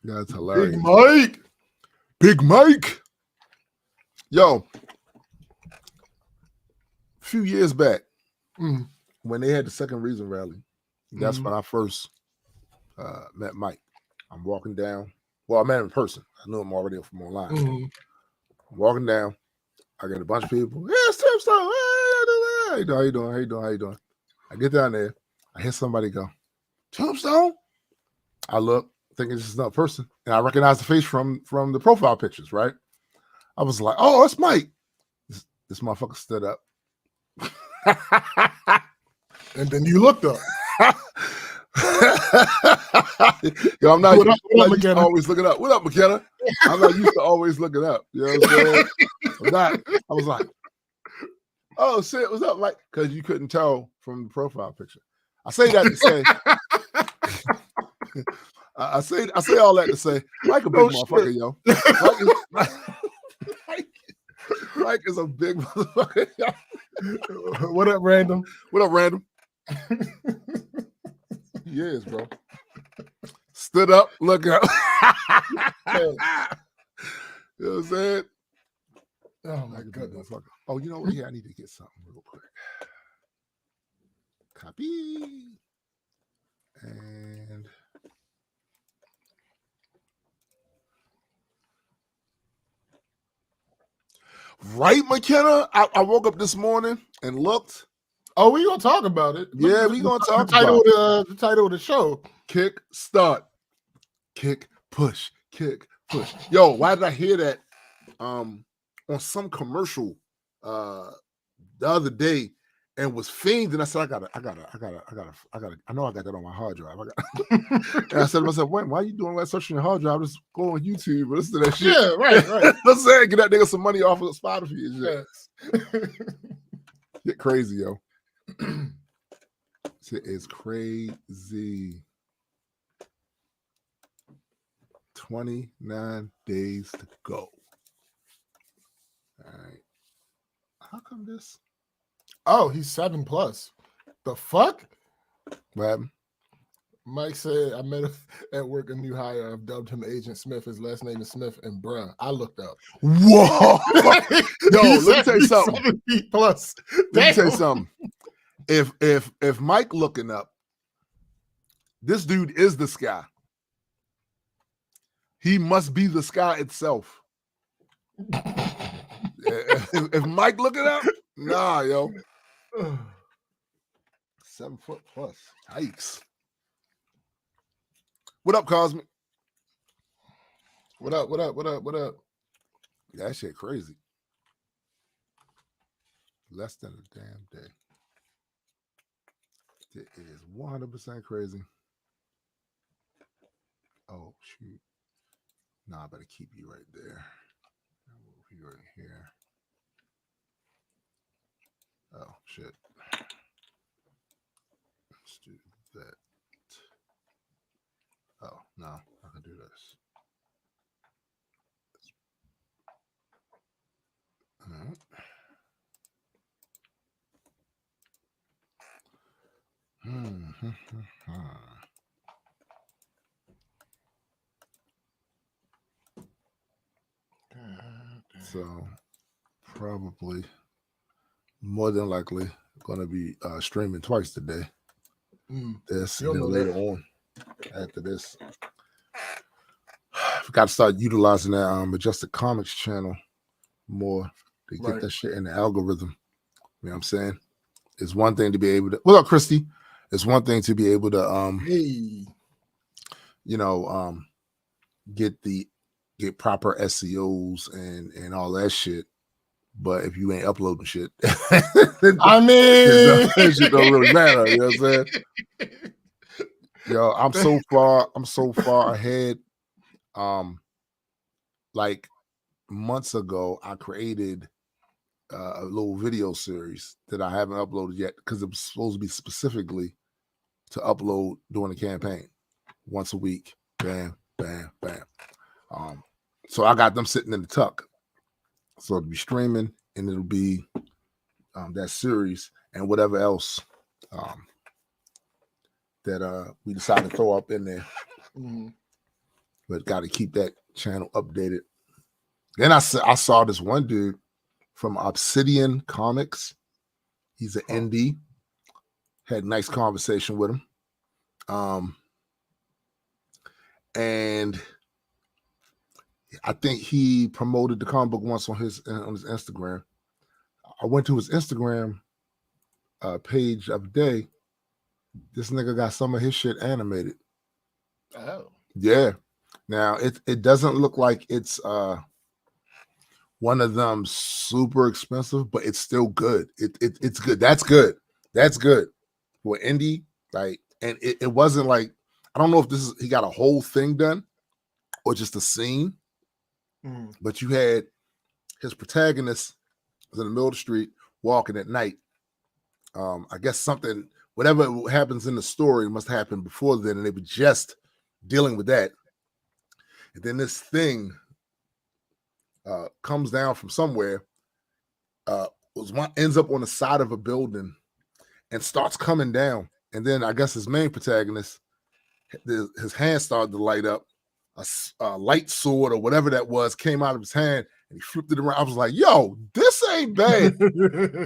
That's hilarious. Big Mike. Big Mike. Yo, a few years back, when they had the Second Reason rally, that's when I first met Mike. I'm walking down. Well, I met him in person. I knew him already from online. I'm walking down. I got a bunch of people. Yeah, it's Tombstone. Hey, how you doing? How you doing? How you doing? How you doing? I get down there. I hear somebody go, Tombstone? I look, thinking this is another person. And I recognize the face from the profile pictures, right? I was like, oh, it's Mike. This motherfucker stood up. And then you looked up. Yo, I'm not, What up, used to always looking up. What up, McKenna? I'm not used to always looking up. You know what I'm saying? I was like, oh shit, what's up, Mike? Because you couldn't tell from the profile picture. I say that to say I say all that to say Mike a big motherfucker, yo. Mike is a big motherfucker. What up, Random? What up, Random? He is, bro. Stood up, look up. You know what I'm saying? Oh my goodness. Oh, you know what? Yeah, I need to get something real quick. Copy. And right, McKenna? I woke up this morning and looked. Oh, we gonna talk about it. Yeah, we gonna talk about it. The title of the show. Kick, start. Kick, push. Kick, push. Yo, why did I hear that on some commercial the other day and was fiend? And I said, I know I got that on my hard drive. And I said to myself, wait, why are you doing that search on your hard drive? Just go on YouTube and listen to that shit. Yeah, right. Let's say get that nigga some money off of Spotify and shit. Yes. Get crazy, yo. Shit is crazy. 29 days to go. All right. How come this? Oh, he's 7+. The fuck? What happened? Mike said, I met him at work, a new hire. I've dubbed him Agent Smith. His last name is Smith, and bruh, I looked up. Whoa. Yo, let me tell you something. 7 feet plus. Let me tell you something. If Mike looking up, this dude is the sky. He must be the sky itself. if Mike looking up, nah, yo. 7 foot plus. Yikes. What up, Cosmic? What up? That shit crazy. Less than a damn day. It is 100% crazy. Oh, shoot. Nah, I better keep you right there. I'll move you right here. Oh, shit. Let's do that. Oh, no, I can do this. All right. So probably more than likely going to be streaming twice today. This and then later on after this. We got to start utilizing that Majestic Comics channel more to get that shit in the algorithm. You know what I'm saying? It's one thing to be able to. What up, Christy? It's one thing to be able to get proper SEOs and all that shit. But if you ain't uploading shit, I mean, that shit don't really matter. You know what I'm saying? Yo, I'm so far ahead. Like months ago, I created a little video series that I haven't uploaded yet because it was supposed to be specifically to upload during the campaign once a week. Bam, bam, bam. So I got them sitting in the tuck. So it'll be streaming and it'll be that series and whatever else that we decided to throw up in there. but got to keep that channel updated. Then I saw this one dude from Obsidian Comics. He's an indie. Had a nice conversation with him. And I think he promoted the comic book once on his Instagram. I went to his Instagram page of the day. This nigga got some of his shit animated. Oh. Yeah. Now it doesn't look like it's one of them super expensive, but it's still good. It's good. That's good. That's good. For indie, like, and it wasn't like, I don't know if he got a whole thing done or just a scene, but you had his protagonist was in the middle of the street walking at night. I guess something, whatever happens in the story must happen before then, and they were just dealing with that. And then this thing comes down from somewhere, ends up on the side of a building and starts coming down. And then I guess his main protagonist, his hand started to light up. A light sword or whatever that was came out of his hand, and he flipped it around. I was like, yo, this ain't bad.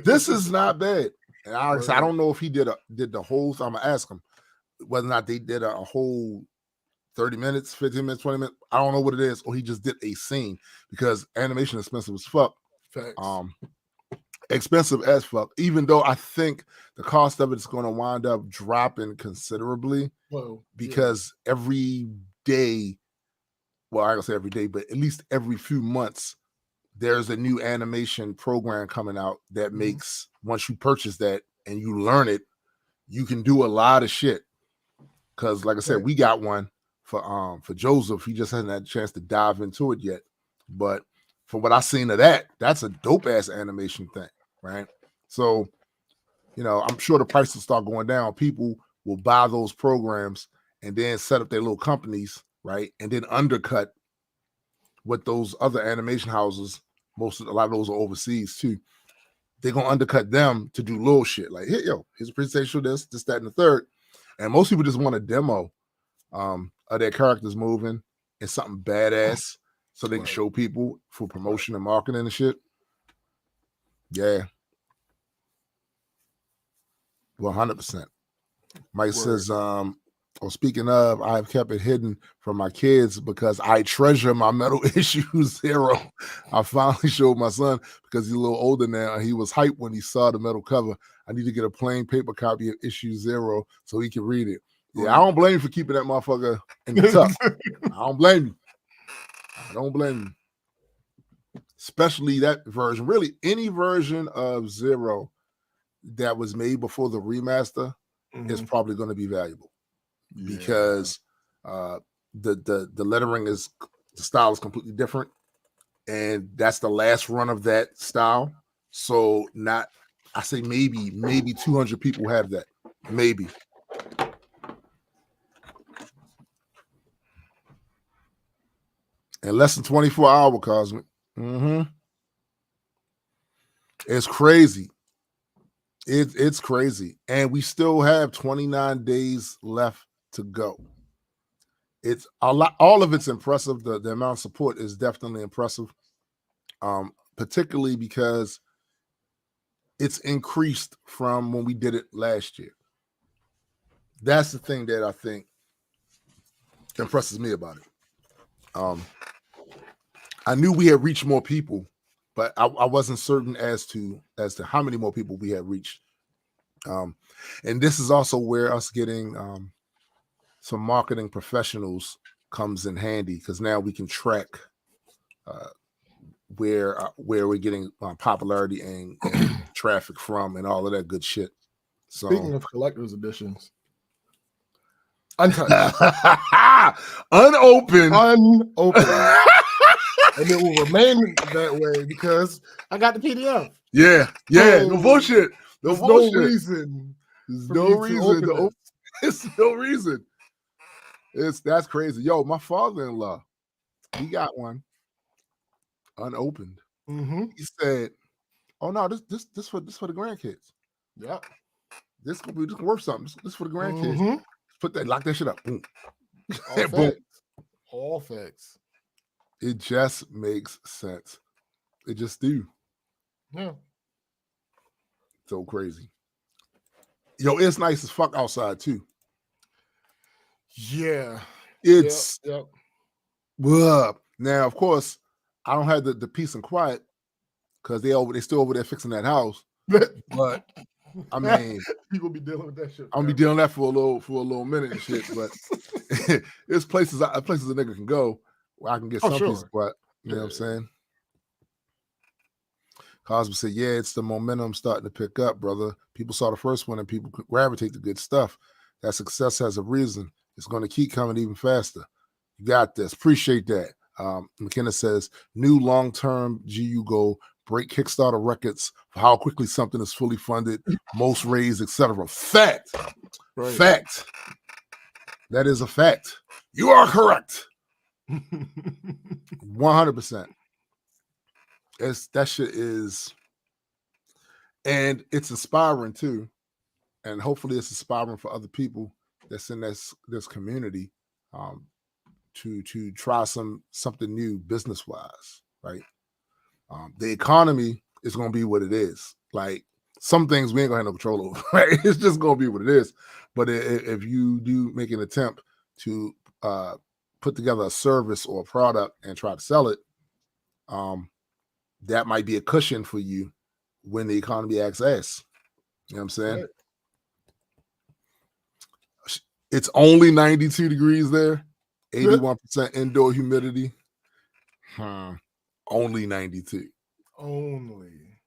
This is not bad. And I don't know if he did the whole, so I'm going to ask him whether or not they did a whole 30 minutes, 15 minutes, 20 minutes. I don't know what it is, or he just did a scene, because animation is expensive as fuck. Facts. Expensive as fuck, even though I think the cost of it is going to wind up dropping considerably. Well, because every day, well, I don't say every day, but at least every few months, there's a new animation program coming out that makes, once you purchase that and you learn it, you can do a lot of shit. Because like I said, we got one for Joseph. He just hasn't had a chance to dive into it yet. But from what I've seen of that, that's a dope ass animation thing, right? So, you know, I'm sure the price will start going down. People will buy those programs and then set up their little companies, right? And then undercut what those other animation houses, a lot of those are overseas too. They're gonna undercut them to do little shit. Like, hey, yo, here's a presentation of this, that, and the third. And most people just want a demo of their characters moving and something badass so they can show people for promotion and marketing and shit. Yeah. 100%. Mike says, speaking of, I've kept it hidden from my kids because I treasure my Metal Issue 0. I finally showed my son because he's a little older now, and he was hyped when he saw the metal cover. I need to get a plain paper copy of issue 0 so he can read it. Yeah, I don't blame you for keeping that motherfucker in the tuck. I don't blame you. I don't blame you. Especially that version. Really, any version of 0 that was made before the remaster is probably going to be valuable. Because the lettering the style is completely different, and that's the last run of that style. So I say maybe 200 people have that, maybe. In less than 24 hours, Cosmic. It's crazy. It's crazy, and we still have 29 days left to go. It's a lot. All of it's impressive. The amount of support is definitely impressive, particularly because it's increased from when we did it last year. That's the thing that I think impresses me about it. I knew we had reached more people, but I wasn't certain as to how many more people we had reached. And this is also where us getting some marketing professionals comes in handy, because now we can track where we're getting popularity and traffic from and all of that good shit. So, speaking of collector's editions, untouched, unopened, and it will remain that way because I got the PDF. Yeah, so no bullshit. There's no reason. There's no reason to open. There's no reason. That's crazy. Yo, my father-in-law, he got one unopened. He said, "Oh no, this for the grandkids. Yeah, this can worth something. This for the grandkids. Put that, lock that shit up. Boom, boom. All facts. It just makes sense. It just do. Yeah. So crazy. Yo, it's nice as fuck outside too. Yeah. It's Yep. Now, of course, I don't have the peace and quiet because they still over there fixing that house. But I mean, people be dealing with that shit. I'll be dealing with that for a little minute and shit. But there's places a nigga can go where I can get some peace and quiet. You know what I'm saying? Cosby said, "Yeah, it's the momentum starting to pick up, brother. People saw the first one and people gravitate to good stuff. That success has a reason. It's going to keep coming even faster. You got this. Appreciate that." McKenna says, "New long-term GU goal: break Kickstarter records for how quickly something is fully funded, most raised, etc." Fact. Right. Fact. That is a fact. You are correct. 100%. That shit is, and it's inspiring too, and hopefully it's inspiring for other people that's in this community to try something new business wise, right? The economy is going to be what it is. Like some things we ain't gonna have no control over, right? It's just going to be what it is. But if you do make an attempt to put together a service or a product and try to sell it, that might be a cushion for you when the economy acts ass. You know what I'm saying? Right. It's only 92 degrees there, 81% indoor humidity. Only 92. Only.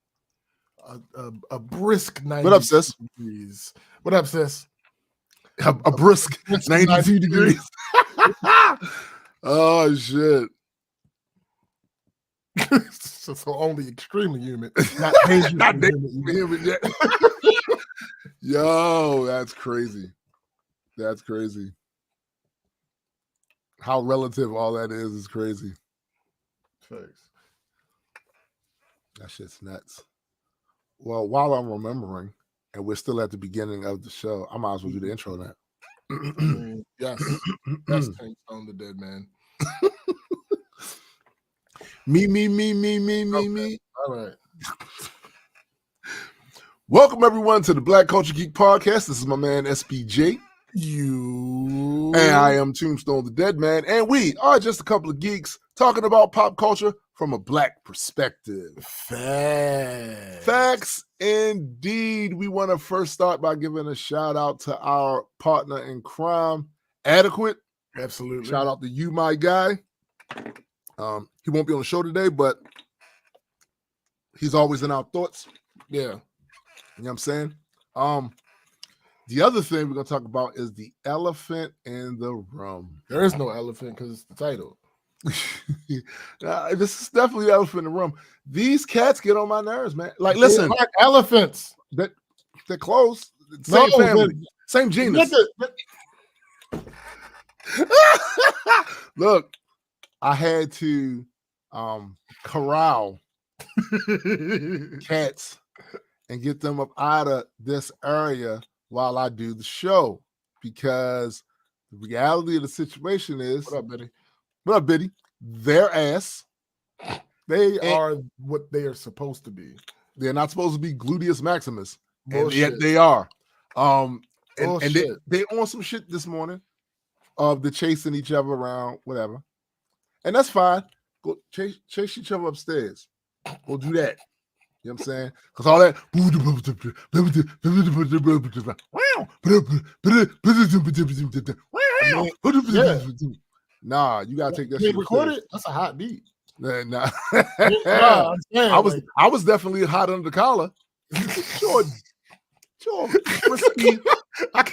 A brisk 92 what up, sis? degrees. What up, sis? A brisk 92 degrees. Oh, shit. So only extremely humid, not dangerously humid yet. Yo, that's crazy. That's crazy. How relative all that is crazy. Thanks. That shit's nuts. Well, while I'm remembering, and we're still at the beginning of the show, I might as well do the intro now. Yes. That's Tombstone the Dead Man. Me. All right. Welcome, everyone, to the Black Culture Geek Podcast. This is my man, SPJ. And I am Tombstone the Dead Man. And we are just a couple of geeks talking about pop culture from a black perspective. Facts indeed. We want to first start by giving a shout out to our partner in crime, Adequate. Absolutely. Shout out to you, my guy. He won't be on the show today, but he's always in our thoughts. Yeah. You know what I'm saying? The other thing we're going to talk about is the elephant in the room. There is no elephant because it's the title. This is definitely the elephant in the room. These cats get on my nerves, man. Like, listen. They're like elephants. They're close. Same family. Same genus. Look, I had to corral cats and get them up out of this area while I do the show, because the reality of the situation is, what up, Biddy? Their ass. They are what they are supposed to be. They're not supposed to be gluteus maximus. And yet they are. And they on some shit this morning of the chasing each other around, whatever. And that's fine. Go chase each other upstairs. Go do that. You know what I'm saying? Because all that. Nah, you gotta take that shit. Record it. That's a hot beat. Nah. I was definitely hot under the collar. Sure, frisky. I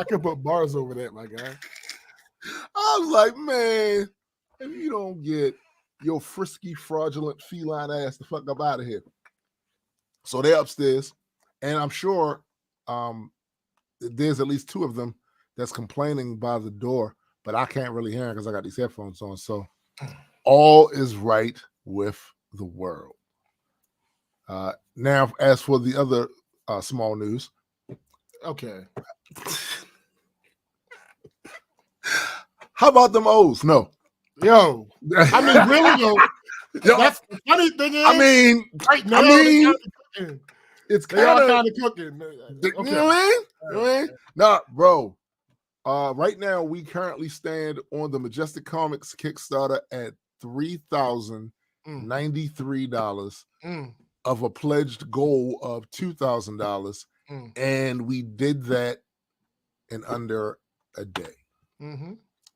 can put bars over that, my guy. I was like, man, if you don't get your frisky, fraudulent, feline ass the fuck up out of here. So they're upstairs, and I'm sure there's at least two of them that's complaining by the door, but I can't really hear them because I got these headphones on. So all is right with the world. Now, as for the other small news. Okay. How about them O's? No. Yo, I mean, really though. Yo, That's the funny thing is. I mean, right now, it's they are kind kind of cooking. You know what I mean? Nah, bro. Right now we currently stand on the Majestic Comics Kickstarter at $3,093 of a pledged goal of $2,000, and we did that in under a day.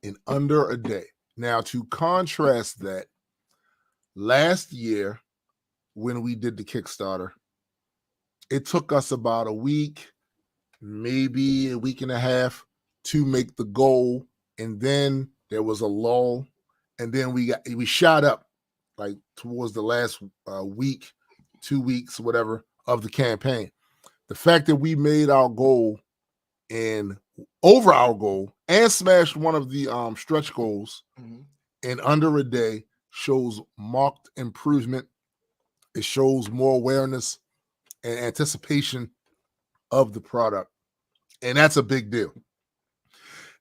In under a day. Now, to contrast that, last year when we did the Kickstarter, it took us about a week, maybe a week and a half to make the goal, and then there was a lull, and then we shot up like towards the last week, 2 weeks, whatever, of the campaign. The fact that we made our goal and over our goal and smashed one of the stretch goals in under a day shows marked improvement. It shows more awareness and anticipation of the product, and that's a big deal.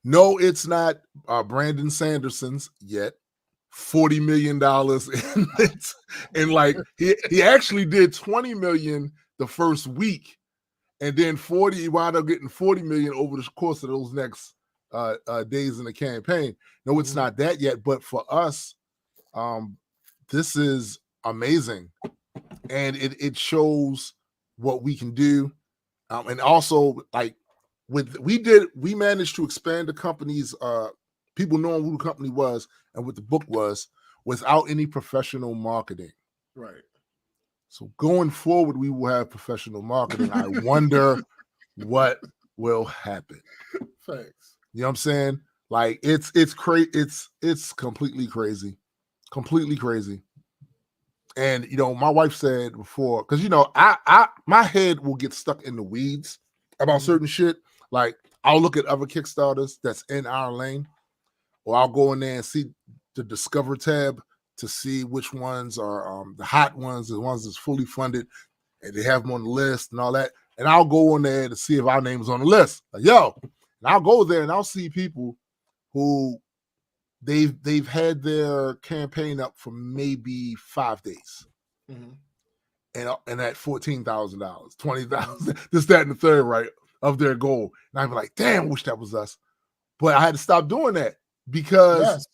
No, it's not Brandon Sanderson's yet. $40 million in it. And like he actually did 20 million the first week, and then 40, he wound up getting 40 million over the course of those next days in the campaign. No, it's not that yet, but for us, this is amazing, and it shows what we can do, and also like we managed to expand the company's people knowing who the company was and what the book was without any professional marketing. Right. So going forward, we will have professional marketing. I wonder what will happen. Thanks. You know what I'm saying? Like it's crazy. It's completely crazy. Completely crazy. And you know, my wife said before, because you know, I my head will get stuck in the weeds about certain shit. Like I'll look at other Kickstarters that's in our lane, or I'll go in there and see the Discover tab to see which ones are the hot ones, the ones that's fully funded, and they have them on the list and all that. And I'll go in there to see if our name's on the list. Like, yo, and I'll go there and I'll see people who they've had their campaign up for maybe 5 days. And at $14,000, $20,000, this, that, and the third, right, of their goal. And I'd be like, damn, I wish that was us. But I had to stop doing that because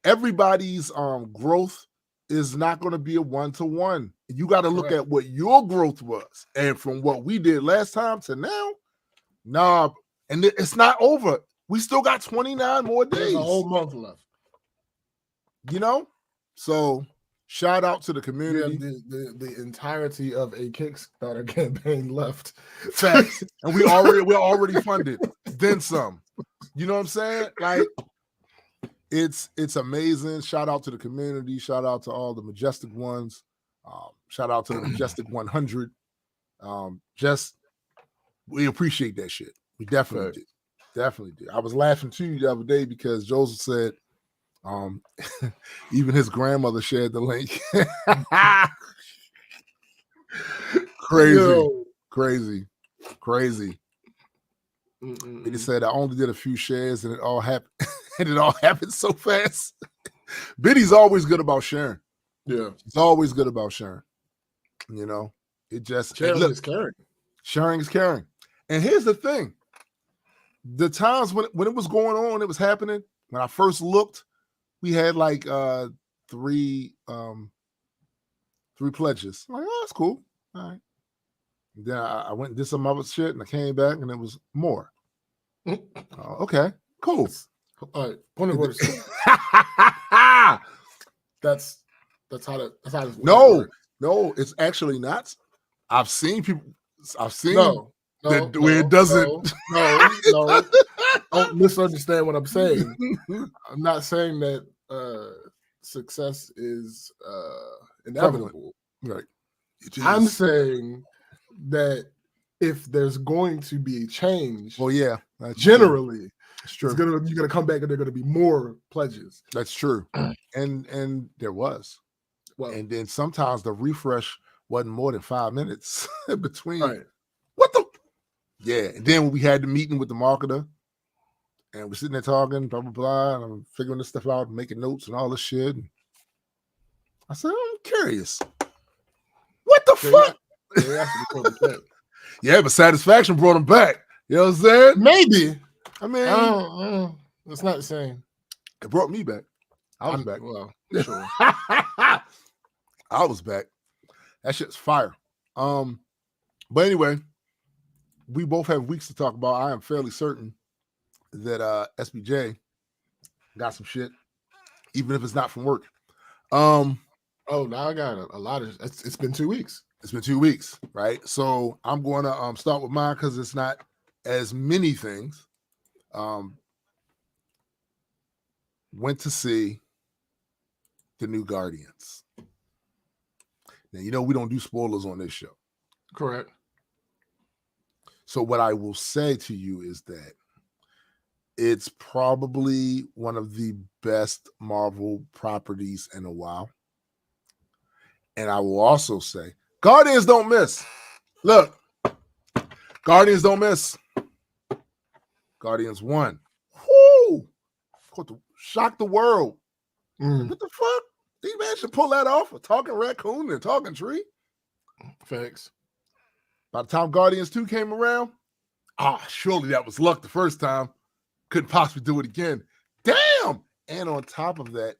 everybody's growth is not going to be a one-to-one. You got to look at what your growth was. And from what we did last time to now, nah, and it's not over. We still got 29 more days. There's a whole month left. You know? So shout out to the community. The entirety of a Kickstarter campaign left. Facts. And we're already funded. Then some. You know what I'm saying? Like it's amazing. Shout out to the community. Shout out to all the majestic ones. Shout out to the Majestic 100. We appreciate that shit. We definitely did. Definitely did. I was laughing too the other day because Joseph said, even his grandmother shared the link. Crazy. He said I only did a few shares and it all happened. And it all happened so fast. Biddy's always good about sharing. Yeah, he's always good about sharing. You know, it just sharing is caring. Sharing is caring. And here's the thing: the times when it was going on, it was happening. When I first looked, we had like three pledges. I'm like, oh, that's cool. All right. And then I went and did some other shit, and I came back, and it was more. Okay, cool. All right, point of order. That's how that. No, it's actually not. I've seen people. Where it doesn't. No. Don't misunderstand what I'm saying. I'm not saying that success is inevitable. Right. I'm saying that if there's going to be a change, generally, it's true. You're gonna come back and there are gonna be more pledges. That's true. And there was. Well, and then sometimes the refresh wasn't more than 5 minutes between. Right. What the? Yeah. And then when we had the meeting with the marketer, And we're sitting there talking, blah, blah, blah, and I'm figuring this stuff out, making notes and all this shit. And I said, I'm curious. What the fuck? Yeah, but satisfaction brought him back. You know what I'm saying? Maybe. I mean, it's not the same. It brought me back. I was back. Well, sure. I was back. That shit's fire. But anyway, we both have weeks to talk about. I am fairly certain that SBJ got some shit, even if it's not from work. Now I got a lot of. It's been 2 weeks. It's been 2 weeks, right? So I'm going to start with mine because it's not as many things. Went to see the new Guardians. Now, you know we don't do spoilers on this show. Correct. So what I will say to you is that it's probably one of the best Marvel properties in a while. And I will also say, Guardians don't miss. Look, Guardians don't miss. Guardians won. Whoo! Shocked the world. What the fuck? These man should pull that off. A talking raccoon and a talking tree. Facts. By the time Guardians 2 came around, surely that was luck the first time. Couldn't possibly do it again. Damn! And on top of that,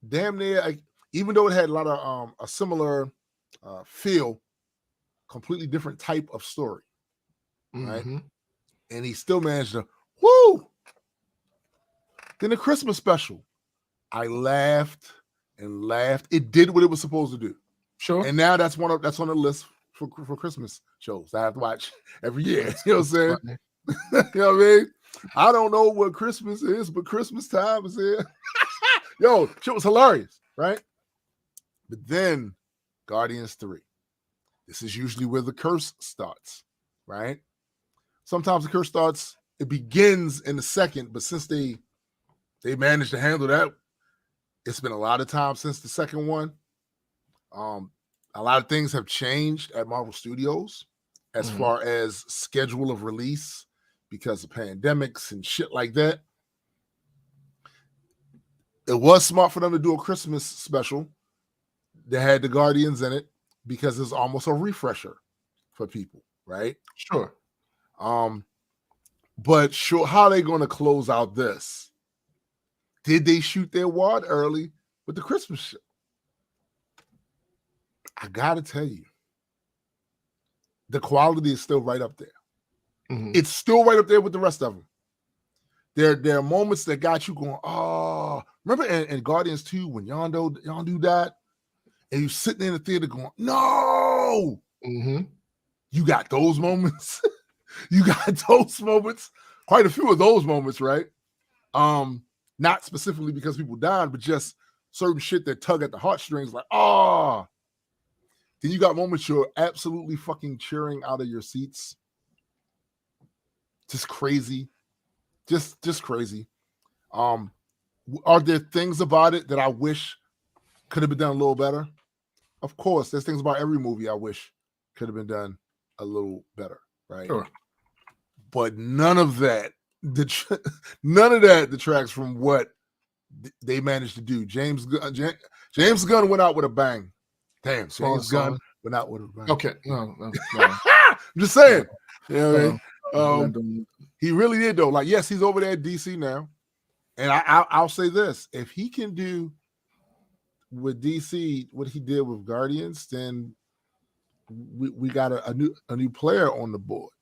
damn near, even though it had a lot of a similar feel, completely different type of story, right? And he still managed to, whoo! Then the Christmas special, I laughed and laughed. It did what it was supposed to do. Sure. And now that's on the list for Christmas shows I have to watch every year. You know what I'm saying? You know what I mean? I don't know what Christmas is, but Christmas time is here. Yo, shit was hilarious, right? But then Guardians 3. This is usually where the curse starts, right? Sometimes the curse starts, it begins in the second, but since they managed to handle that, it's been a lot of time since the second one. A lot of things have changed at Marvel Studios as far as schedule of release because of pandemics and shit like that. It was smart for them to do a Christmas special that had the Guardians in it because it's almost a refresher for people, right? Sure. But sure, how are they going to close out this? Did they shoot their wad early with the Christmas show? I gotta tell you, the quality is still right up there. It's still right up there with the rest of them. There are moments that got you going, oh, remember in Guardians 2 when Yondu died? And you sitting in the theater going, no! You got those moments. You got those moments. Quite a few of those moments, right? Not specifically because people died, but just certain shit that tug at the heartstrings, like, oh. Then you got moments you're absolutely fucking cheering out of your seats. Just crazy. Just crazy. Are there things about it that I wish could have been done a little better? Of course, there's things about every movie I wish could have been done a little better, right? Sure. But none of that detracts from what they managed to do. James Gunn went out with a bang. Damn, James Gunn went out with a bang. Okay, no. I'm just saying. You know what I mean? He really did though. Like, yes, he's over there at DC now, and I'll say this: if he can do with DC what he did with Guardians, then we got a new player on the board.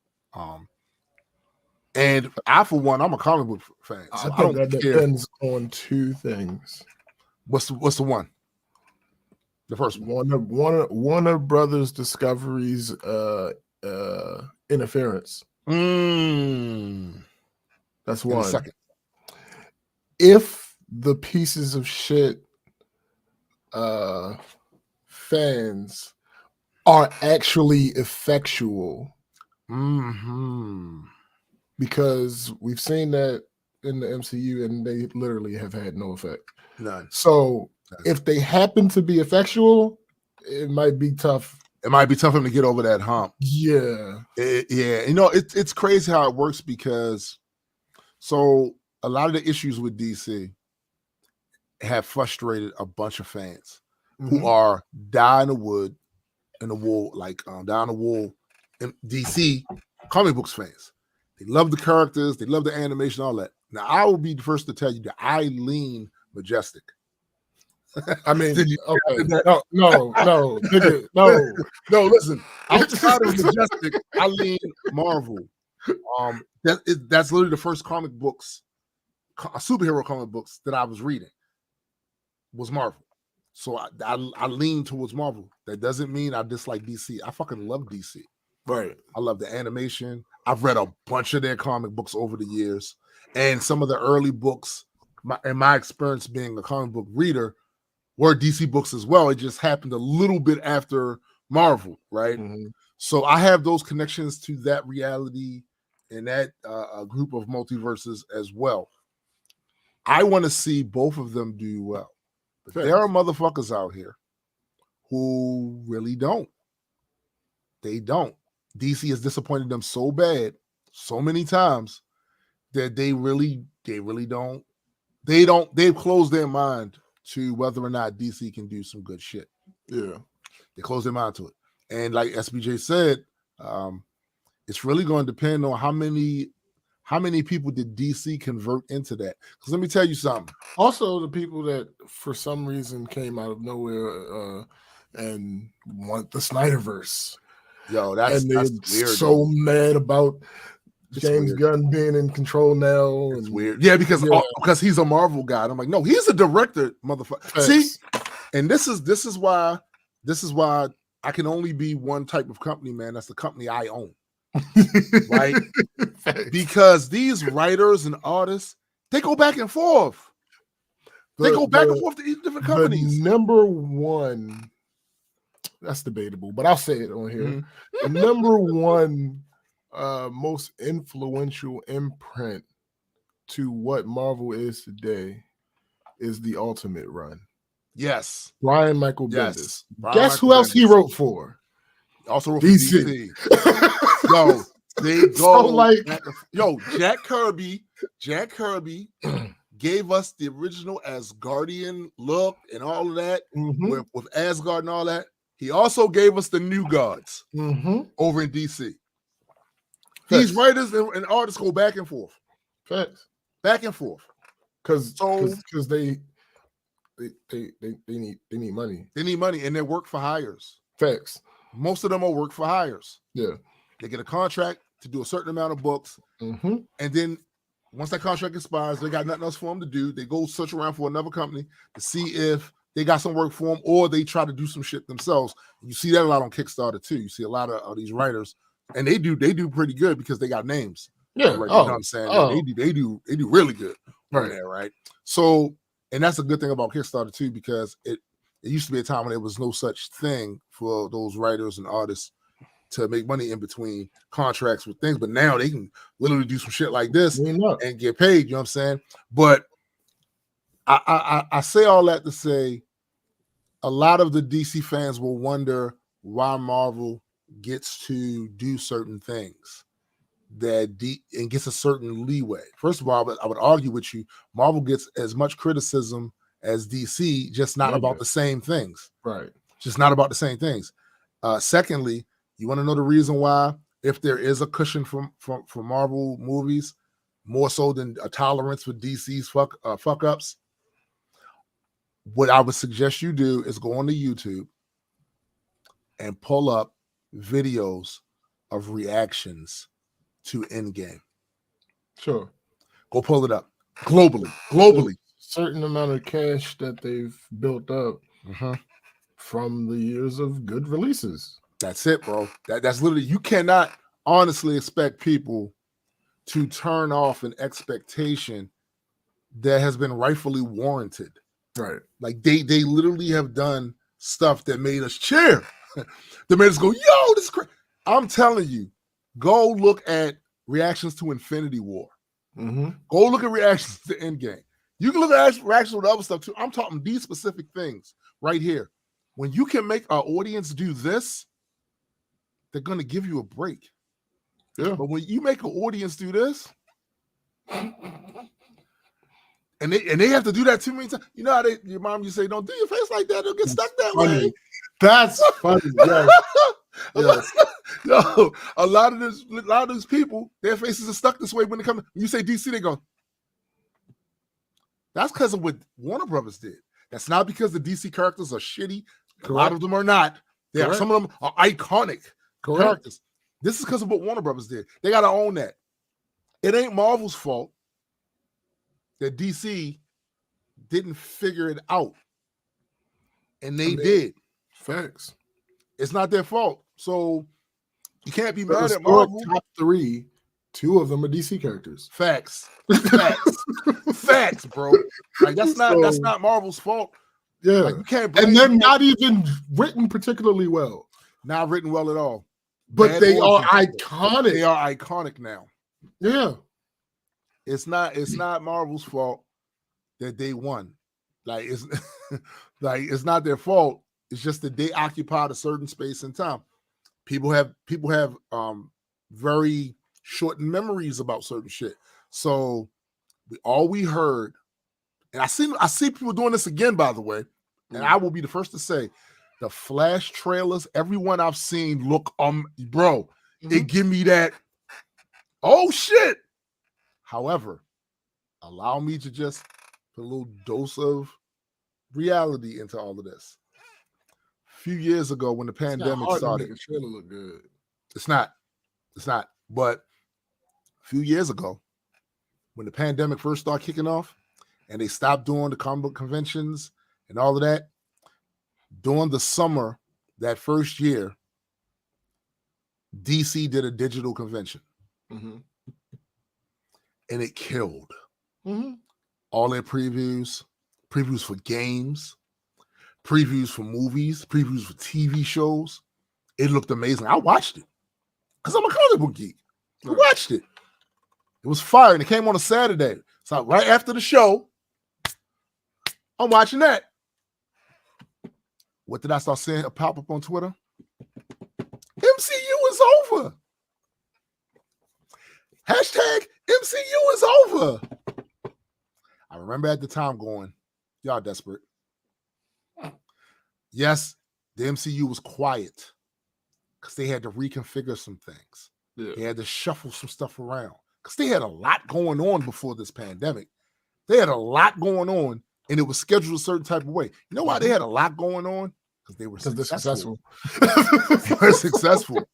And I, for one, I'm a comic book fan. So I think that depends on two things. What's the one? The first one. Warner Brothers Discovery's interference. That's one. Second. If the pieces of shit fans are actually effectual, because we've seen that in the MCU and they literally have had no effect. None. So if they happen to be effectual, it might be tough. It might be tough for them to get over that hump. Yeah. Yeah. You know, it's crazy how it works because So a lot of the issues with DC have frustrated a bunch of fans who are die in the wool, die in the wool in DC comic books fans. They love the characters, they love the animation, all that. Now, I will be the first to tell you that I lean Majestic. I mean, okay. No, nigga, no. Listen, outside of Majestic, I lean Marvel. That's literally the first comic books, superhero comic books that I was reading was Marvel. So I lean towards Marvel. That doesn't mean I dislike DC. I fucking love DC. Right. I love the animation. I've read a bunch of their comic books over the years, and some of the early books, in my experience being a comic book reader, were DC books as well. It just happened a little bit after Marvel, right? So I have those connections to that reality and that group of multiverses as well. I want to see both of them do well. But there are motherfuckers out here who really don't. They don't. DC has disappointed them so bad, so many times, that they really don't. They've closed their mind to whether or not DC can do some good shit. Yeah. They closed their mind to it. And like SBJ said, it's really going to depend on how many people did DC convert into that. Because let me tell you something. Also, the people that for some reason came out of nowhere and want the Snyderverse. Yo, that's weird. So mad about James Gunn being in control now. It's weird. Yeah, because he's a Marvel guy. And I'm like, no, he's a director, motherfucker. See, and this is why I can only be one type of company, man. That's the company I own. Right? Because these writers and artists, they go back and forth. They go back and forth to each different companies. Number one, that's debatable, but I'll say it on here. The number one most influential imprint to what Marvel is today is the Ultimate Run. Yes. Brian Michael Bendis. Guess who else he wrote for? Also wrote for DC. Yo, they go Jack Kirby gave us the original Asgardian look and all of that with Asgard and all that. He also gave us the New Gods over in DC. These writers and artists go back and forth. Facts. Back and forth. Because they need money. They need money and they work for hires. Facts. Most of them are work for hires. Yeah. They get a contract to do a certain amount of books. And then once that contract expires, they got nothing else for them to do. They go search around for another company to see if they got some work for them, or they try to do some shit themselves. You see that a lot on Kickstarter too. You see a lot of these writers, and they do pretty good because they got names. Yeah, right? You know what I'm saying? They do really good right there, right? So, and that's a good thing about Kickstarter too, because it used to be a time when there was no such thing for those writers and artists to make money in between contracts with things, but now they can literally do some shit like this and get paid. You know what I'm saying? But I say all that to say a lot of the DC fans will wonder why Marvel gets to do certain things and gets a certain leeway. First of all, I would argue with you, Marvel gets as much criticism as DC, just not about the same things. Right. Just not about the same things. Secondly, you want to know the reason why, if there is a cushion from Marvel movies, more so than a tolerance for DC's fuck ups? What I would suggest you do is go on to YouTube and pull up videos of reactions to Endgame. Sure. Go pull it up. Globally. Certain amount of cash that they've built up from the years of good releases. That's it, bro. That's literally, you cannot honestly expect people to turn off an expectation that has been rightfully warranted. Right. Like they literally have done stuff that made us cheer. That made us go, yo, this is crazy. I'm telling you, go look at reactions to Infinity War. Go look at reactions to Endgame. You can look at reactions with other stuff too. I'm talking these specific things right here. When you can make our audience do this, they're going to give you a break. Yeah. But when you make an audience do this, And they have to do that too many times. You know how your mom used to say, "Don't do your face like that; it'll get stuck that way." That's funny. Yes. Yes. Yo, a lot of these people, their faces are stuck this way when they come. When you say DC, they go. That's because of what Warner Brothers did. That's not because the DC characters are shitty. Correct. A lot of them are not. Some of them are iconic characters. This is because of what Warner Brothers did. They got to own that. It ain't Marvel's fault that DC didn't figure it out. And they did. Facts. It's not their fault. So you can't be mad at Marvel. Top 3, 2 of them are DC characters. Facts. Facts, bro. Like that's not Marvel's fault. Yeah. Like, you can't and they're not even written particularly well. Not written well at all. But they are iconic. They are iconic now. Yeah. It's not Marvel's fault that they won. Like it's not their fault. It's just that they occupied a certain space and time. People have very shortened memories about certain shit. So all we heard, and I see people doing this again, by the way, and I will be the first to say, the Flash trailers, everyone I've seen look bro, it give me that, oh shit. However, allow me to just put a little dose of reality into all of this. A few years ago when the pandemic started, the trailer look good. It's not. But a few years ago, when the pandemic first started kicking off, and they stopped doing the comic book conventions and all of that, during the summer that first year, DC did a digital convention. And it killed. All their previews for games, previews for movies, previews for TV shows. It looked amazing. I watched it because I'm a comic book geek. I watched it. It was fire, and it came on a Saturday. So right after the show, I'm watching that. What did I start seeing pop up on Twitter? MCU is over. Hashtag MCU is over. I remember at the time going, y'all desperate. Yes, the MCU was quiet because they had to reconfigure some things. They had to shuffle some stuff around because they had a lot going on before this pandemic. They had a lot going on, and it was scheduled a certain type of way. You know why they had a lot going on? Because they were successful. They were successful.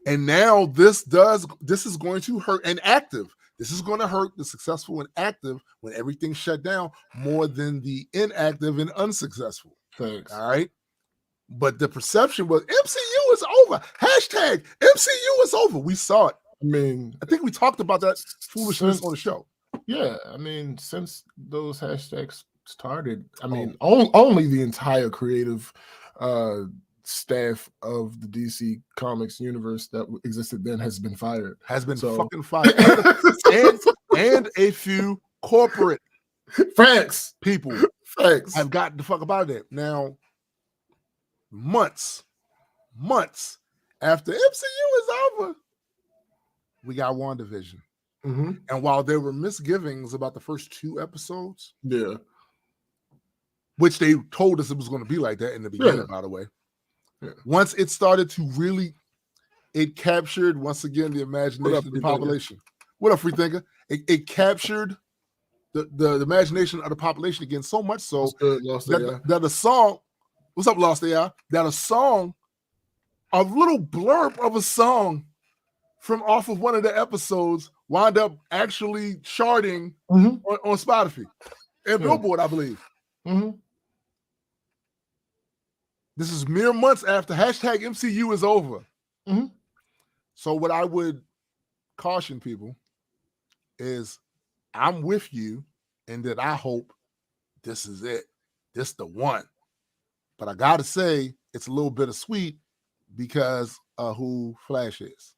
And now this is going to hurt and active. This is going to hurt the successful and active when everything shut down more than the inactive and unsuccessful. Thanks. All right. But the perception was MCU is over. Hashtag MCU is over. We saw it. I mean, I think we talked about that foolishness on the show. Yeah. I mean, since those hashtags started, I mean, only the entire creative staff of the DC Comics universe that existed then has been fired. Fucking fired. and a few corporate people have gotten the fuck about it. Now, months after MCU is over, we got WandaVision. And while there were misgivings about the first 2 episodes, which they told us it was going to be like that in the beginning, by the way, once it started to really, it captured once again the imagination of the population. What up, free thinker? It captured the imagination of the population again, so much so that a song, what's up, Lost AI? That a song, a little blurb of a song from off of one of the episodes wound up actually charting on Spotify and Billboard, I believe. This is mere months after hashtag MCU is over. So what I would caution people is I'm with you and that I hope this is it. This the one. But I got to say it's a little bittersweet because of who Flash is.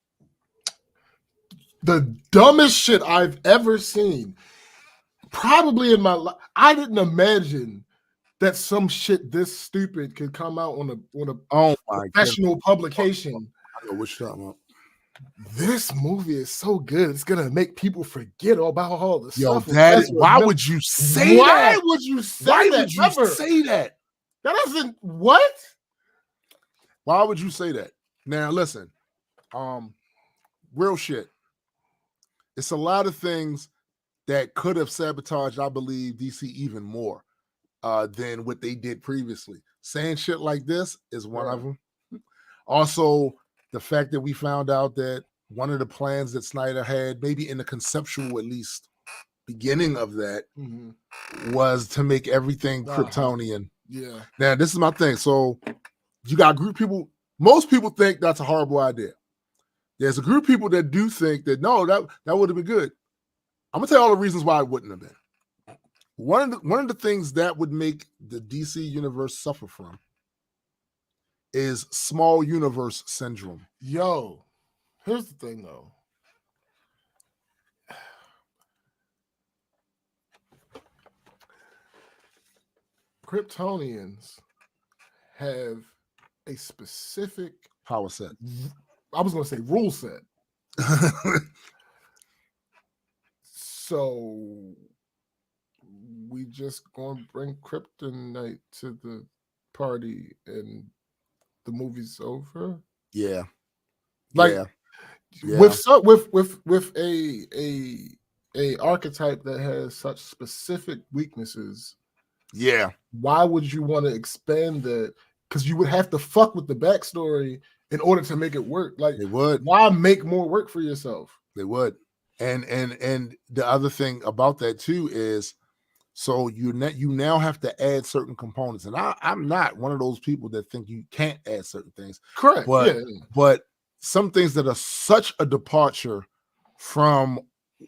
The dumbest shit I've ever seen. Probably in my life. I didn't imagine that some shit this stupid could come out on a professional publication. I know what you're talking about. this movie is so good. It's gonna make people forget about all the stuff. Why would you say that? Why would you say Why that? would you say that? That doesn't what? Why would you say that? Now listen, real shit. It's a lot of things that could have sabotaged, I believe, DC even more than what they did previously. Saying shit like this is one of them. Also, the fact that we found out that one of the plans that Snyder had, maybe in the conceptual at least beginning of that, was to make everything Kryptonian. Yeah. Now, this is my thing. So you got a group of people, most people think that's a horrible idea. There's a group of people that do think that, no, that would have been good. I'm going to tell you all the reasons why it wouldn't have been. One of the things that would make the DC universe suffer from is small universe syndrome. Yo, here's the thing, though. Kryptonians have a specific power set. I was going to say rule set. So we just going to bring kryptonite to the party and the movie's over. Yeah. Like yeah. with a archetype that has such specific weaknesses. Yeah. Why would you want to expand that? Because you would have to fuck with the backstory in order to make it work. Like they would. Why make more work for yourself? They would. And the other thing about that too is, so you now have to add certain components. And I'm not one of those people that think you can't add certain things. Correct. But some things that are such a departure from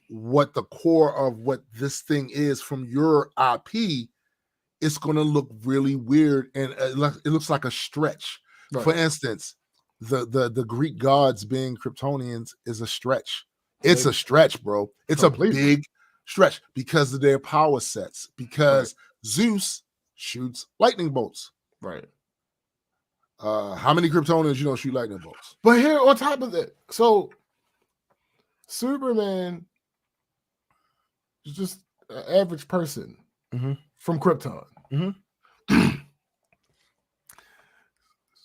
what the core of what this thing is from your IP, it's going to look really weird, and it looks like a stretch. Right. For instance, the Greek gods being Kryptonians is a stretch. It's a stretch, bro. It's completely. A big stretch because of their power sets. Because Zeus shoots lightning bolts. Right. How many Kryptonians you don't shoot lightning bolts? But here on top of that, so Superman is just an average person from Krypton.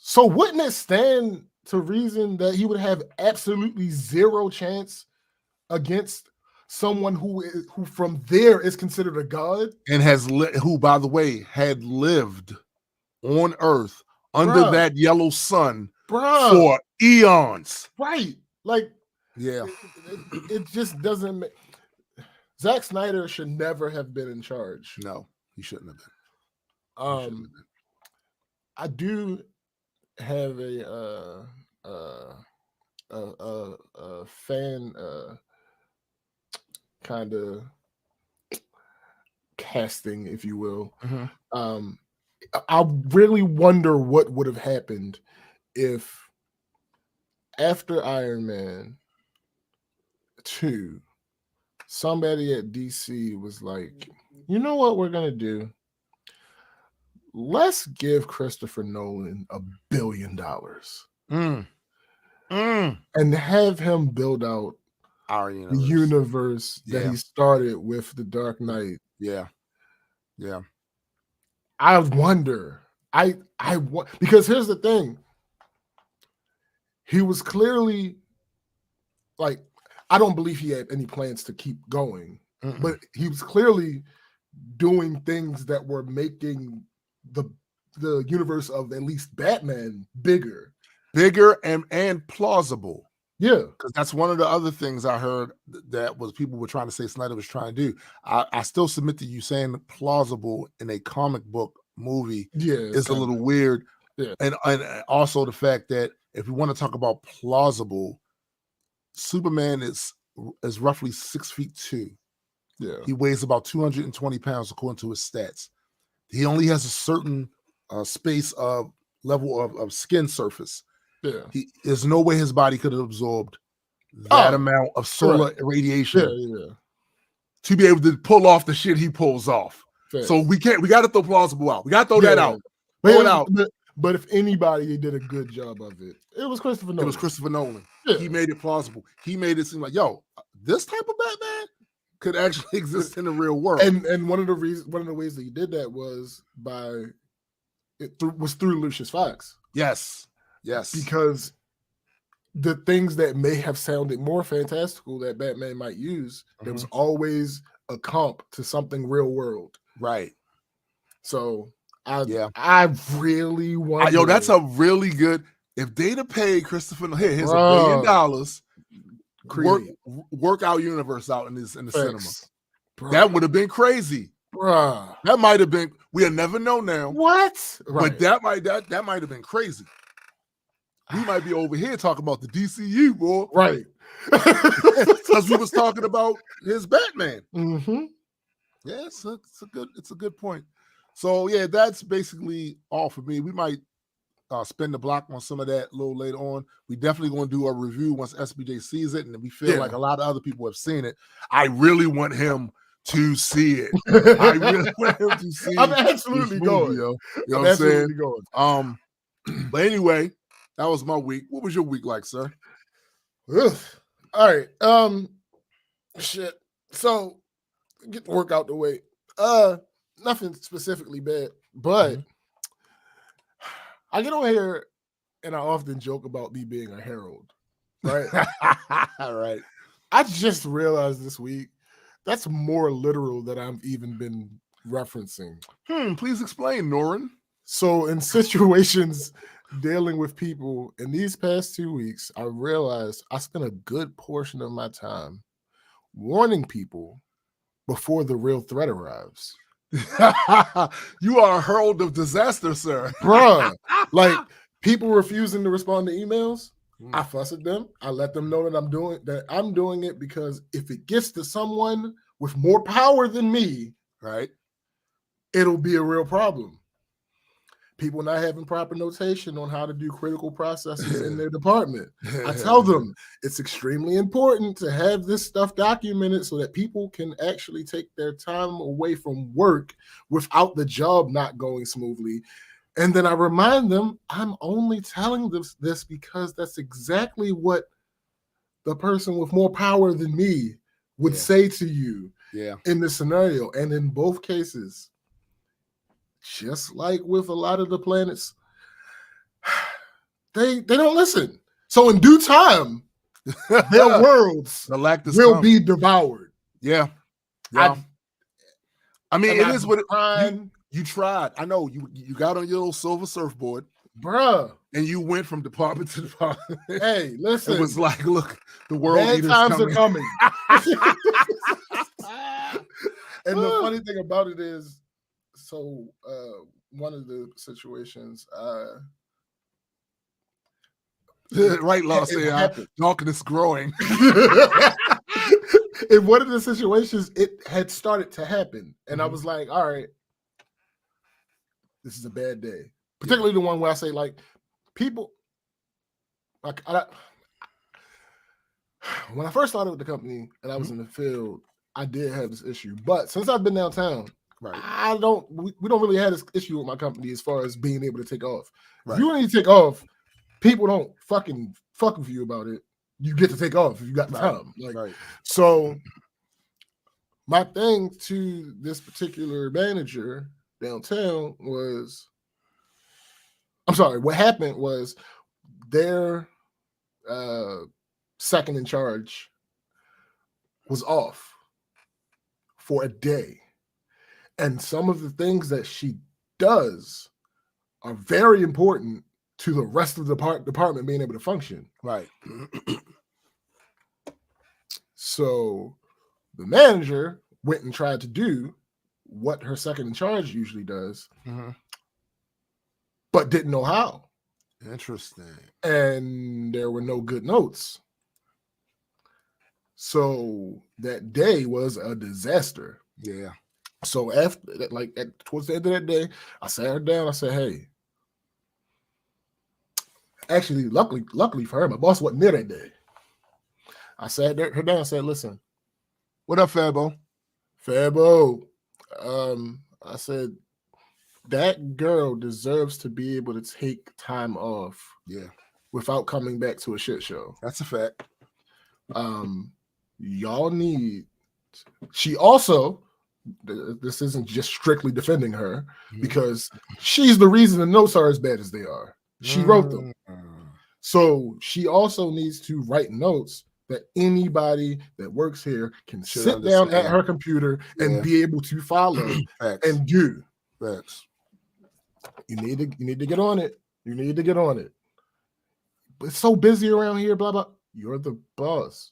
So wouldn't it stand to reason that he would have absolutely zero chance against someone who from there is considered a god and who, by the way, had lived on Earth under that yellow sun for eons? Right. Like, yeah, it just doesn't make. Zack Snyder should never have been in charge. No, he shouldn't have been. I do have a fan kind of casting, if you will. I really wonder what would have happened if after Iron Man 2, somebody at DC was like, you know what we're going to do? Let's give Christopher Nolan $1 billion and have him build out our universe that he started with The Dark Knight. Yeah. I wonder. Because here's the thing. He was clearly like, I don't believe he had any plans to keep going, but he was clearly doing things that were making the universe of at least Batman bigger and plausible. Yeah, because that's one of the other things I heard that was people were trying to say Snyder was trying to do. I still submit to you saying plausible in a comic book movie is a little weird. Yeah. And also the fact that if we want to talk about plausible, Superman is roughly 6'2". Yeah. He weighs about 220 pounds according to his stats. He only has a certain space of level of skin surface. Yeah. There's no way his body could have absorbed that amount of solar radiation to be able to pull off the shit he pulls off. Fair. So we got to throw plausible out. We got to throw that out. Throw it out. But if anybody did a good job of it, it was Christopher Nolan. It was Christopher Nolan. Yeah. He made it plausible. He made it seem like, yo, this type of Batman could actually exist in the real world. And one of the ways that he did that was through Lucius Fox. Yes. Because the things that may have sounded more fantastical that Batman might use, there was always a comp to something real world. Right. So I really want. Yo, that's a really good. If they'd have paid Christopher, here's $1 billion, work our universe out in the cinema. Bruh. That would have been crazy. Bruh. That might have been. We'll never know now. What? Right. But that might have been crazy. We might be over here talking about the DCU, boy. Right. Because we was talking about his Batman. Mm-hmm. Yeah, it's a good point. So yeah, that's basically all for me. We might spin the block on some of that a little later on. We definitely going to do a review once SBJ sees it, and we feel like a lot of other people have seen it. I really want him to see it. I really want him to see. I'm absolutely going. You know what I'm saying? But anyway, that was my week. What was your week like, sir? Ugh. All right. Shit. So get the work out the way. Nothing specifically bad, but I get on here and I often joke about me being a herald, right? All right. I just realized this week that's more literal than I've even been referencing. Please explain, Norin. So in situations dealing with people in these past 2 weeks, I realized I spent a good portion of my time warning people before the real threat arrives. You are a herald of disaster, sir. Bruh, like people refusing to respond to emails, I fuss at them. I let them know that I'm doing it because if it gets to someone with more power than me, right, it'll be a real problem. People not having proper notation on how to do critical processes in their department. I tell them it's extremely important to have this stuff documented so that people can actually take their time away from work without the job not going smoothly. And then I remind them I'm only telling them this because that's exactly what the person with more power than me would say to you in this scenario. And in both cases, just like with a lot of the planets, they don't listen. So in due time, their worlds will be devoured. Yeah. I mean, it is what you tried. I know you got on your little silver surfboard, bruh, and you went from department to department. Hey, listen, it was like, look, the world bad times are coming. And the funny thing about it is, so one of the situations, right, Law said, darkness growing. In one of the situations, it had started to happen, and I was like, all right, this is a bad day. Particularly the one where I say, like, people, like, when I first started with the company and I was in the field, I did have this issue. But since I've been downtown, we don't really have this issue with my company as far as being able to take off. Right. If you need to take off, people don't fucking fuck with you about it. You get to take off if you got the time. So my thing to this particular manager downtown was, what happened was their second in charge was off for a day. And some of the things that she does are very important to the rest of the department being able to function. Right. So the manager went and tried to do what her second in charge usually does, but didn't know how. Interesting. And there were no good notes. So that day was a disaster. Yeah. So after, towards the end of that day, I sat her down. I said, "Hey." Actually, luckily for her, my boss wasn't there that day. I sat her down and said, "Listen, what up, Fabo? Fabo." I said, that girl deserves to be able to take time off. Yeah. Without coming back to a shit show. That's a fact. Y'all need. She also. This isn't just strictly defending her because she's the reason the notes are as bad as they are. She wrote them. So she also needs to write notes that anybody that works here can sit down at her computer and be able to follow and do. Facts. You need to get on it. You need to get on it. It's so busy around here, blah, blah. You're the boss.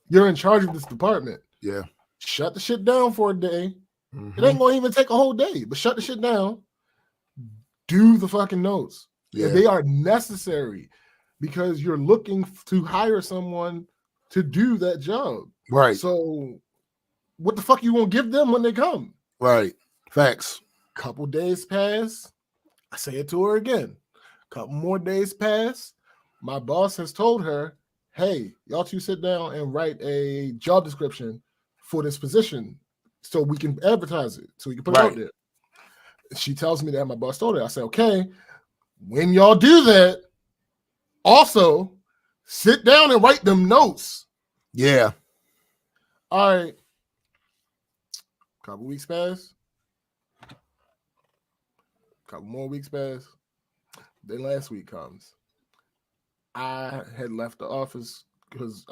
You're in charge of this department. Yeah. Shut the shit down for a day. It ain't going to even take a whole day, but shut the shit down. Do the fucking notes. Yeah. They are necessary because you're looking to hire someone to do that job. Right. So what the fuck you going to give them when they come? Right. Facts. Couple days pass. I say it to her again. Couple more days pass. My boss has told her, hey, y'all two sit down and write a job description for this position so we can advertise it, so we can put it out there. She tells me that my boss told her. I say, okay, when y'all do that, also sit down and write them notes. Yeah. All right. Couple weeks pass. Couple more weeks pass. Then last week comes. I had left the office because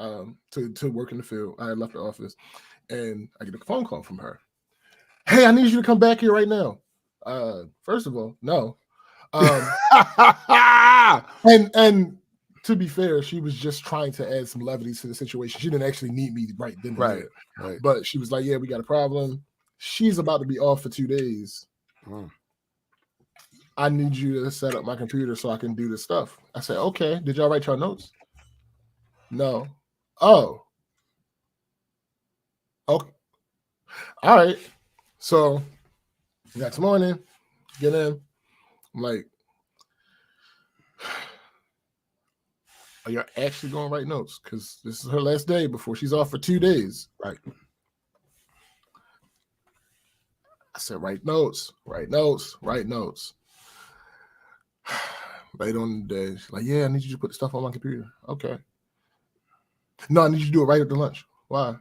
to work in the field. I had left the office, and I get a phone call from her. Hey, I need you to come back here right now. First of all, no. And to be fair, she was just trying to add some levity to the situation. She didn't actually need me right then and there. Right. But she was like, yeah, we got a problem. She's about to be off for 2 days. I need you to set up my computer so I can do this stuff. I said, okay. Did y'all write your notes? No. Oh. Okay. All right. So next morning, get in. I'm like, are you actually going to write notes? Because this is her last day before she's off for 2 days. Right. I said, write notes, write notes, write notes. Later on the day, she's like, yeah, I need you to put the stuff on my computer. Okay. No, I need you to do it right after lunch. Why?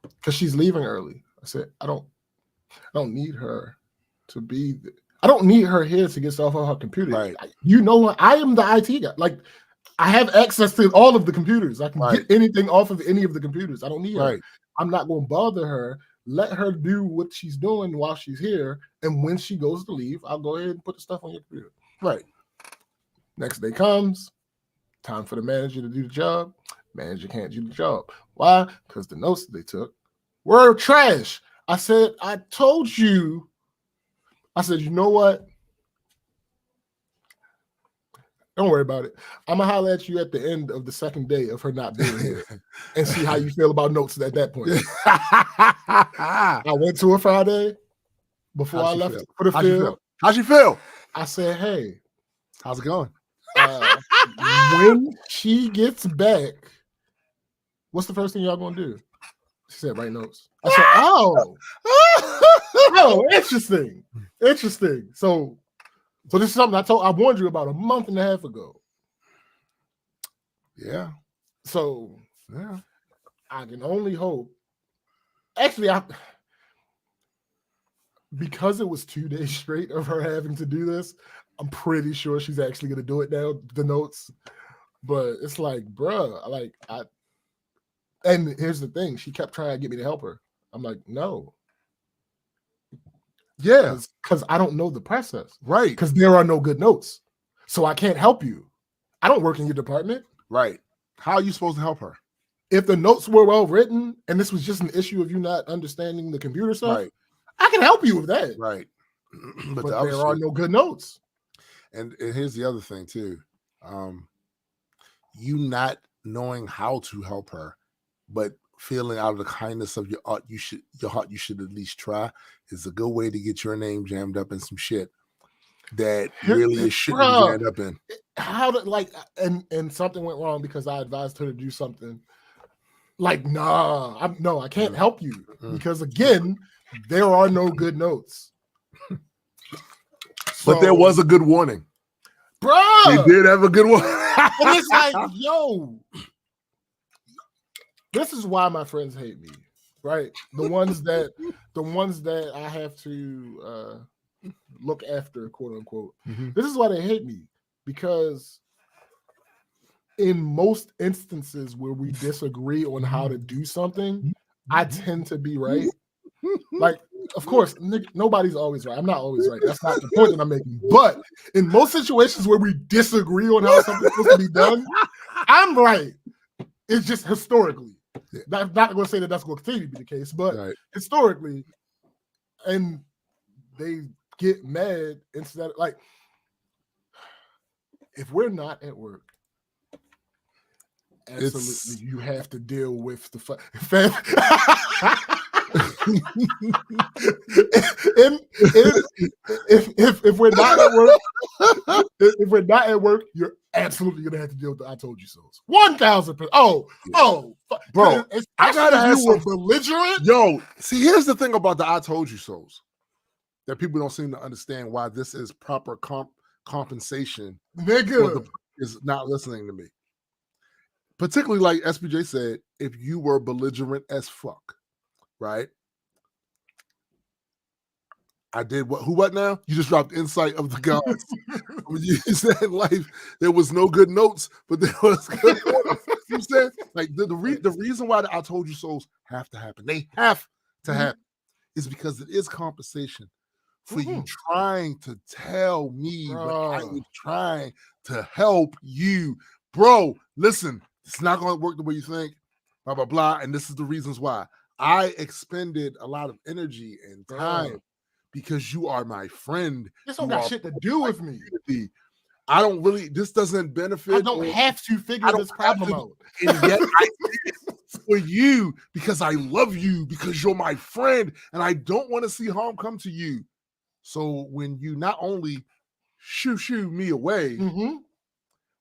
Because she's leaving early. I said, I don't need her to be. I don't need her here to get stuff on her computer. Right. You know what? I am the IT guy. Like, I have access to all of the computers. I can get anything off of any of the computers. I don't need her. I'm not going to bother her. Let her do what she's doing while she's here. And when she goes to leave, I'll go ahead and put the stuff on your computer. Right. Next day comes, time for the manager to do the job. Manager can't do the job. Why? Because the notes that they took were trash. I said, I told you. I said, you know what? Don't worry about it. I'm going to holler at you at the end of the second day of her not being here and see how you feel about notes at that point. I went to her Friday before I left for the field. How'd you feel? I said, hey. How's it going? When she gets back, what's the first thing y'all going to do? She said, write notes. I said, oh, interesting. Interesting. So this is something I warned you about a month and a half ago. Yeah. So yeah, I can only hope. Actually, because it was 2 days straight of her having to do this, I'm pretty sure she's actually gonna do it now, the notes. But it's like, bruh, and here's the thing, she kept trying to get me to help her. I'm like, no. Yeah, because I don't know the process. Right. Because there are no good notes. So I can't help you. I don't work in your department. Right. How are you supposed to help her? If the notes were well written and this was just an issue of you not understanding the computer stuff, I can help you with that. Right. But there are no good notes. And here's the other thing too. You not knowing how to help her, but feeling out of the kindness of your heart, you should at least try, is a good way to get your name jammed up in some shit that really it shouldn't be jammed up in. How did and something went wrong because I advised her to do something. Like, I can't help you because again, there are no good notes. But there was a good warning. Bruh. They did have a good one. And it's like, yo, this is why my friends hate me, right? The ones that I have to look after, quote unquote. Mm-hmm. This is why they hate me, because in most instances where we disagree on how to do something, I tend to be right. Like, of course, nobody's always right. I'm not always right. That's not the point that I'm making. But in most situations where we disagree on how something's supposed to be done, I'm right. It's just historically. I'm not going to say that that's going to continue to be the case, but historically, and they get mad instead of, like, if we're not at work, absolutely, you have to deal with the if we're not at work, if we're not at work, you're absolutely gonna have to deal with the "I told you so." 1,000%. Bro, I gotta have you were belligerent. Yo, see, here's the thing about the "I told you so"s that people don't seem to understand why this is proper compensation. Nigga is not listening to me. Particularly, like SPJ said, if you were belligerent as fuck, right? I did what? Who? What now? You just dropped insight of the gods. When you said in life there was no good notes, but there was good notes. You said like the reason why the "I told you so's" have to happen. They have to happen is because it is compensation for you trying to tell me when I was trying to help you, bro. Listen, it's not going to work the way you think. Blah blah blah, and this is the reasons why I expended a lot of energy and time. Because you are my friend. This don't got shit to do with me. I don't really, this doesn't benefit. I don't have to figure this problem out. And yet I did it for you because I love you, because you're my friend, and I don't want to see harm come to you. So when you not only shoo me away,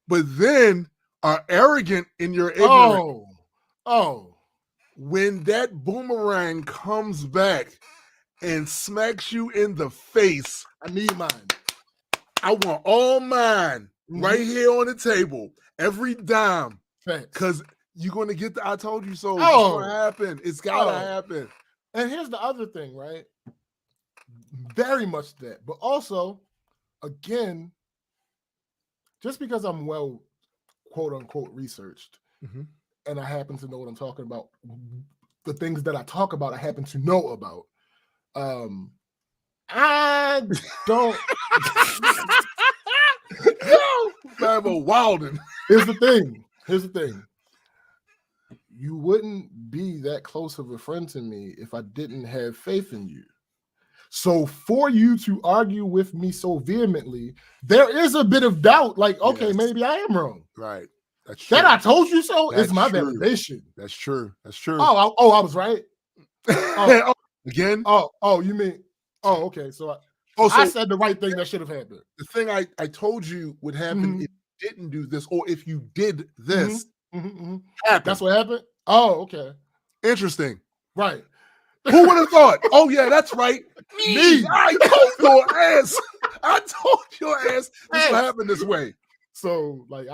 but then are arrogant in your ignorance. When that boomerang comes back and smacks you in the face, I need mine. I want all mine right here on the table, every dime, because you're going to get the "I told you so." It's going to happen. It's got to happen. And here's the other thing, right? Very much that. But also, again, just because I'm well, quote unquote, researched, and I happen to know what I'm talking about, the things that I talk about, I happen to know about. I don't. Wildin'. Here's the thing. You wouldn't be that close of a friend to me if I didn't have faith in you. So for you to argue with me so vehemently, there is a bit of doubt. Like, okay, maybe I am wrong. Right. That's true. That "I told you so" is my validation. That's true. That's true. Oh, I was right. Again? You mean? Oh, okay. So I said the right thing that should have happened. The thing I told you would happen if you didn't do this, or if you did this. That's what happened? Oh, okay. Interesting. Right. Who would have thought? Oh, yeah, that's right. Me. I told your ass. I told your ass this will happen this way. So, like,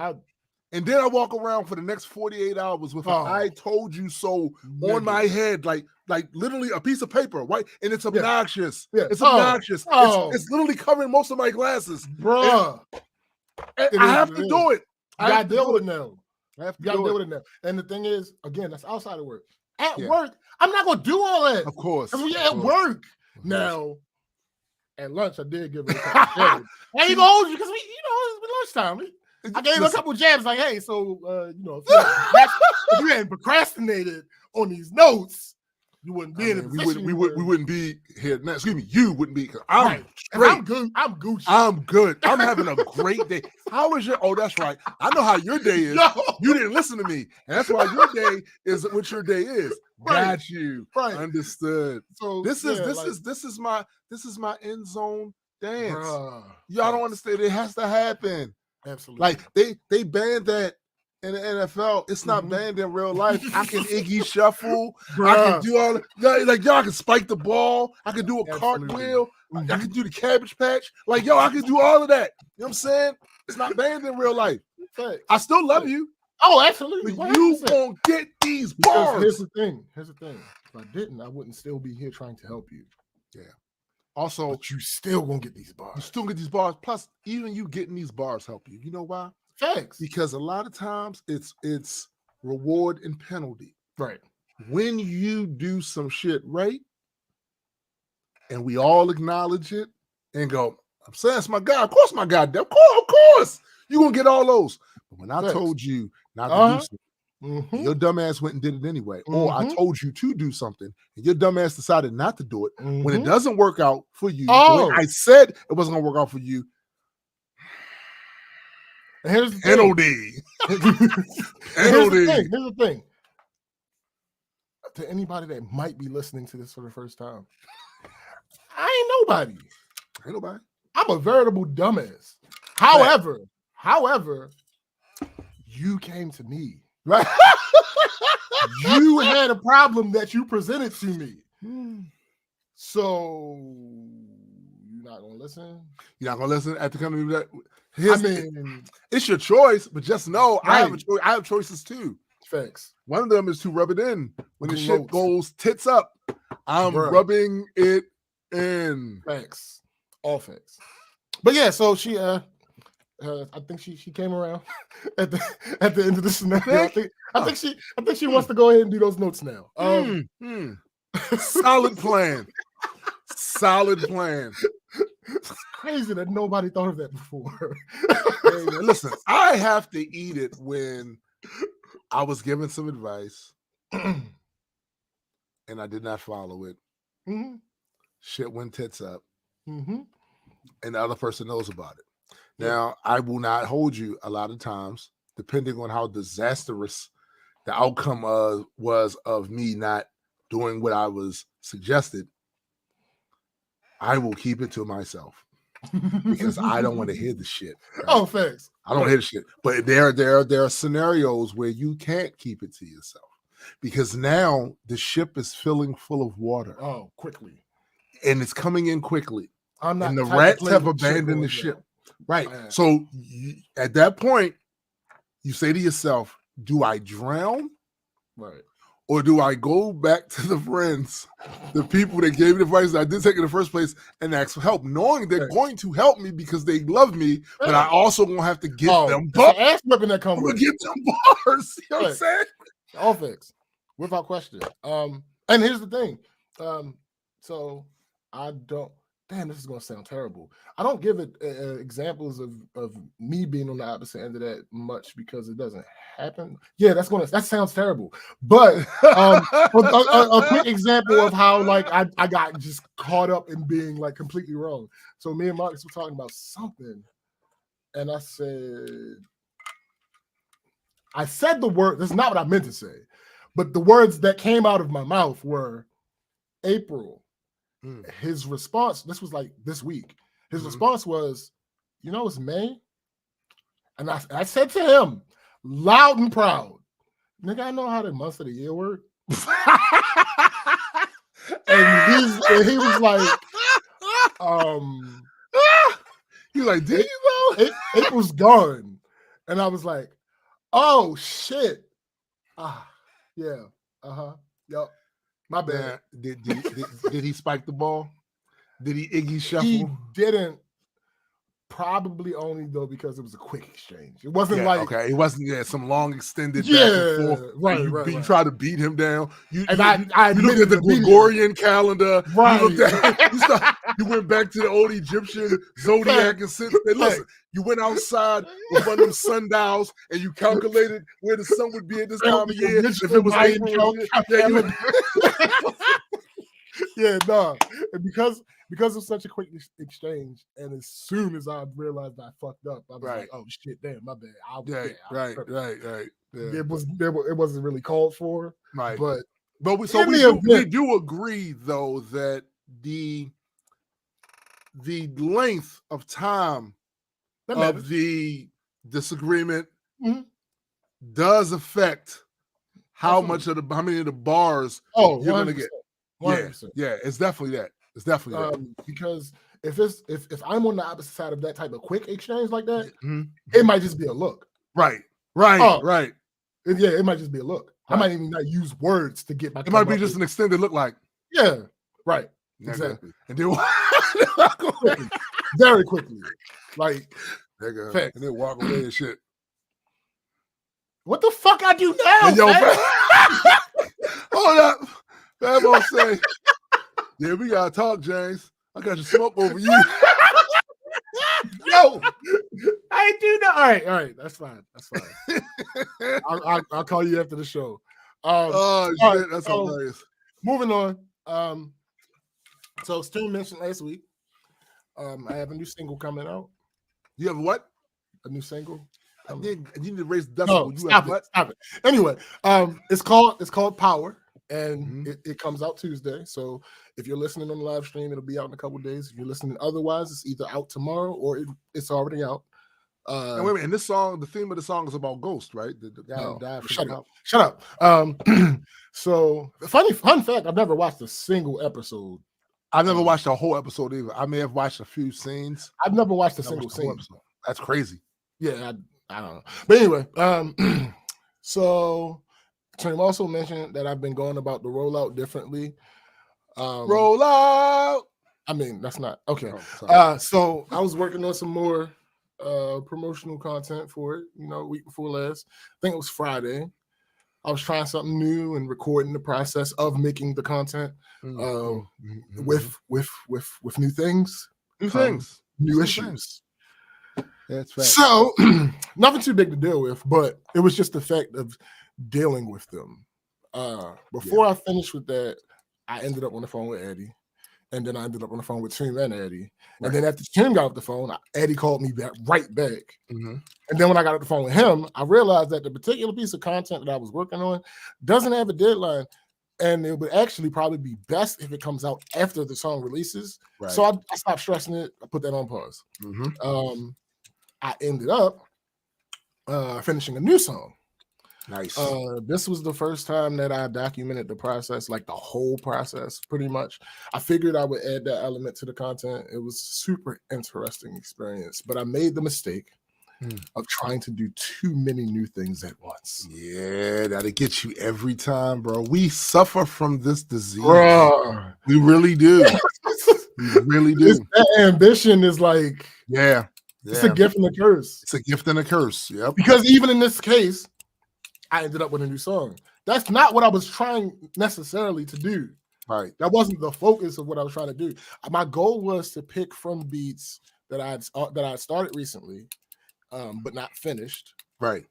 and then I walk around for the next 48 hours with "I told you so" on my head, like literally a piece of paper, right? And it's obnoxious. It's obnoxious. It's literally covering most of my glasses. Bruh. And I have to do it. I got to deal with it now. You got to deal with it now. And the thing is, again, that's outside of work. At work, I'm not going to do all that. Of course. Because we're at work. Now, at lunch, I did give her a couple jabs. I ain't going to hold you because it's lunchtime. I gave her a couple jabs like, hey, so, if you hadn't procrastinated on these notes, you wouldn't be in a position. We wouldn't be here now. Excuse me, you wouldn't be. I'm straight. I'm good. I'm Gucci. I'm good. I'm having a great day. How is your? Oh, that's right. I know how your day is. No. You didn't listen to me, and that's why your day is what your day is. Right. Got you. Right. Understood. So this is my end zone dance. Y'all don't understand. It has to happen. Absolutely. Like they banned that in the NFL. It's not banned in real life. I can Iggy shuffle. I can do all like y'all can spike the ball. I can do a cartwheel. I can do the Cabbage Patch. Like, yo, I can do all of that. You know what I'm saying? It's not banned in real life. I still love you. Oh, absolutely. But you won't get these bars. Here's the thing. If I didn't, I wouldn't still be here trying to help you. Yeah. Also, but you still gonna get these bars. You still get these bars. Plus, even you getting these bars help you. You know why? Facts. Because a lot of times it's reward and penalty. Right. When you do some shit right, and we all acknowledge it and go, I'm saying it's my guy. Of course, my guy. Of course. You're going to get all those. But when I told you not to do something, your dumb ass went and did it anyway. Or I told you to do something, and your dumb ass decided not to do it. When it doesn't work out for you, I said it wasn't going to work out for you. Here's the penalty. Here's the thing. To anybody that might be listening to this for the first time, I ain't nobody. I'm a veritable dumbass. However, you came to me. Right. You had a problem that you presented to me. So you're not gonna listen? You're not gonna listen at the company that it's your choice, but just know I have choices too. Facts. One of them is to rub it in. When the shit goes tits up, I'm rubbing it in. Facts. All facts. But yeah, so she I think she came around at the end of the scenario. I think she wants to go ahead and do those notes now. Solid plan. Solid plan. It's crazy that nobody thought of that before. Hey, man, listen, I have to eat it when I was given some advice and I did not follow it. Shit went tits up. And the other person knows about it. Now, I will not hold you a lot of times, depending on how disastrous the outcome was of me not doing what I was suggested. I will keep it to myself because I don't want to hear the shit. Right? Oh, thanks. I don't hear the shit. But there are scenarios where you can't keep it to yourself because now the ship is filling full of water. Oh, quickly. And it's coming in quickly. And the rats have abandoned the ship. Right. Man. So at that point, you say to yourself, do I drown? Right. Or do I go back to the friends, the people that gave me the advice that I did take in the first place and ask for help, knowing they're going to help me because they love me, but I also gonna have to get them bars. Ass whipping that comes with get them bars. You know what I'm saying? All fixed. Without question. And here's the thing. So I don't. Damn, this is gonna sound terrible. I don't give it examples of me being on the opposite end of that much because it doesn't happen. Yeah, that sounds terrible. But a quick example of how like I got just caught up in being like completely wrong. So me and Marcus were talking about something, and I said the word. That's not what I meant to say, but the words that came out of my mouth were April. His response, this was like this week. His response was, it's May. And I said to him, loud and proud, nigga, I know how the months of the year work. and he was like, he was like, did you know? April's gone. And I was like, oh shit. Yeah. Yup. My bad. Did he spike the ball? Did he Iggy shuffle? He didn't. Probably only though because it was a quick exchange. It wasn't it wasn't some long extended back and forth. Right. You tried to beat him down. You looked at the Gregorian calendar. Right. You went back to the old Egyptian zodiac and said, listen, you went outside with one of them sundials and you calculated where the sun would be at this time of year. If it was April. And because of such a quick exchange, and as soon as I realized I fucked up, I was like, "Oh shit, damn, my bad." Right. Yeah. It wasn't really called for, right? But we do agree though that the length of time of the disagreement does affect how many of the bars you're gonna get. 100%. Yeah, it's definitely that. It's definitely because if I'm on the opposite side of that type of quick exchange like that, mm-hmm. it might just be a look. Right. Yeah, it might just be a look. Right. I might even not use words to get my. It might be just an extended look, like. Yeah. Right. Nigga. Exactly. And then quickly, very quickly, like nigga, and then walk away and shit. What the fuck I do now? Hey, yo, hold up. Bad boy say, yeah, we gotta talk, James. I got your smoke over you. Yo, I do know. All right, that's fine. I'll call you after the show. Oh shit, right, that's hilarious. Moving on. So Stu mentioned last week. I have a new single coming out. You have what? A new single. You need to raise the decibel. Stop it. Anyway, it's called Power, and it comes out Tuesday. So if you're listening on the live stream, it'll be out in a couple days. If you're listening otherwise, it's either out tomorrow or it's already out. And wait a minute, and this song, the theme of the song is about Ghost, right? The guy who died. Shut up. So fun fact, I've never watched a single episode. I've never watched a whole episode either. I may have watched a few scenes. I've never watched a single scene. That's crazy. Yeah, I don't know. But anyway, so Tim also mentioned that I've been going about the rollout differently. Roll out. I mean, that's not okay. So I was working on some more promotional content for it, week before last. I think it was Friday. I was trying something new and recording the process of making the content with new things, new issues. That's right. So nothing too big to deal with, but it was just the fact of dealing with them. Before I finished with that, I ended up on the phone with Eddie. And then I ended up on the phone with Tim and Eddie. Right. And then after Tim got off the phone, Eddie called me right back. Mm-hmm. And then when I got off the phone with him, I realized that the particular piece of content that I was working on doesn't have a deadline. And it would actually probably be best if it comes out after the song releases. Right. So I stopped stressing it. I put that on pause. Mm-hmm. I ended up finishing a new song. Nice. This was the first time that I documented the process, like the whole process, pretty much. I figured I would add that element to the content. It was a super interesting experience, but I made the mistake of trying to do too many new things at once. Yeah, that'll get you every time, bro. We suffer from this disease. Bro. We really do. We really do. That ambition is like, it's a gift and a curse. It's a gift and a curse. Yep. Because even in this case, I ended up with a new song. That's not what I was trying necessarily to do. Right. That wasn't the focus of what I was trying to do. My goal was to pick from beats that I started recently, but not finished. Right.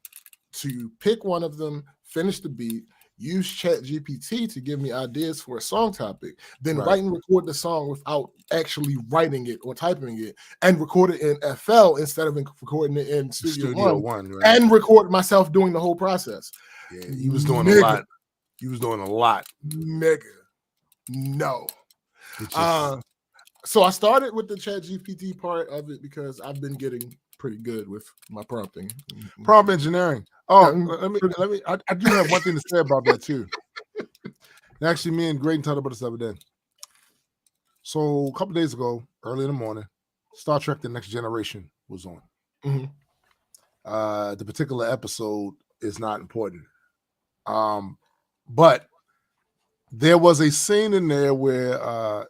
To pick one of them, finish the beat, use ChatGPT to give me ideas for a song topic, then write and record the song without actually writing it or typing it, and record it in FL instead of recording it in Studio One, and record myself doing the whole process. Yeah, he was doing a lot. He was doing a lot. Nigga, no. So I started with the ChatGPT part of it because I've been getting pretty good with my prompting. Prompt engineering. Oh, let me. I do have one thing to say about that too. Actually, me and Graydon talked about this the other day. So a couple days ago, early in the morning, Star Trek: The Next Generation was on. The particular episode is not important, but there was a scene in there where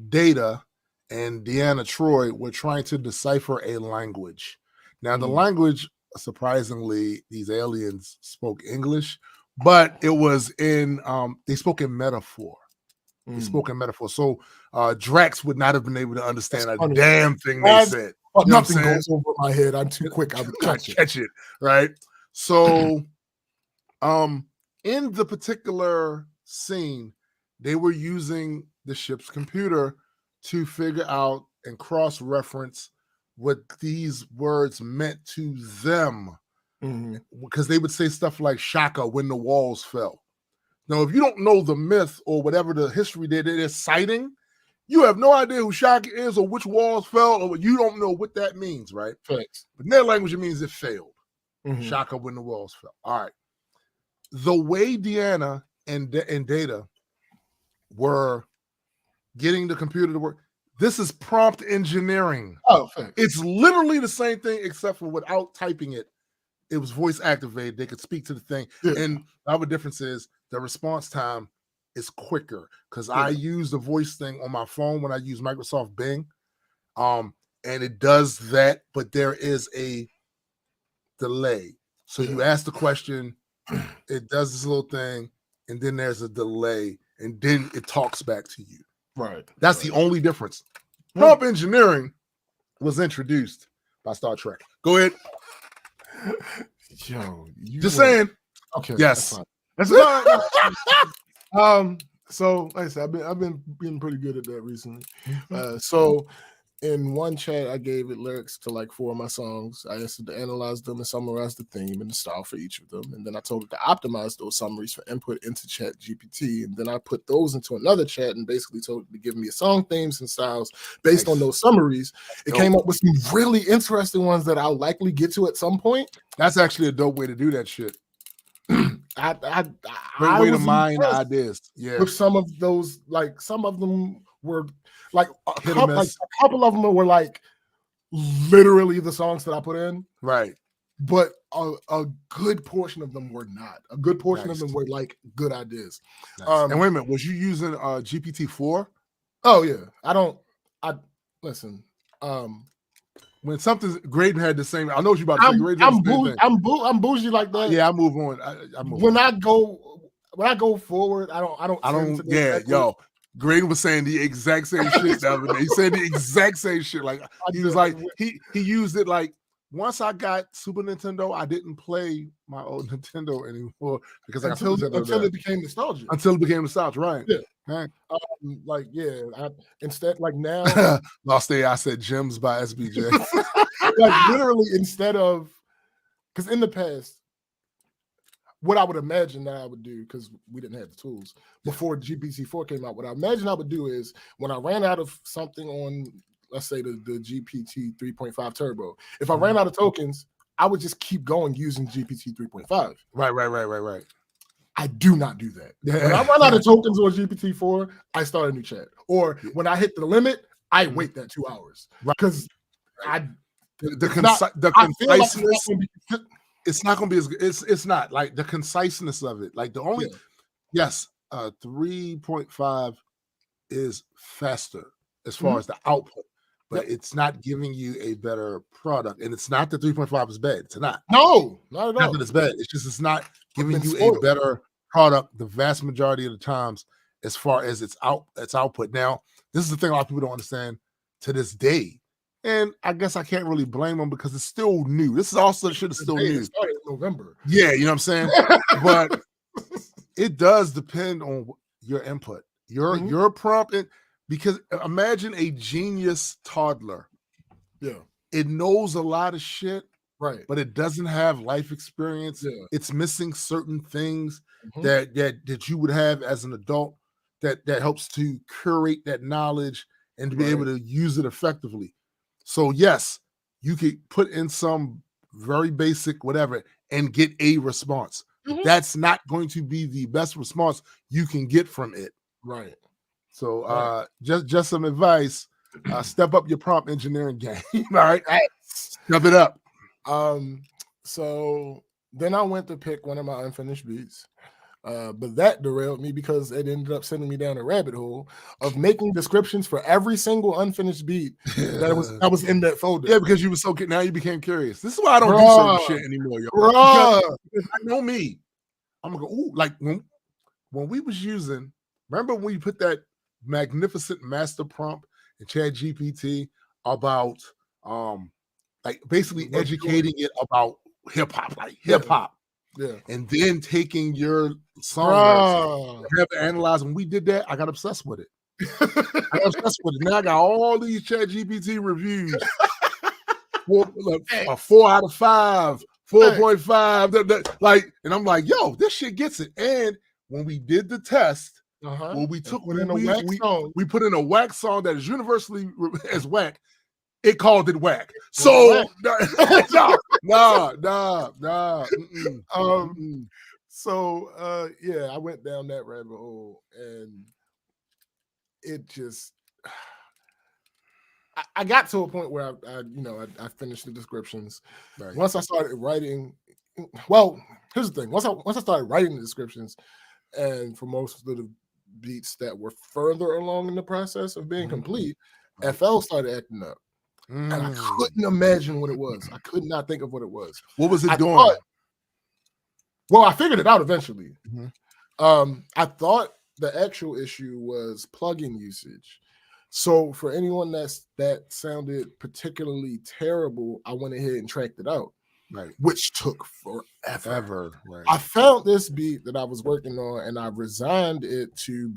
Data and Deanna Troi were trying to decipher a language. Now, the language, surprisingly, these aliens spoke English, but it was in they spoke in metaphor. They spoke in metaphor. So Drax would not have been able to understand a damn thing they said. Nothing goes over my head. I'm too quick. I would catch it. Right. So in the particular scene, they were using the ship's computer to figure out and cross-reference what these words meant to them. Because they would say stuff like Shaka when the walls fell. Now, if you don't know the myth or whatever the history they're citing, you have no idea who Shaka is or which walls fell, or you don't know what that means, right? Thanks. But in their language, it means it failed. Shaka when the walls fell. All right. The way Deanna and Data were getting the computer to work. This is prompt engineering. Oh, thanks. It's literally the same thing, except for without typing it, it was voice activated. They could speak to the thing. Yeah. And the other difference is the response time is quicker because I use the voice thing on my phone when I use Microsoft Bing. And it does that, but there is a delay. So you ask the question, it does this little thing, and then there's a delay, and then it talks back to you. Right. That's the only difference. Prompt engineering was introduced by Star Trek. Go ahead. Yo, just saying. Okay. Yes. That's fine. So like I said, I've been being pretty good at that recently. So in one chat, I gave it lyrics to like 4 of my songs. I asked it to analyze them and summarize the theme and the style for each of them. And then I told it to optimize those summaries for input into Chat GPT. And then I put those into another chat and basically told it to give me song themes and styles based on those summaries. It came up with some really interesting ones that I'll likely get to at some point. That's actually a dope way to do that shit. Great way to mine ideas. Yeah. With some of those, like some of them were like a couple of them were like literally the songs that I put in. Right. But a good portion of them were not. A good portion of them were like good ideas. And wait a minute, was you using GPT-4? Oh yeah. I listen. When something's great and had the same, I know what you about to say. Great, I'm bougie like that. Yeah, I move on. I move when on. I go forward, I don't. Yeah, yo. Graydon was saying the exact same shit the other day. He said the exact same shit. Like he was like he used it like once I got Super Nintendo, I didn't play my old Nintendo anymore because I got until it became nostalgia. Until it became nostalgia, right? Yeah. Right. Instead, like now, Lost Day. I said Gems by SBJ. Like literally, instead of because in the past. What I would imagine that I would do, because we didn't have the tools before GPT-4 came out, what I imagine I would do is when I ran out of something on, let's say the GPT 3.5 Turbo, if I ran out of tokens, I would just keep going using GPT 3.5. Right. I do not do that. When I run out of tokens on GPT-4, I start a new chat. Or when I hit the limit, I wait that 2 hours. Because the conciseness. It's not going to be as good. It's not like the conciseness of it. Like the only, 3.5 is faster as far as the output, but it's not giving you a better product. And it's not that 3.5 is bad. It's not. No, not at all. Not that it's bad. It's just it's not giving you a better product the vast majority of the times as far as its output. Now, this is the thing a lot of people don't understand to this day. And I guess I can't really blame them because it's still new. This is also shit is still new. It started in November. Yeah, you know what I'm saying? But it does depend on your input, your prompt. Because imagine a genius toddler. Yeah. It knows a lot of shit, right? But it doesn't have life experience. Yeah. It's missing certain things that you would have as an adult that helps to curate that knowledge and to be able to use it effectively. So yes, you could put in some very basic whatever and get a response. That's not going to be the best response you can get from it. Right. So just some advice. Step up your prompt engineering game. All right. Step it up. So then I went to pick one of my unfinished beats. But that derailed me because it ended up sending me down a rabbit hole of making descriptions for every single unfinished beat that was in that folder. Yeah, because you were so good. Now you became curious. This is why I don't do certain shit anymore, yo. Because I know me. I'm gonna go, ooh, like when we was using, remember when we put that magnificent master prompt in Chat GPT about like basically educating it about hip hop, like hip hop. Yeah, and then taking your song have to analyze. When we did that, I got obsessed with it. Now I got all these Chat GPT reviews. 4 out of 5, 4.5. Like, and I'm like, yo, this shit gets it. And when we did the test, when we took we put in a whack song that is universally as whack. It called it whack. So nah. So I went down that rabbit hole, and it just I got to a point where I finished the descriptions. Right. Once I started writing, well, here's the thing. Once I started writing the descriptions, and for most of the beats that were further along in the process of being complete, Right. FL started acting up. And I couldn't imagine what it was. I could not think of what it was. What was it doing? Well, I figured it out eventually. I thought the actual issue was plugin usage. So for anyone that sounded particularly terrible, I went ahead and tracked it out, right? Which took forever. Right. I found this beat that I was working on, and I resigned it to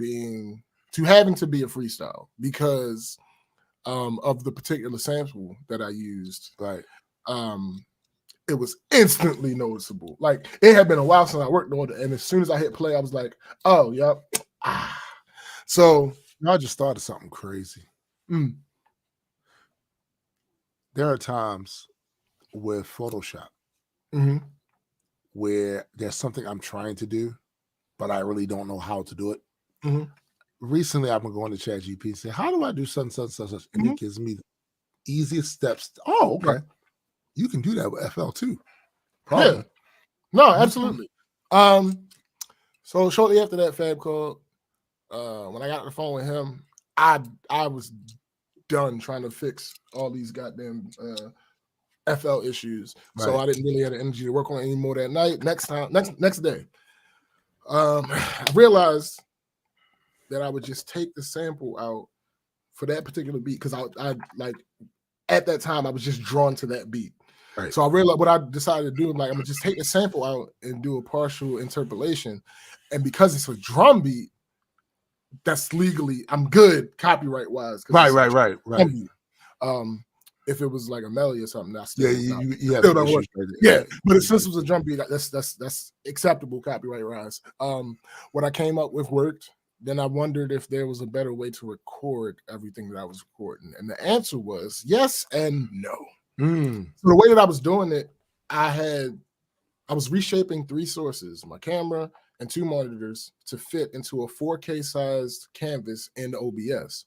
having to be a freestyle because of the particular sample that I used. Right. It was instantly noticeable. Like it had been a while since I worked on it, and as soon as I hit play, I was like, "Oh, yep." So I just thought of something crazy. There are times with Photoshop where there's something I'm trying to do, but I really don't know how to do it. Recently, I've been going to ChatGPT and say, "How do I do such?" And it gives me the easiest steps. Oh, okay. Right. You can do that with FL too. Probably. Yeah. No, absolutely. So shortly after that Fab called, when I got on the phone with him, I was done trying to fix all these goddamn FL issues. Right. So I didn't really have the energy to work on it anymore that night. Next day, I realized that I would just take the sample out for that particular beat because I like at that time I was just drawn to that beat. Right. So I realized what I decided to do, like I'm gonna just take the sample out and do a partial interpolation. And because it's a drum beat, that's legally I'm good copyright wise. Right. If it was like a melody or something, that's still don't work. Yeah, but since it was a drum beat, that's acceptable copyright wise. What I came up with worked. Then I wondered if there was a better way to record everything that I was recording, and the answer was yes and no. So the way that I was doing it, I was reshaping 3 sources, my camera and 2 monitors to fit into a 4K sized canvas in OBS.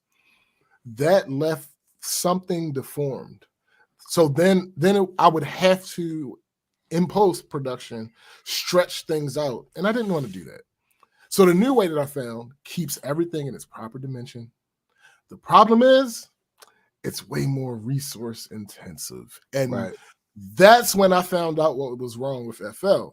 That left something deformed. So then I would have to, in post-production, stretch things out. And I didn't want to do that. So the new way that I found keeps everything in its proper dimension. The problem is, it's way more resource intensive. And that's when I found out what was wrong with FL.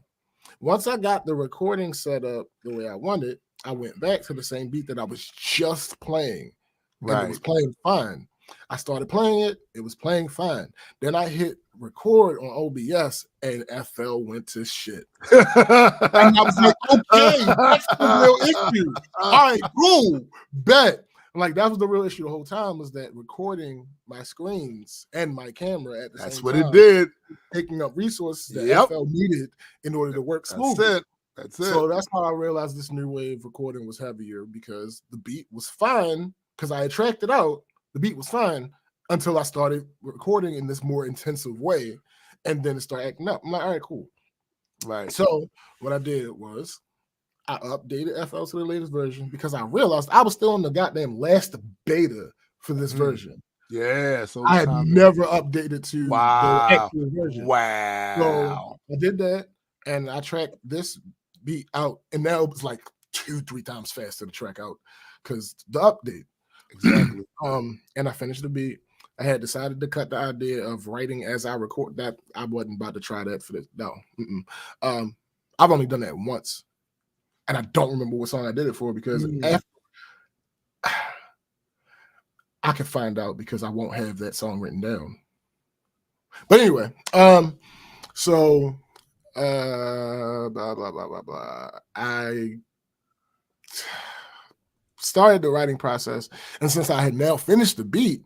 Once I got the recording set up the way I wanted, I went back to the same beat that I was just playing. And it was playing fine. I started playing it. It was playing fine. Then I hit record on OBS and FL went to shit. And I was like, okay, that's the real issue. All right, cool, bet. Like that was the real issue the whole time, was that recording my screens and my camera at the same time. That's what it did. Taking up resources that FL needed in order to work smoothly. That's it. So that's how I realized this new way of recording was heavier, because the beat was fine because I had tracked it out. The beat was fine until I started recording in this more intensive way, and then it started acting up. I'm like, all right, cool. Right. So what I did was I updated FL to the latest version because I realized I was still in the goddamn last beta for this version. Yeah. So I had never updated to the actual version. Wow. So I did that, and I tracked this beat out, and now it was like 2-3 times faster to track out because the update. Exactly. And I finished the beat. I had decided to cut the idea of writing as I record. That I wasn't about to try that for this. No. I've only done that once, and I don't remember what song I did it for because after, I can find out because I won't have that song written down. But anyway, so blah blah blah blah blah. I started the writing process, and since I had now finished the beat,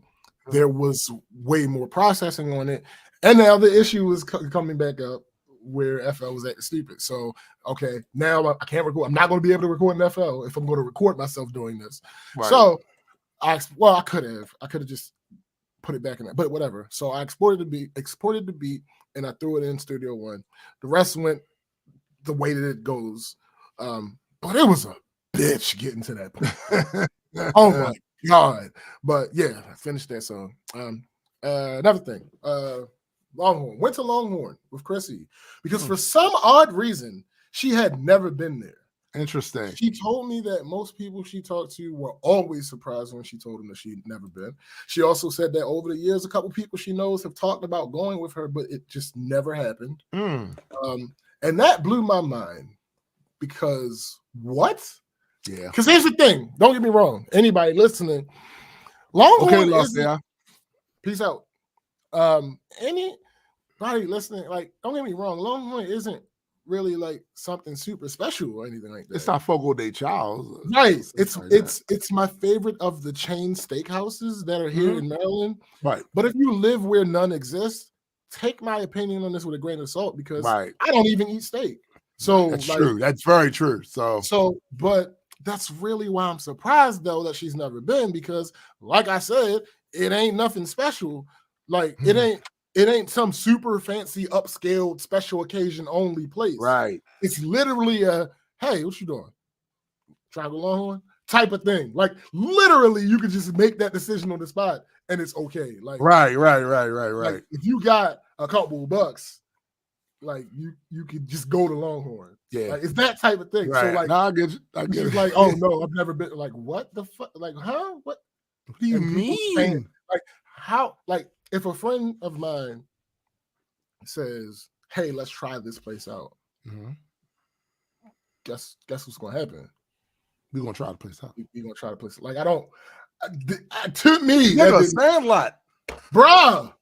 there was way more processing on it, and now the issue was coming back up where FL was acting stupid. So okay, now I can't record. I'm not going to be able to record in FL if I'm going to record myself doing this. So I could have just put it back in that, but whatever. So I exported the beat, and I threw it in Studio One. The rest went the way that it goes, but it was a bitch getting to that point. Oh my God. But yeah, I finished that song. Another thing. Longhorn. Went to Longhorn with Chrissy because for some odd reason she had never been there. Interesting. She told me that most people she talked to were always surprised when she told them that she'd never been. She also said that over the years, a couple people she knows have talked about going with her, but it just never happened. And that blew my mind because what? Yeah. Because here's the thing. Don't get me wrong. Anybody listening, Longhorn isn't. Peace out. Anybody listening, like, don't get me wrong. Longhorn isn't really like something super special or anything like that. It's not Fogo de Chao. Right. It's my favorite of the chain steakhouses that are here in Maryland. Right. But if you live where none exist, take my opinion on this with a grain of salt because I don't even eat steak. So that's true. That's very true. But that's really why I'm surprised though that she's never been because, like I said, it ain't nothing special. Like it ain't some super fancy upscaled special occasion only place. Right. It's literally a hey, what you doing? Try to go Longhorn type of thing. Like literally, you could just make that decision on the spot and it's okay. Like right. Like, if you got a couple of bucks, like you could just go to Longhorn. Yeah, like, it's that type of thing. Right. So like, I get it. Like, oh no, I've never been. Like, what the fuck? Like, huh? What do you mean? Saying, like, how? Like, if a friend of mine says, "Hey, let's try this place out," guess what's gonna happen? We're gonna try the place out. We're gonna try the place. Like, I don't. To me, that's a Sandlot, bruh.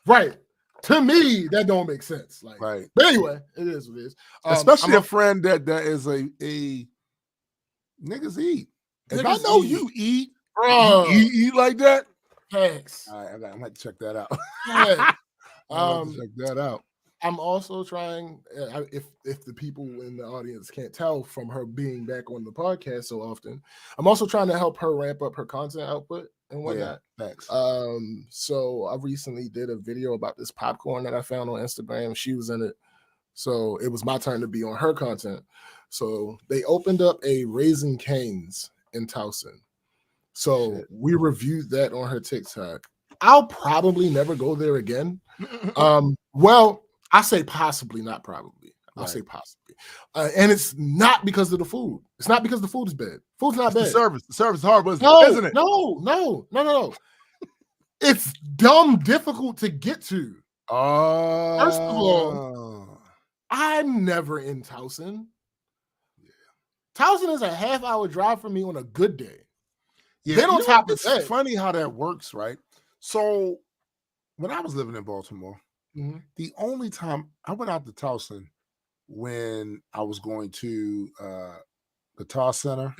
Right. To me, that don't make sense. Like, right. But anyway, it is what it is. Especially a friend that is a niggas eat. If I know you eat, bro, you eat like that. Thanks. All right, I might check that out. Check that out. I'm also trying. If the people in the audience can't tell from her being back on the podcast so often, I'm also trying to help her ramp up her content output and whatnot. Yeah, thanks. So I recently did a video about this popcorn that I found on Instagram. She was in it, so it was my turn to be on her content. So they opened up a Raising Cane's in Towson. So we reviewed that on her TikTok. I'll probably never go there again. Well, I say possibly, not probably. I'll say possibly. And it's not because of the food. It's not because the food is bad. Food's not bad. The service is horrible, isn't it? No. It's dumb difficult to get to. First of all, I'm never in Towson. Towson is a half-hour drive from me on a good day. Yeah, then on top of that, it's funny how that works, right? So when I was living in Baltimore, the only time I went out to Towson when I was going to Guitar Center,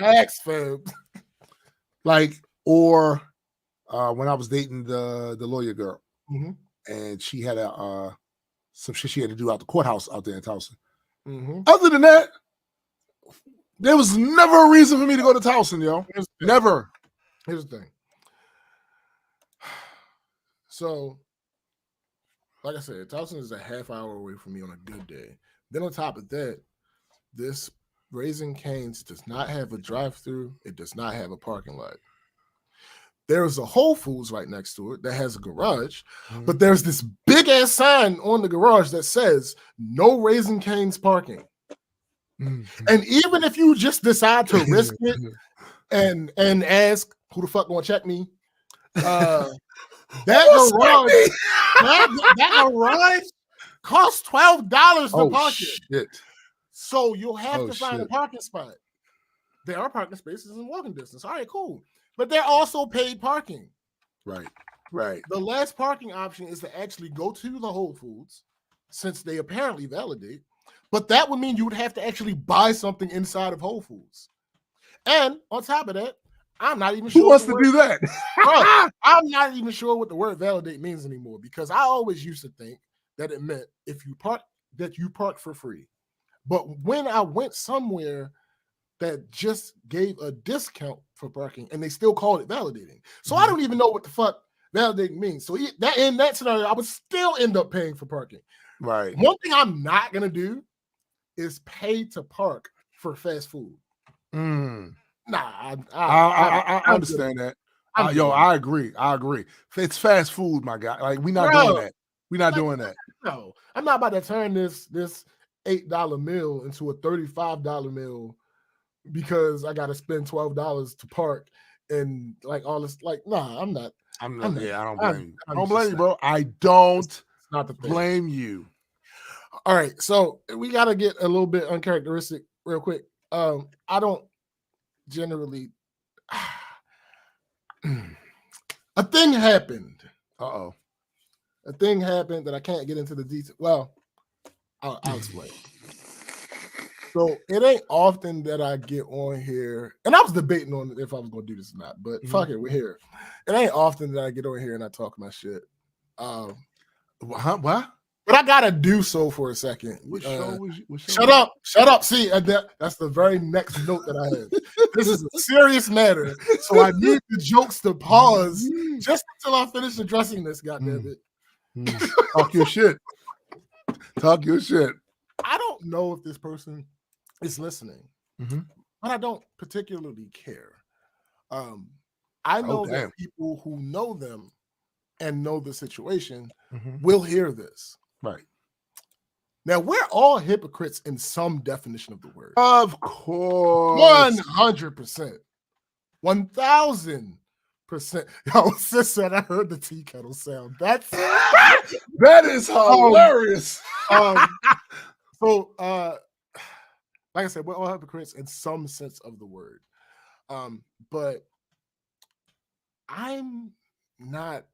like, or when I was dating the lawyer girl, and she had some shit she had to do out the courthouse out there in Towson. Other than that, there was never a reason for me to go to Towson, yo. Never. Here's the thing. So, like I said, Towson is a half hour away from me on a good day. Then on top of that, this Raising Cane's does not have a drive-through. It does not have a parking lot. There's a Whole Foods right next to it that has a garage, but there's this big-ass sign on the garage that says, no Raising Cane's parking. And even if you just decide to risk it and ask, who the fuck gonna check me? That garage costs $12 to park it. So you'll have to find a parking spot. There are parking spaces in walking distance. All right, cool. But they're also paid parking. Right. The last parking option is to actually go to the Whole Foods, since they apparently validate. But that would mean you would have to actually buy something inside of Whole Foods. And on top of that, I'm not even sure. Who wants to do that? Bro, I'm not even sure what the word validate means anymore, because I always used to think that it meant if you park, that you park for free. But when I went somewhere that just gave a discount for parking and they still called it validating. So I don't even know what the fuck validating means. So that in that scenario, I would still end up paying for parking. Right. One thing I'm not going to do is pay to park for fast food. Nah, I understand that. I agree. It's fast food, my guy. Like we're not doing that. We're not doing that. No, I'm not about to turn this $8 meal into a $35 meal because I got to spend $12 to park and like all this. Like, nah, I'm not. I don't blame you. I don't blame you, bro. I don't blame you. All right, so we got to get a little bit uncharacteristic real quick. I don't generally. A thing happened. A thing happened that I can't get into the details. Well, I'll explain. So it ain't often that I get on here, and I was debating on if I was going to do this or not, but fuck it, we're here. It ain't often that I get on here and I talk my shit. What? But I gotta do so for a second. What show? Shut up. See, that's the very next note that I had. This is a serious matter, so I need the jokes to pause just until I finish addressing this. Goddamn it! Talk your shit. Talk your shit. I don't know if this person is listening, but I don't particularly care. I know that people who know them and know the situation will hear this. Right. Now, we're all hypocrites in some definition of the word. Of course. 100%. 1,000%. Yo, sis said I heard the tea kettle sound. That is hilarious. So, like I said, we're all hypocrites in some sense of the word. But I'm not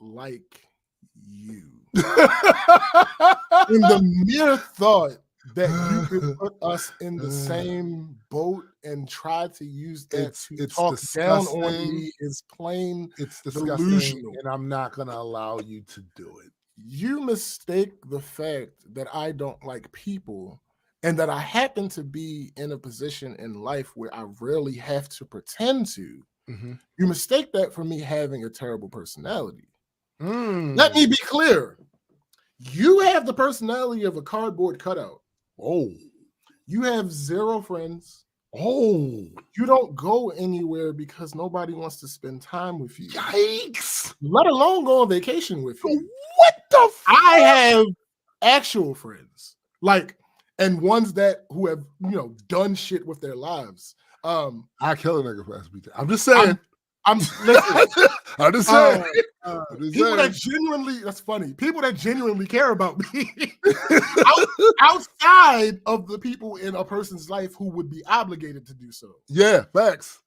like you. In the mere thought that you could put us in the same boat and try to use that to talk down on me is plain. It's disgusting, and I'm not going to allow you to do it. You mistake the fact that I don't like people and that I happen to be in a position in life where I rarely have to pretend to. You mistake that for me having a terrible personality. Let me be clear. You have the personality of a cardboard cutout. Oh. You have zero friends. Oh. You don't go anywhere because nobody wants to spend time with you. Yikes. Let alone go on vacation with you. What the fuck? I have actual friends. And ones who have, done shit with their lives. I kill a nigga for SBT. I'm just saying. I'm just saying. People that genuinely, that's funny. People that genuinely care about me outside of the people in a person's life who would be obligated to do so. Yeah, facts.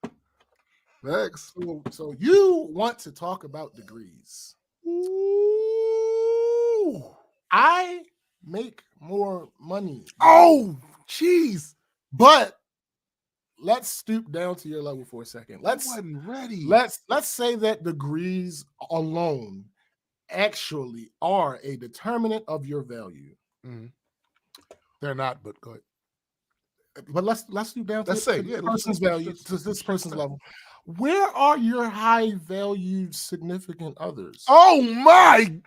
So you want to talk about degrees. Ooh. I make more money. Oh, jeez. But let's stoop down to your level for a second. I wasn't ready. Let's say that degrees alone actually are a determinant of your value. They're not, but go ahead. But let's stoop down to this person's value, to this person's level. Where are your high valued significant others? Oh my!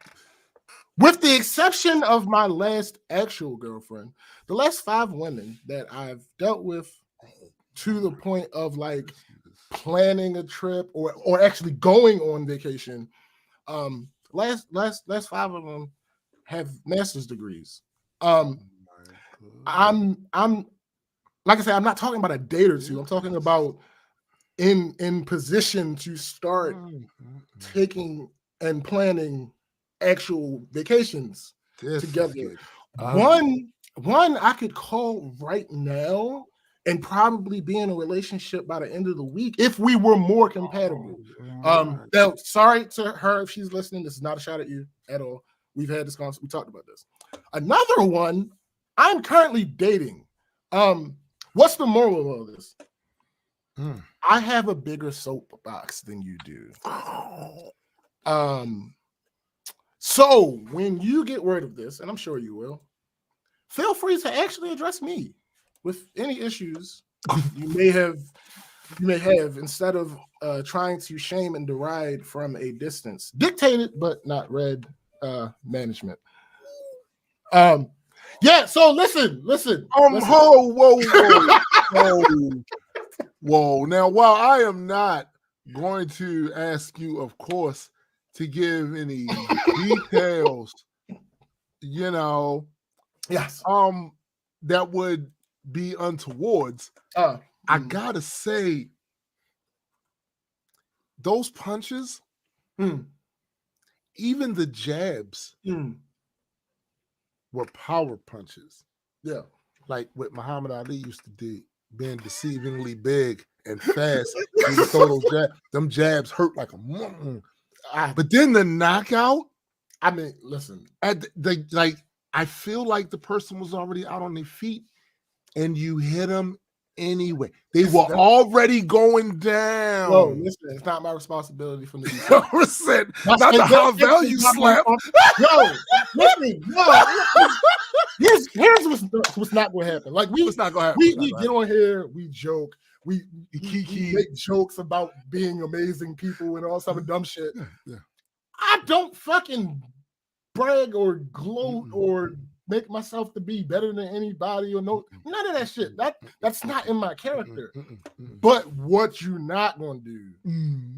With the exception of my last actual girlfriend, the last 5 women that I've dealt with to the point of planning a trip or actually going on vacation, last 5 of them have master's degrees. I'm like I said, I'm not talking about a date or two. I'm talking about in position to start taking and planning actual vacations together. One I could call right now and probably be in a relationship by the end of the week if we were more compatible. Now, sorry to her if she's listening. This is not a shot at you at all. We've had this conversation. We talked about this. Another one I'm currently dating. What's the moral of all this? I have a bigger soapbox than you do. So when you get word of this, and I'm sure you will, feel free to actually address me with any issues you may have instead of trying to shame and deride from a distance. Dictated but not read management. Yeah, so listen. Whoa. Now, while I am not going to ask you, of course, to give any details, Yes. that would be untowards. I gotta say, those punches, even the jabs, were power punches. Yeah. Like what Muhammad Ali used to do, being deceivingly big and fast. He would throw those jabs. Them jabs hurt like a but then the knockout. I mean, listen. I feel like the person was already out on their feet, and you hit them anyway. They were already going down. No, listen, it's not my responsibility from the percent. Not the high value slap. No, listen, no. Here's what's not going to happen. Like what's not going to happen? We get on here, we joke, we make jokes about being amazing people and all some dumb shit. Yeah. I don't fucking brag or gloat or make myself to be better than anybody or none of that shit. That's not in my character. But what you're not gonna do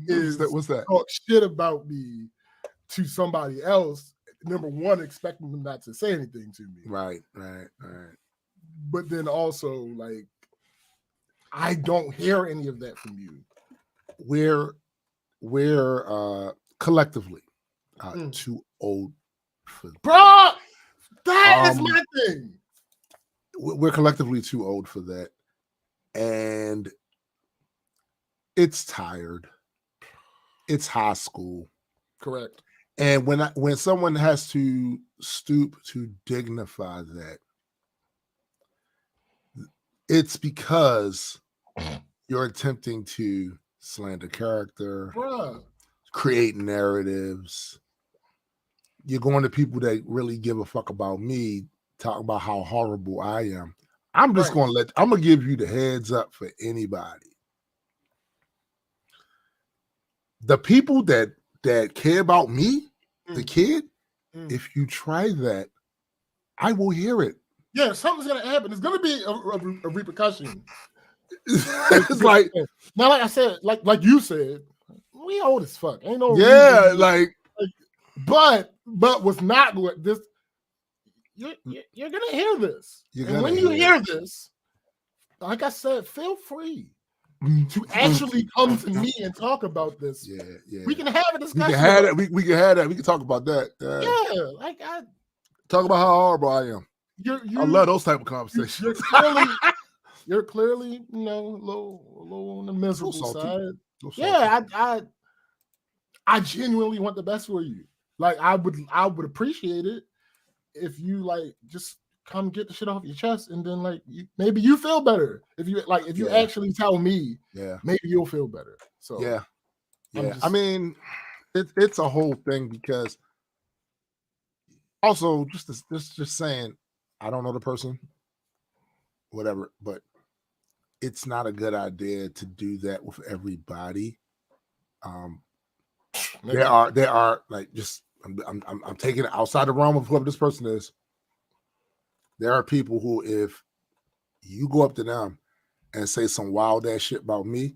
is what's that? Talk shit about me to somebody else. Number one, expecting them not to say anything to me. Right. But then also, like, I don't hear any of that from you. We're collectively too old for that. Bro, that is my thing. We're collectively too old for that. And it's tired. It's high school. Correct. And when someone has to stoop to dignify that, it's because you're attempting to slander character, create narratives. You're going to people that really give a fuck about me, talk about how horrible I am. I'm just I'm gonna give you the heads up for anybody. The people that care about me, the kid, if you try that, I will hear it. Yeah, something's gonna happen. There's gonna be a repercussion. It's like now, like I said, like you said, we old as fuck. Ain't no reason, but what's not good? This you're gonna hear this, and when you hear this, like I said, feel free to actually come to me and talk about this. Yeah. We can have a discussion. We can have that. We can have that. We can talk about that. Yeah, talk about how horrible I am. I love those type of conversations. You're clearly, a little on the miserable side. I genuinely want the best for you. Like I would appreciate it if you just come get the shit off your chest, and then maybe you feel better if you actually tell me. Yeah, maybe you'll feel better. So yeah. I mean, it's a whole thing because also just saying I don't know the person, whatever, but it's not a good idea to do that with everybody. There are I'm taking it outside the realm of whoever this person is. There are people who, if you go up to them and say some wild ass shit about me,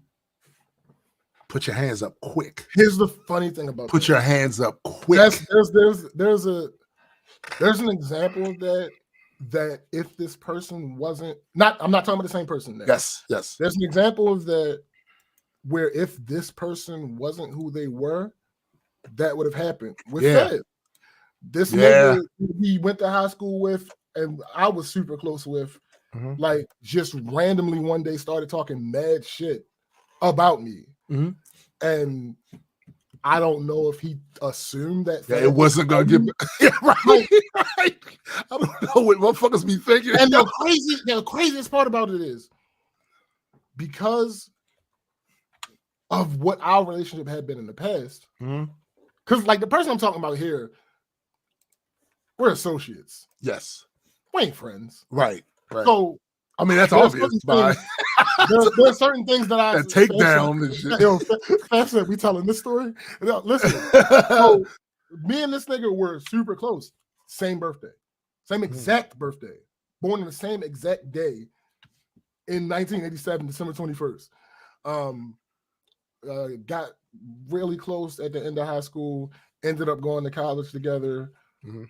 put your hands up quick. Here's the funny thing about put your hands up quick. There's an example of that if this person wasn't I'm not talking about the same person now. Yes. There's an example of that where if this person wasn't who they were, that would have happened with Fed. This nigga he went to high school with, and I was super close with, just randomly one day started talking mad shit about me. And I don't know if he assumed that it wasn't gonna get right. I don't know what motherfuckers be thinking. And the craziest part about it is because of what our relationship had been in the past. Because the person I'm talking about here, we're associates. Yes. We ain't friends. Right. So I mean that's obvious. There's certain things that I take down and shit. Faf said we telling this story. Listen, so me and this nigga were super close. Same birthday, same exact birthday, born on the same exact day in 1987, December 21st. got really close at the end of high school, ended up going to college together. Mm-hmm.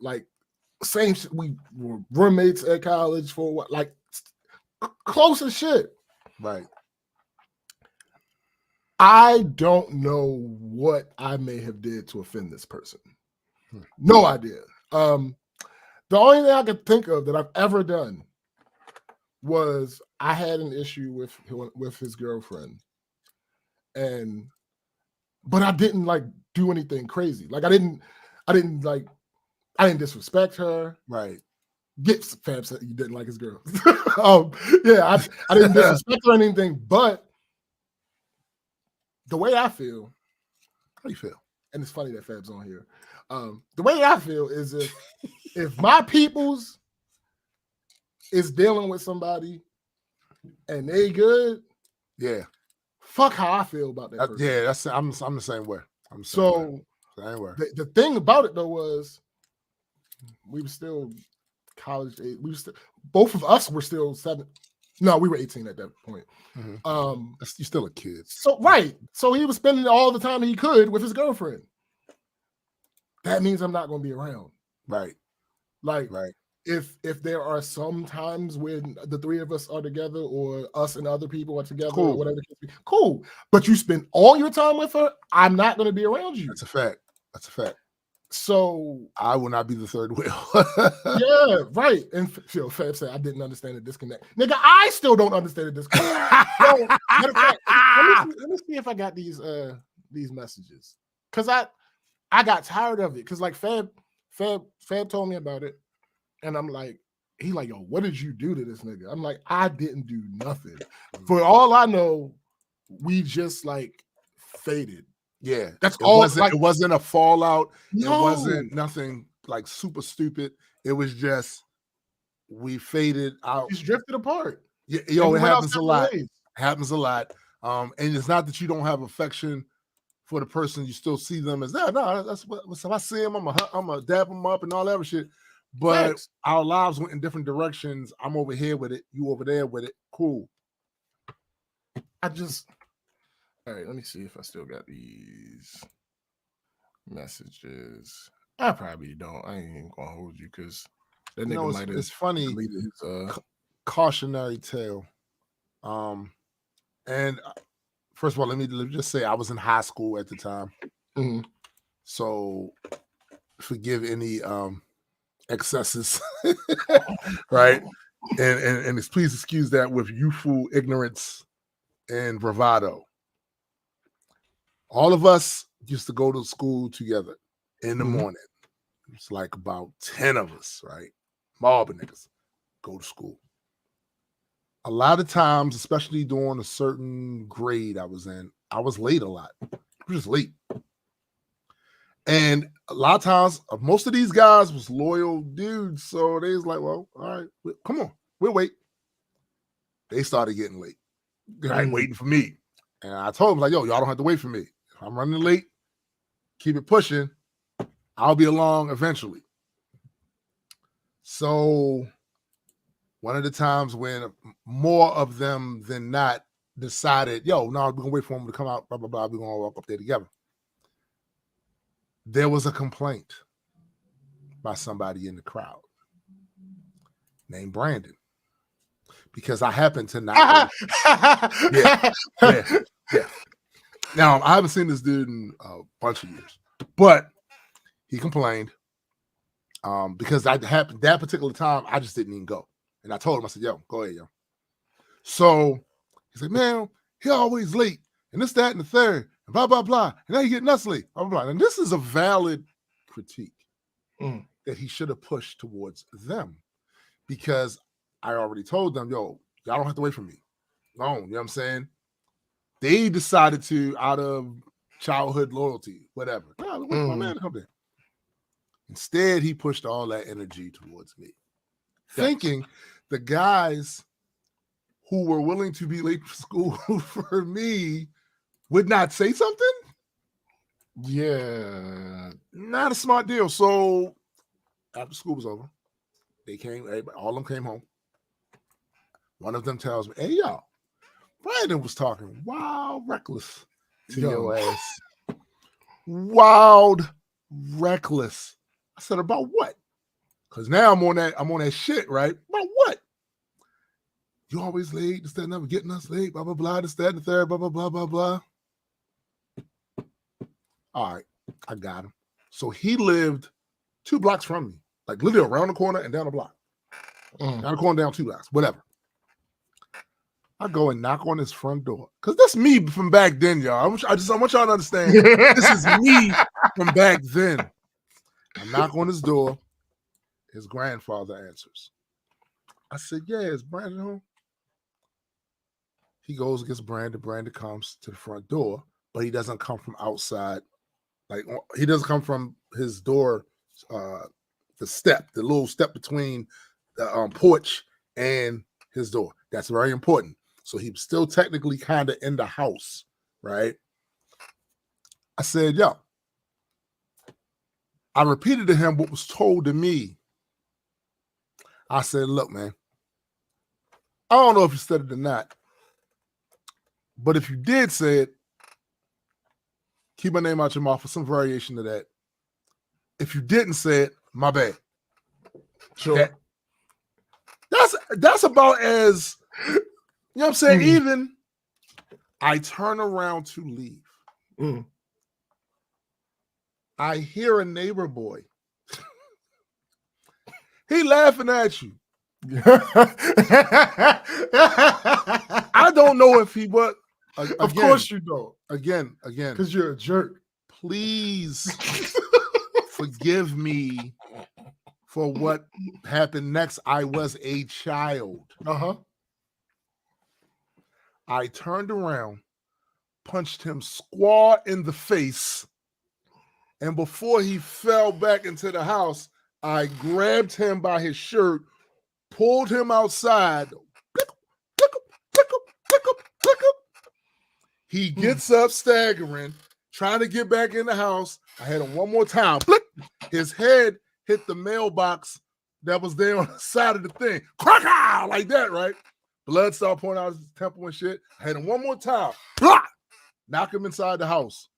Like, same shit. We were roommates at college for what, like, close as shit. Right. I don't know what I may have did to offend this person. No idea. The only thing I could think of that I've ever done was I had an issue with his girlfriend, but I didn't like do anything crazy. Like I didn't disrespect her. Right. Fab said you didn't like his girl. Yeah, I didn't disrespect her or anything, but the way I feel, how you feel? And it's funny that Fab's on here. The way I feel is if my peoples is dealing with somebody and they good, yeah, fuck how I feel about that person. Yeah, I'm the same way. The thing about it though was we were still college age. Both of us were still 7. No, we were 18 at that point. Mm-hmm. You're still a kid. So right. So he was spending all the time he could with his girlfriend. That means I'm not going to be around. Right. Like, right. If there are some times when the three of us are together or us and other people are together or whatever, cool. But you spend all your time with her, I'm not going to be around you. That's a fact. So I will not be the third wheel. Yeah, right. And Fab said I didn't understand the disconnect. Nigga, I still don't understand the disconnect. So, matter of fact, let me see if I got these messages. Cause I got tired of it. Cause like Fab told me about it. And I'm like, he like, yo, what did you do to this nigga? I'm like, I didn't do nothing. For all I know, we just like faded. Yeah, that's all. It wasn't a fallout. No. It wasn't nothing like super stupid. It was just we faded out. Just drifted apart. Yeah, it happens a lot. Happens a lot. And it's not that you don't have affection for the person. You still see them as that. No, that's what. If I see him, I'm a dab him up and all that other shit. But our lives went in different directions. I'm over here with it. You over there with it. Cool. All right, let me see if I still got these messages. I probably don't. I ain't even gonna hold you because that nigga might have. It's funny. Cautionary tale. And first of all, let me just say I was in high school at the time. Mm-hmm. So forgive any excesses, right? And please excuse that with youthful ignorance and bravado. All of us used to go to school together in the morning. It's like about 10 of us, right? Mob niggas go to school. A lot of times, especially during a certain grade I was in, I was late a lot. I was just late. And a lot of times, most of these guys was loyal dudes. So they was like, well, all right, come on, we'll wait. They started getting late. Right, waiting for me. And I told them, like, yo, y'all don't have to wait for me. If I'm running late, keep it pushing. I'll be along eventually. So one of the times when more of them than not decided, yo, no, we're going to wait for them to come out, blah, blah, blah. We're going to walk up there together. There was a complaint by somebody in the crowd named Brandon. Because I happened to not. Yeah. Now, I haven't seen this dude in a bunch of years, but he complained because that particular time, I just didn't even go. And I told him, I said, yo, go ahead, yo. So he said, man, he always late, and this, that, and the third, and blah, blah, blah. And now he getting us late, blah, blah, blah. And this is a valid critique that he should have pushed towards them because I already told them, yo, y'all don't have to wait for me. No, you know what I'm saying? They decided to, out of childhood loyalty, whatever. No, wait for my man to come in. Instead, he pushed all that energy towards me, thinking the guys who were willing to be late for school for me would not say something. Yeah. Not a smart deal. So after school was over, they came, all of them came home. One of them tells me, hey, y'all, Brandon was talking wild, reckless to your ass. Wild, reckless. I said, about what? Because now I'm on that shit, right? About what? You always late, this, that, never getting us late, blah, blah, blah, this, that, and the third, blah, blah, blah, blah, blah. All right, I got him. So he lived 2 blocks from me, like literally around the corner and down the block. Down the corner, down 2 blocks, whatever. I go and knock on his front door. Because that's me from back then, y'all. I want y'all to understand, this is me from back then. I knock on his door. His grandfather answers. I said, yeah, is Brandon home? He goes and gets Brandon. Brandon comes to the front door, but he doesn't come from outside. Like, he doesn't come from his door, the little step between the porch and his door. That's very important. So he's still technically kind of in the house, right? I said, yo. I repeated to him what was told to me. I said, look, man, I don't know if you said it or not, but if you did say it, keep my name out your mouth for some variation of that. If you didn't say it, my bad. Sure. That's about as, you know what I'm saying? Even I turn around to leave. I hear a neighbor boy. He laughing at you. I don't know if he was. Again, of course you don't. Again. Because you're a jerk. Please forgive me for what happened next. I was a child. I turned around, punched him square in the face, and before he fell back into the house, I grabbed him by his shirt, pulled him outside. He gets up staggering, trying to get back in the house. I hit him one more time. His head hit the mailbox that was there on the side of the thing. Crack out like that, right? Blood started pouring out of his temple and shit. I hit him one more time. Knock him inside the house.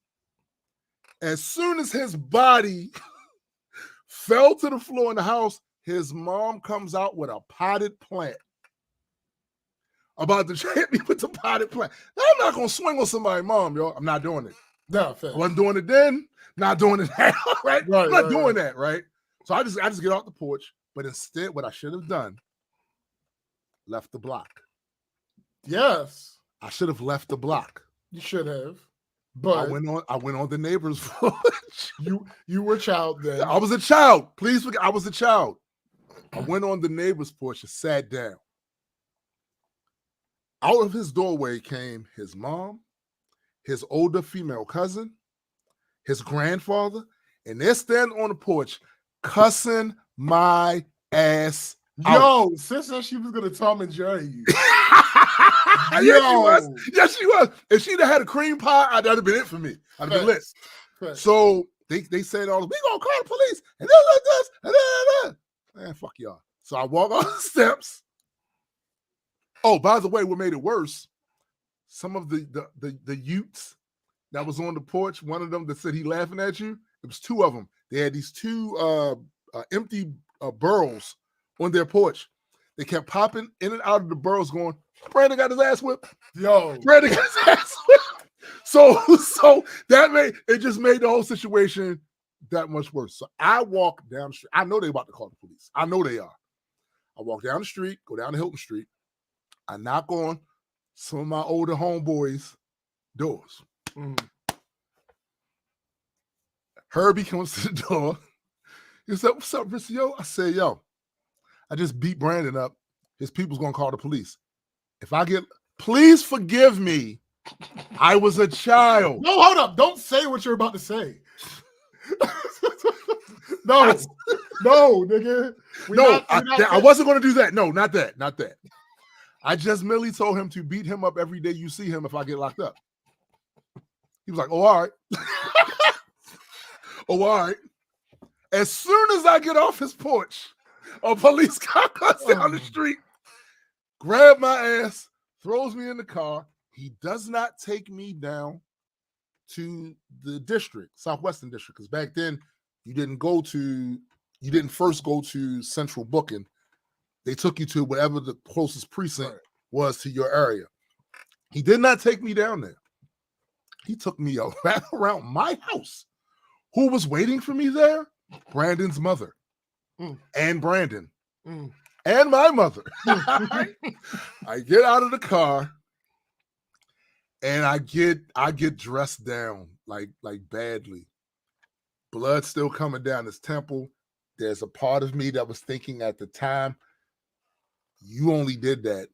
As soon as his body fell to the floor in the house, his mom comes out with a potted plant. About to hit me with the potted plant. Now, I'm not going to swing on somebody's mom, yo. I'm not doing it. No, fair. I wasn't doing it then. Not doing it now, right? I'm not doing that, right? So I just get off the porch. But instead, what I should have done, left the block. Yes. I should have left the block. You should have. But I went on the neighbor's porch. You were a child then. I was a child. Please forget, I was a child. I went on the neighbor's porch and sat down. Out of his doorway came his mom, his older female cousin, his grandfather, and they're standing on the porch cussing my ass out. Yo, sis said she was going to Tom and Jerry you. Yes, she was. If she'd have had a cream pie, that'd have been it for me. I'd have been lit. So they said all, we gonna call the police and this and that. Man, fuck y'all. So I walk on the steps. Oh, by the way, what made it worse, some of the youths that was on the porch, one of them that said he laughing at you, it was 2 of them. They had these 2 empty barrels on their porch. They kept popping in and out of the barrels going, Brandon got his ass whipped. Yo. Brandon got his ass whipped. So that just made the whole situation that much worse. So I walk down the street. I know they're about to call the police. I know they are. I walk down the street, go down to Hilton Street. I knock on some of my older homeboys' doors. Herbie comes to the door. He said, what's up, Rissy? Yo? I said, yo, I just beat Brandon up. His people's going to call the police. Please forgive me. I was a child. No, hold up. Don't say what you're about to say. No, nigga. I wasn't going to do that. No, not that. I just merely told him to beat him up every day you see him if I get locked up. He was like, oh, all right. Oh, all right. As soon as I get off his porch, a police car comes down the street, grab my ass, throws me in the car. He does not take me down to the district, Southwestern District, because back then you didn't first go to central booking. They took you to whatever the closest precinct was to your area. He did not take me down there. He took me around my house. Who was waiting for me there? Brandon's mother and Brandon and my mother. I get out of the car and I get dressed down like badly. Blood still coming down his temple. There's a part of me that was thinking at the time, you only did that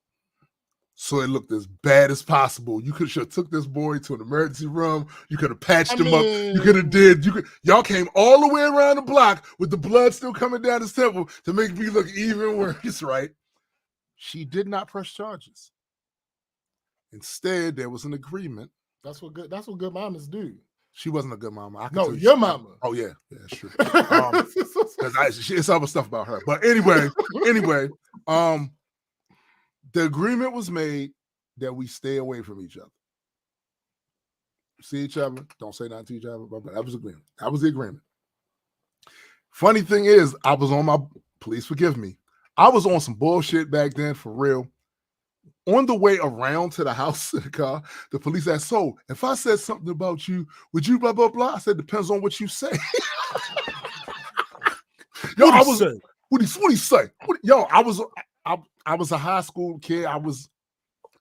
so it looked as bad as possible. You could have took this boy to an emergency room. You could have patched him up. You could have y'all came all the way around the block with the blood still coming down his temple to make me look even worse, right? She did not press charges. Instead, there was an agreement. That's what good mamas do. She wasn't a good mama. Your mama. Oh yeah, that's true. Because it's other stuff about her. But anyway, the agreement was made that we stay away from each other. See each other, don't say nothing to each other. That was the agreement. That was the agreement. Funny thing is, I was on my, please forgive me, I was on some bullshit back then for real. On the way around to the house in the car, the police asked, so if I said something about you, would you blah, blah, blah? I said, depends on what you say. What he say? I was a high school kid. I was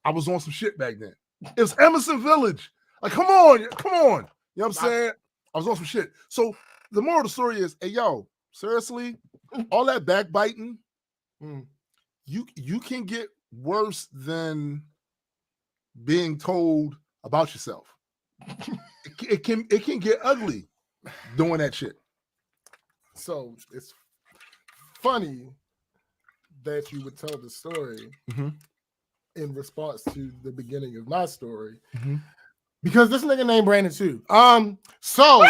on some shit back then. It was Emerson Village. Like, come on. You know what I'm saying? I was on some shit. So the moral of the story is, hey, yo, seriously, all that backbiting, you can get worse than being told about yourself. It can get ugly doing that shit. So it's funny that you would tell the story in response to the beginning of my story, because this nigga named Brandon too. So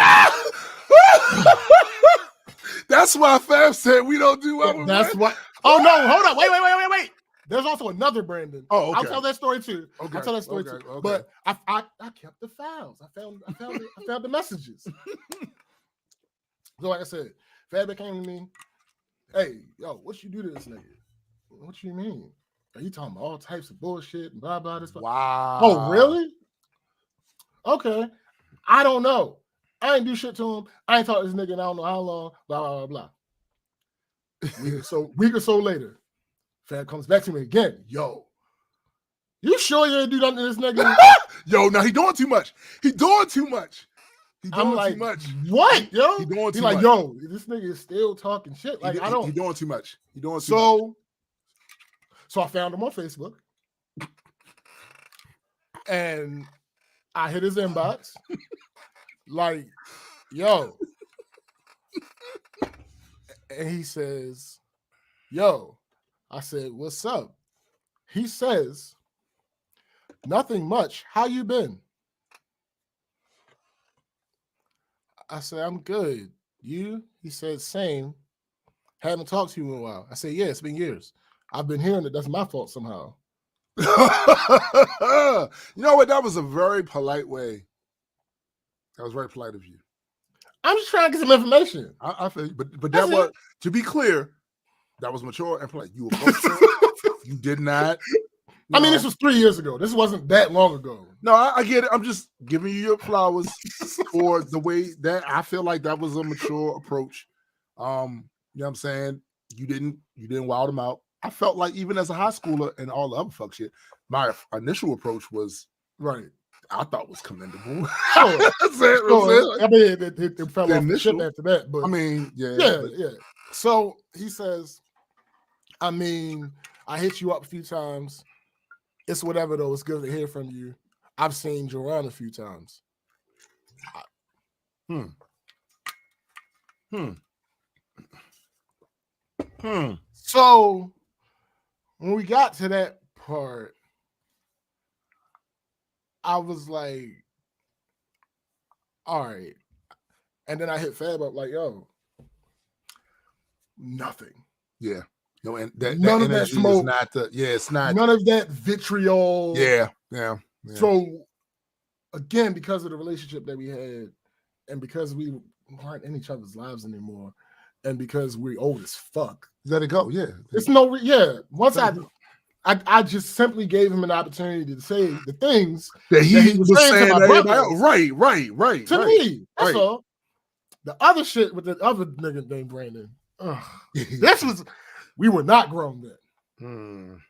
that's why Fab said we don't do well. That's what. Oh no, hold on, wait. There's also another Brandon. Oh, okay. I'll tell that story too. Okay. I'll tell that story too. Okay. But I kept the files. I found the messages. So like I said, Fab came to me. Hey, yo, what you do to this nigga? What you mean? Are you talking about all types of bullshit and blah blah this? Wow. Oh, really? Okay. I don't know. I ain't do shit to him. I ain't talked to this nigga in I don't know how long. Blah blah blah blah. Week or so later, Fab comes back to me again. Yo, you sure you ain't do nothing to this nigga? Yo, now he doing too much. I'm like, too much. What, yo? He doing too like, much. yo, this nigga is still talking shit. Like, I don't. He doing too much. He doing too much. So I found him on Facebook, and I hit his inbox, like, yo, and he says, yo. I said, what's up? He says, nothing much. How you been? I said, I'm good. You? He said, same. Haven't talked to you in a while. I said, yeah, it's been years. I've been hearing that that's my fault somehow. You know what? That was a very polite way. That was very polite of you. I'm just trying to get some information. I feel you. But that was, to be clear, that was mature and polite. You were you did not. I mean, this was 3 years ago. This wasn't that long ago. No, I get it. I'm just giving you your flowers for the way that I feel like that was a mature approach. You know what I'm saying? You didn't wild them out. I felt like even as a high schooler and all the other fuck shit, my initial approach was right. I thought was commendable. Sure. That's it. I mean, it fell off the ship after that. But I mean, yeah. So he says, I mean, I hit you up a few times. It's whatever, though. It's good to hear from you. I've seen Joanne a few times. So when we got to that part, I was like, all right. And then I hit Fab up like, yo, nothing. Yeah. No, and that none of that smoke. Is not it's not. None of that vitriol. Yeah. So again, because of the relationship that we had, and because we weren't in each other's lives anymore, and because we're old as fuck. Let it go. Yeah. It's once I just simply gave him an opportunity to say the things that he was saying to my brother. Right. To me, that's all. The other shit with the other nigga named Brandon. We were not grown then.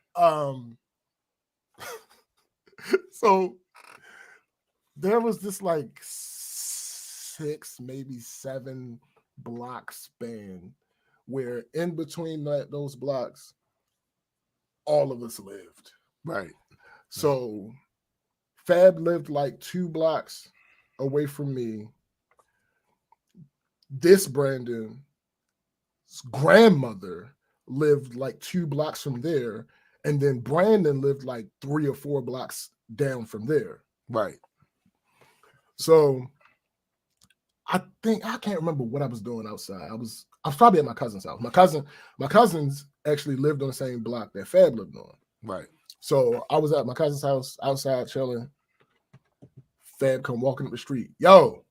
So there was this like 6, maybe 7 block span where in between those blocks, all of us lived. Right. So Fab lived like 2 blocks away from me. This Brandon's grandmother lived like 2 blocks from there. And then Brandon lived like 3 or 4 blocks down from there. Right. So I can't remember what I was doing outside. I was probably at my cousin's house. My cousins actually lived on the same block that Fab lived on. Right. So I was at my cousin's house outside chilling. Fab come walking up the street. Yo,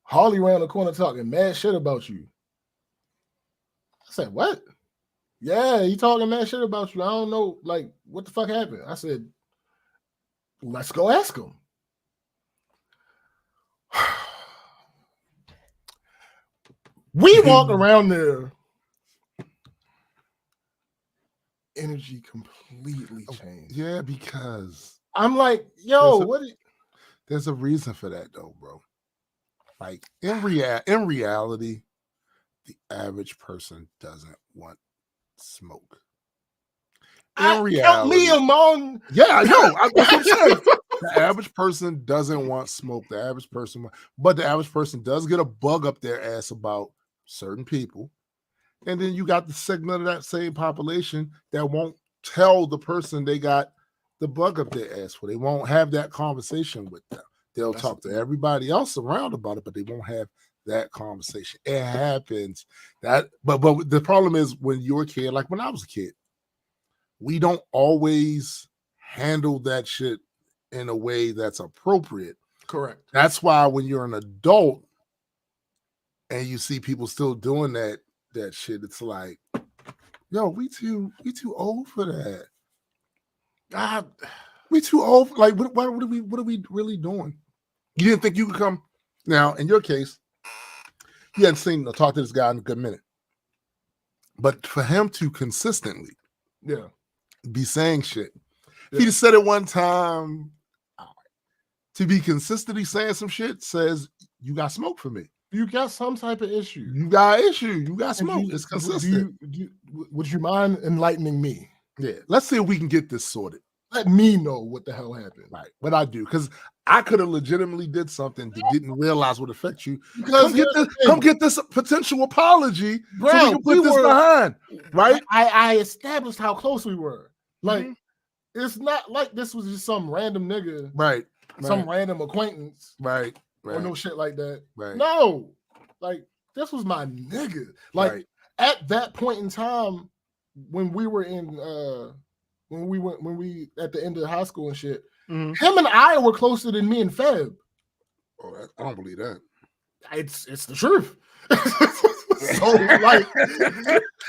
Harley around the corner talking mad shit about you. I said, what? Yeah, he talking mad shit about you. I don't know, like, what the fuck happened? I said, let's go ask him. We walk around there. Energy completely changed. Yeah, because I'm like, yo, there's a reason for that though, bro. Like in reality, the average person doesn't want smoke. In reality, me among that's what I'm saying. The average person doesn't want smoke. The average person, but the average person does get a bug up their ass about certain people. And then you got the segment of that same population that won't tell the person they got the bug up their ass for. They won't have that conversation with them. They'll talk to everybody else around about it, but they won't have that conversation. It happens. But the problem is when you're a kid, like when I was a kid, we don't always handle that shit in a way that's appropriate. Correct. That's why when you're an adult and you see people still doing that shit, it's like, yo, we too old for that. God, we too old. Like, what are we really doing? You didn't think you could come? Now, in your case, you hadn't seen or talked to this guy in a good minute. But for him to consistently be saying shit, he just said it one time. To be consistently saying some shit says you got smoke for me. You got some type of issue. You got issue. You got smoke. It's consistent. Would you mind enlightening me? Yeah. Let's see if we can get this sorted. Let me know what the hell happened. Right. What I do. Because I could have legitimately did something that didn't realize would affect you. Because come get this potential apology, bro, so we can put this behind. Right. I established how close we were. Like, it's not like this was just some random nigga. Right. Some random acquaintance. Right. Or no shit like that. Right. No. Like, this was my nigga. Like, at that point in time, when we were in when we at the end of high school and shit, him and I were closer than me and Feb. Oh, I don't believe that. It's the truth. So like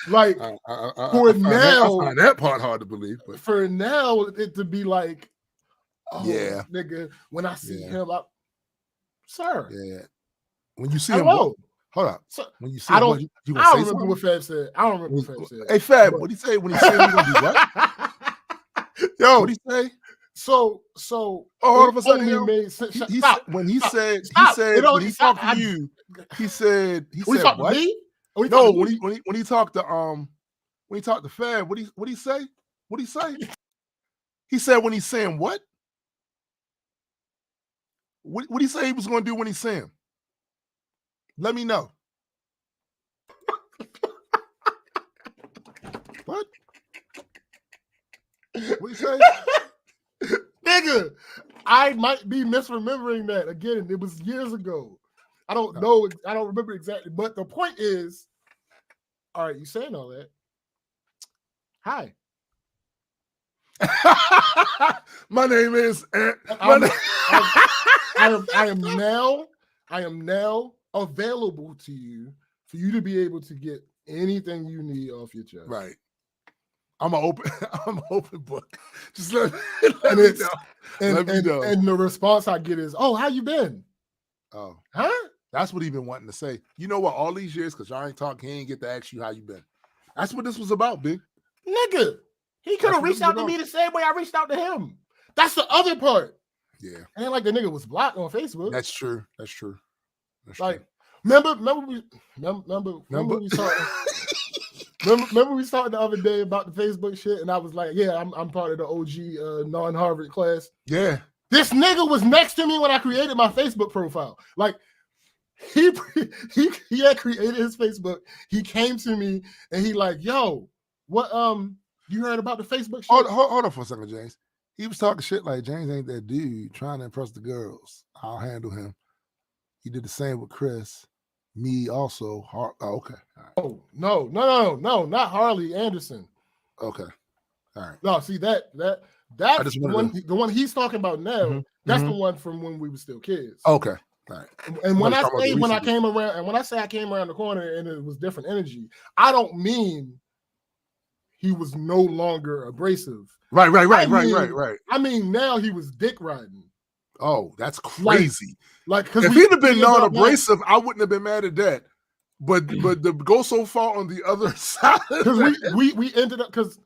for now, I find that part hard to believe. But for now, it to be like, oh, yeah, nigga, when I see him, sir, when you see hello. him, hold up. So, when you see I him, don't, you I don't remember what Fab said. I don't remember what Fab said. Hey Fab, what did he say when he said he gonna do what? Yo, what did he say? So all of a sudden when he talked to you, he said what? No, when he talked to Fab, what he say? What he say? He said when he's saying what? What he say he was going to do when he's saying? Let me know. What? What he say? Nigga, I might be misremembering that. Again, it was years ago. I don't know. I don't remember exactly. But the point is, all right, you saying all that. Hi. My name is. I am now available to you for you to be able to get anything you need off your chest. Right. I'm an open book. Just let me know. And the response I get is, "Oh, how you been?" Oh, huh? That's what he been wanting to say. You know what? All these years, because y'all ain't talking, he ain't get to ask you how you been. That's what this was about, big nigga. He could have reached out to me the same way I reached out to him. That's the other part. Yeah, ain't like the nigga was blocked on Facebook. That's true. Like, remember we started. Remember we started the other day about the Facebook shit, and I was like, "Yeah, I'm part of the OG non-Harvard class." Yeah, this nigga was next to me when I created my Facebook profile. Like, he had created his Facebook. He came to me and he like, "Yo, what you heard about the Facebook shit?" Hold on for a second, James. He was talking shit like James ain't that dude trying to impress the girls. I'll handle him. He did the same with Chris. Me also. Okay. Right. Oh, no, not Harley Anderson. Okay. All right. No, see that's the one he's talking about now. Mm-hmm. That's the one from when we were still kids. Okay. All right. And when I came around, and when I say I came around the corner and it was different energy, I don't mean he was no longer abrasive. Right. I mean now he was dick riding. Oh, that's crazy. Like if he'd have been non-abrasive, I wouldn't have been mad at that. But to go so far on the other side, because we ended up because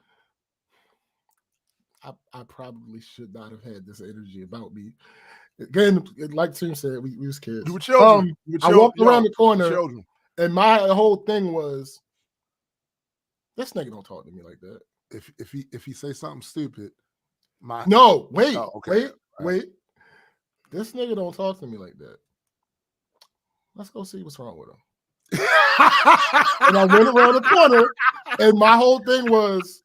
I probably should not have had this energy about me. Again, like Tim said, we was kids. You were children. I walked around the corner, and my whole thing was, this nigga don't talk to me like that. If he say something stupid, wait. This nigga don't talk to me like that. Let's go see what's wrong with him. And I went around the corner, and my whole thing was,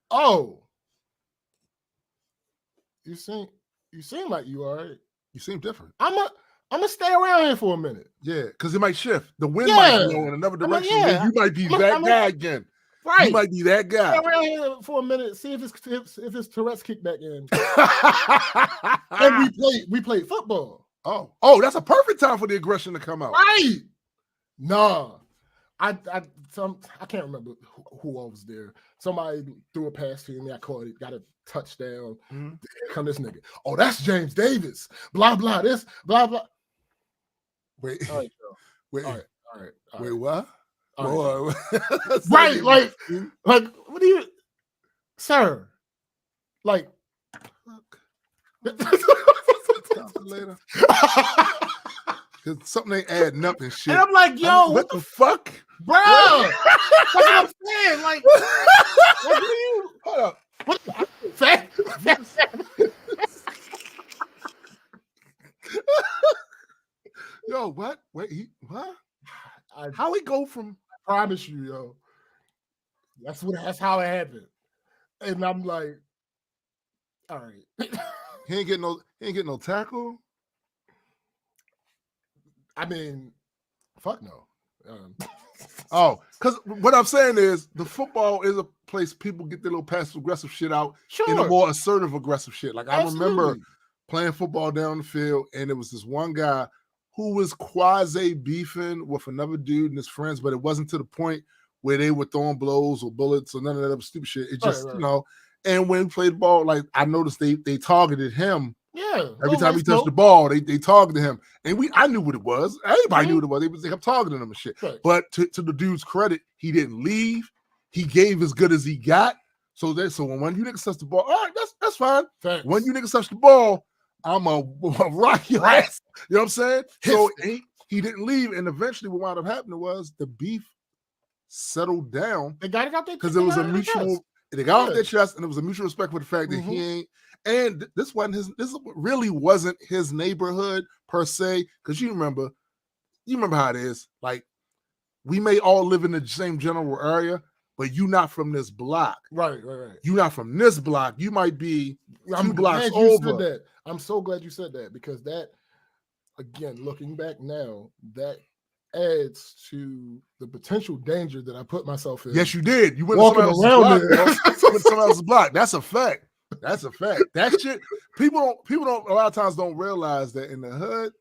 "Oh, you seem like you all right. You seem different. I'm gonna stay around here for a minute. Yeah, because it might shift. The wind might blow in another direction. You might be that guy again. Right. You might be that guy. Stay around here for a minute. See if his Tourette's kick back in. And we played football. Oh, that's a perfect time for the aggression to come out. Right. Nah. I can't remember who else was there. Somebody threw a pass to me. I caught it, got a touchdown. Mm-hmm. Here come this nigga. Oh, that's James Davis. Blah blah. This blah blah. Wait. All right, wait. All right. Wait, what? Right, like what do you, sir? Like, later. Cause something ain't adding up and shit. And I'm like, yo, what the fuck, bro? That's what I'm saying. Like, what do you? Hold up. What? Yo, what? Wait, what? How he go from? I promise you, yo. That's how it happened. And I'm like, all right. He ain't getting no tackle. I mean, fuck no. Because what I'm saying is the football is a place people get their little passive aggressive shit out in a more assertive aggressive shit. Like I remember playing football down the field, and it was this one guy who was quasi beefing with another dude and his friends, but it wasn't to the point where they were throwing blows or bullets or none of that other stupid shit. It just, you know, and when we played ball, like I noticed they targeted him. Yeah. Every time he touched the ball, they targeted him. And I knew what it was. Everybody knew what it was. They kept targeting him and shit. Right. But to the dude's credit, he didn't leave. He gave as good as he got. So when you niggas touch the ball, all right, that's fine. Thanks. When you niggas touch the ball, I'm a rock your ass. You know what I'm saying? So he didn't leave. And eventually what wound up happening was the beef settled down. They got it out there because it was a mutual. They got off their chest, and it was a mutual respect for the fact that he ain't. And this really wasn't his neighborhood per se, because you remember how it is. Like we may all live in the same general area, but you not from this block. Right. You not from this block. You might be two blocks over. You said that. I'm so glad you said that, because that, again, looking back now, that adds to the potential danger that I put myself in. Yes, you did. You went walking around there. Someone else's block. That's a fact. That's a fact. That shit, people don't a lot of times don't realize that in the hood,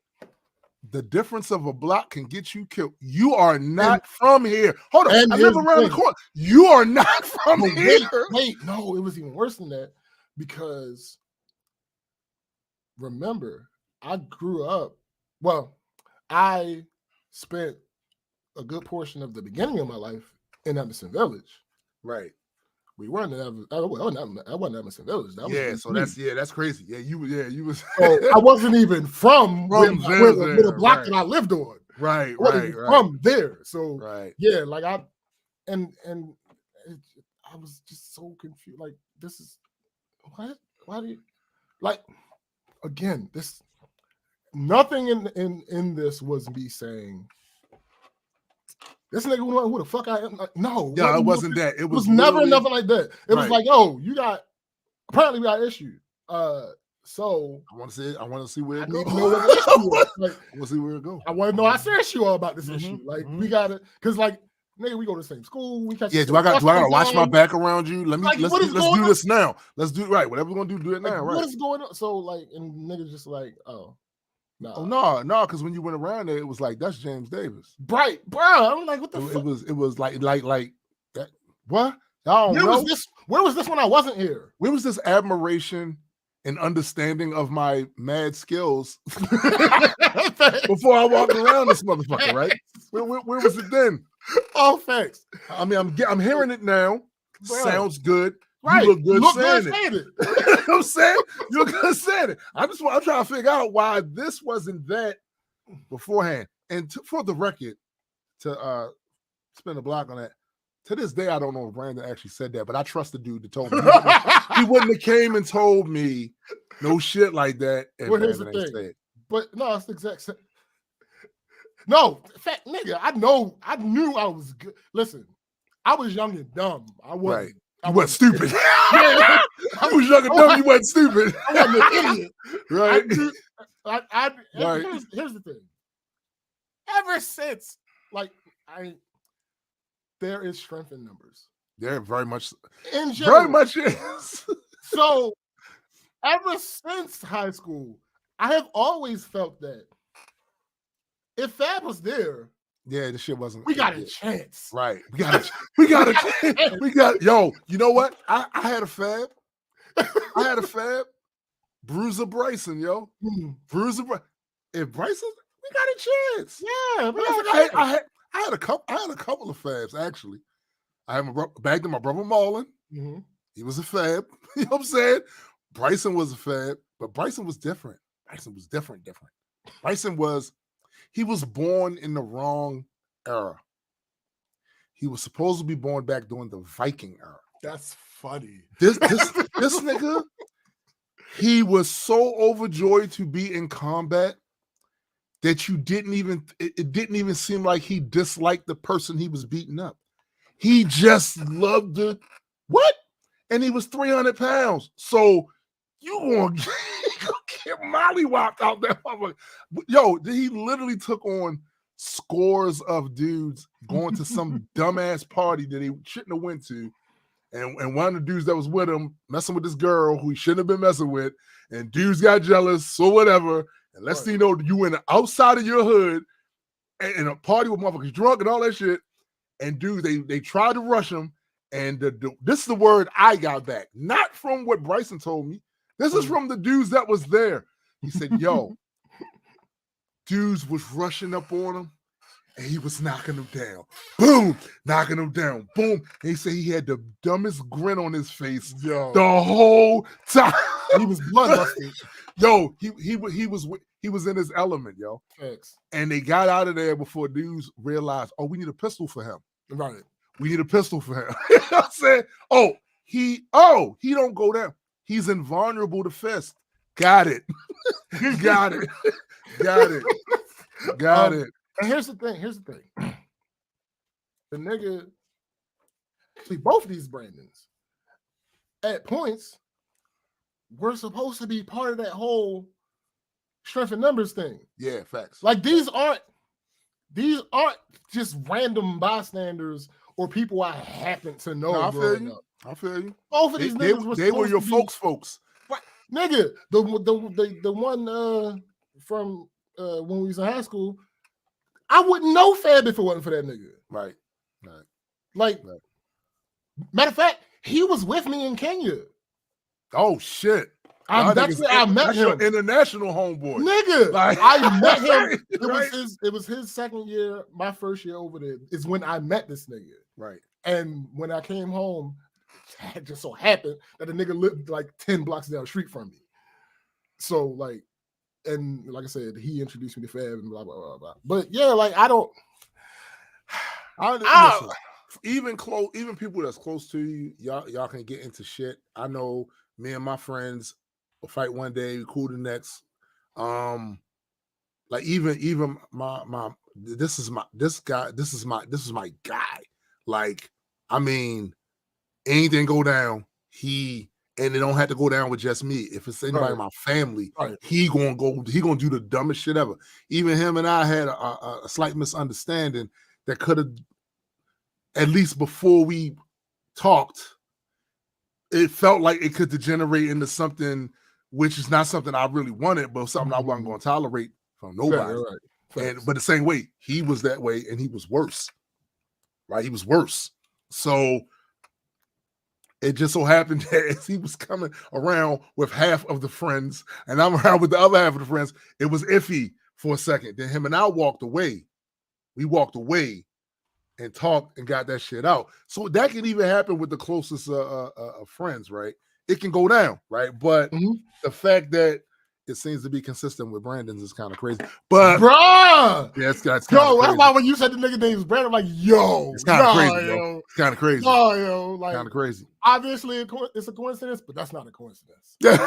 the difference of a block can get you killed. You are not from here. Hold on, I live around the corner. You are not from here. Wait, no, it was even worse than that because remember, I grew up. Well, I spent a good portion of the beginning of my life in Emerson Village. Right. We weren't in I wasn't Emerson Village. That's crazy. You was. So I wasn't even from the block that I lived on. Right. From there. So yeah, like I was just so confused. Like this is what? Why do you like? Again, this nothing in this was me saying. This nigga know who the fuck I am. Like, no, it wasn't that. It was never nothing like that. It was like, yo, you got apparently we got issues. So I want to see where it goes. I want to see where it goes. I want to know how serious you are about this issue. Like we gotta, cause like nigga, we go to the same school. We catch. Yeah, do I gotta watch my back around you? Let's do this now. Let's do right. Whatever we're gonna do it now. Right. What is going on? So like, and niggas just like, oh. No. Oh no, because when you went around there, it was like that's James Davis. Right, bro. I'm like, what the fuck? It was like that. What? I don't know. Where was this when I wasn't here? Where was this admiration and understanding of my mad skills before I walked around this motherfucker, right? Where was it then? All facts. I mean, I'm hearing it now. Bro. Sounds good. Right. You look good saying it. You know what I'm saying? You look good saying it. I'm trying to figure out why this wasn't that beforehand. And for the record, to spin a block on that, to this day, I don't know if Brandon actually said that, but I trust the dude that told me. He wouldn't have came and told me no shit like that. Well, here's the thing. But no, it's the exact same. No, fat nigga, I knew I was good. Listen, I was young and dumb. I wasn't. Right. I wasn't stupid. Yeah. I was young and dumb. You wasn't stupid. I wasn't an idiot. Right. Here's the thing. Ever since, like, there is strength in numbers. There very much. In general. Very much is. So, ever since high school, I have always felt that if Fab was there, yeah, this shit wasn't. We got a chance, right? We got a chance. We got yo. You know what? I had a Fab. I had a Fab. Bruiser Bryson, yo. Bruiser Bryson. If Bryson, we got a chance. Yeah, I had a couple of Fabs actually. I have bagged in my brother Marlon. Mm-hmm. He was a Fab. You know what I'm saying? Bryson was a Fab, but Bryson was different. Bryson was. He was born in the wrong era. He was supposed to be born back during the Viking era. That's funny. This nigga, he was so overjoyed to be in combat that it didn't even seem like he disliked the person he was beating up. He just loved the what? And he was 300 pounds. So you want get mollywopped out there. Yo, he literally took on scores of dudes going to some dumbass party that he shouldn't have went to. And one of the dudes that was with him messing with this girl who he shouldn't have been messing with. And dudes got jealous or whatever. And let's see, you know, you went outside of your hood and a party with motherfuckers drunk and all that shit. And dudes, they tried to rush him. And this is the word I got back. Not from what Bryson told me. This is from the dudes that was there. He said, yo, dudes was rushing up on him and he was knocking them down. Boom, knocking them down. Boom. And he said he had the dumbest grin on his face the whole time. He was bloodlusted. Yo, he was in his element, yo. Thanks. And they got out of there before dudes realized, oh, we need a pistol for him. Right. We need a pistol for him. You know what I'm saying? He don't go down. He's invulnerable to fist. Got it. Got it. And here's the thing. The nigga, see, both of these Brandons, at points, were supposed to be part of that whole strength in numbers thing. Yeah, facts. Like these aren't just random bystanders or people I happen to know. No, I feel you. I feel you. Both of these niggas they were your folks. What? Nigga, the one from when we was in high school, I wouldn't know Fab if it wasn't for that nigga. Right. Like, matter of fact, he was with me in Kenya. Oh shit. That's where I met him. Your international homeboy. Nigga, like, I met him. It was his second year. My first year over there is when I met this nigga. Right. And when I came home, it just so happened that the nigga lived like 10 blocks down the street from me. So like, and like I said, he introduced me to Fab and blah, blah, blah, blah. But yeah, like listen, even people that's close to you, y'all can get into shit. I know me and my friends will fight one day, cool the next. Like even my this is my guy. Like, I mean, anything go down, and it don't have to go down with just me. If it's anybody in my family, he gonna do the dumbest shit ever. Even him and I had a slight misunderstanding that could have, at least before we talked, it felt like it could degenerate into something which is not something I really wanted, but something I wasn't going to tolerate from nobody. But the same way, he was that way, and he was worse. Right? He was worse. So it just so happened that as he was coming around with half of the friends, and I'm around with the other half of the friends, it was iffy for a second. Then him and I walked away. We walked away and talked and got that shit out. So that can even happen with the closest friends, right? It can go down, right? But the fact that it seems to be consistent with Brandon's is kind of crazy. But bruh, yeah, that's kind of crazy. That's why when you said the nigga name was Brandon, I'm like, yo, it's kind of crazy, bro. It's kind of crazy. Oh, yo, like, kind of crazy. Obviously, it's a coincidence, but that's not a coincidence. Obviously,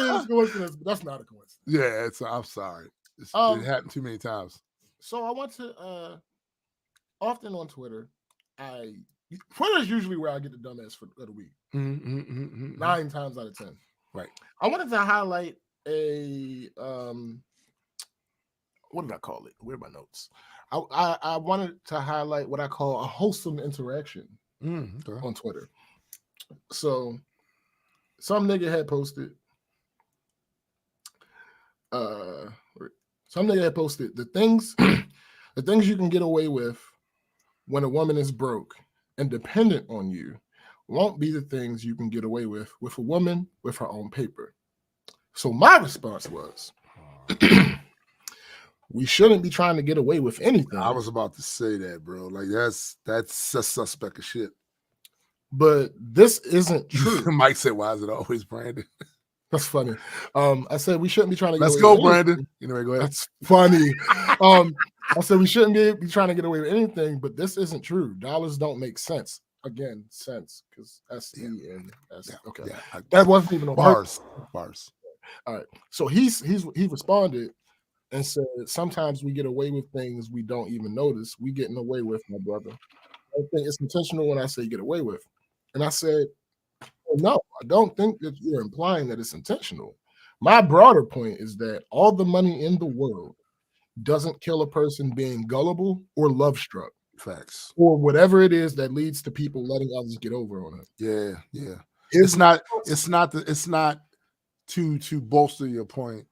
it's a coincidence, but that's not a coincidence. Yeah, I'm sorry. It happened too many times. So I want to often on Twitter, Twitter is usually where I get the dumbass of the week. 9 times out of 10. Right. I wanted to highlight a what did I call it? Where are my notes? I wanted to highlight what I call a wholesome interaction on Twitter. So some nigga had posted the things the things you can get away with when a woman is broke and dependent on you won't be the things you can get away with a woman with her own paper. So my response was, we shouldn't be trying to get away with anything. I was about to say that, bro. Like that's suspect of shit. But this isn't true. Mike said, "Why is it always Brandon?" That's funny. I said we shouldn't be trying to. Let's go, Brandon. Anyway, go ahead. That's funny. I said we shouldn't be trying to get away with anything, but this isn't true. Dollars don't make sense. Again, sense because S-E-N. Okay. Yeah, that wasn't even on bars. All right. So he responded and said, sometimes we get away with things we don't even notice. We getting away with, my brother. I think it's intentional when I say get away with. And I said, no, I don't think that you're implying that it's intentional. My broader point is that all the money in the world doesn't kill a person being gullible or love struck. Facts. Or whatever it is that leads to people letting others get over on it. Yeah. It's not to bolster your point.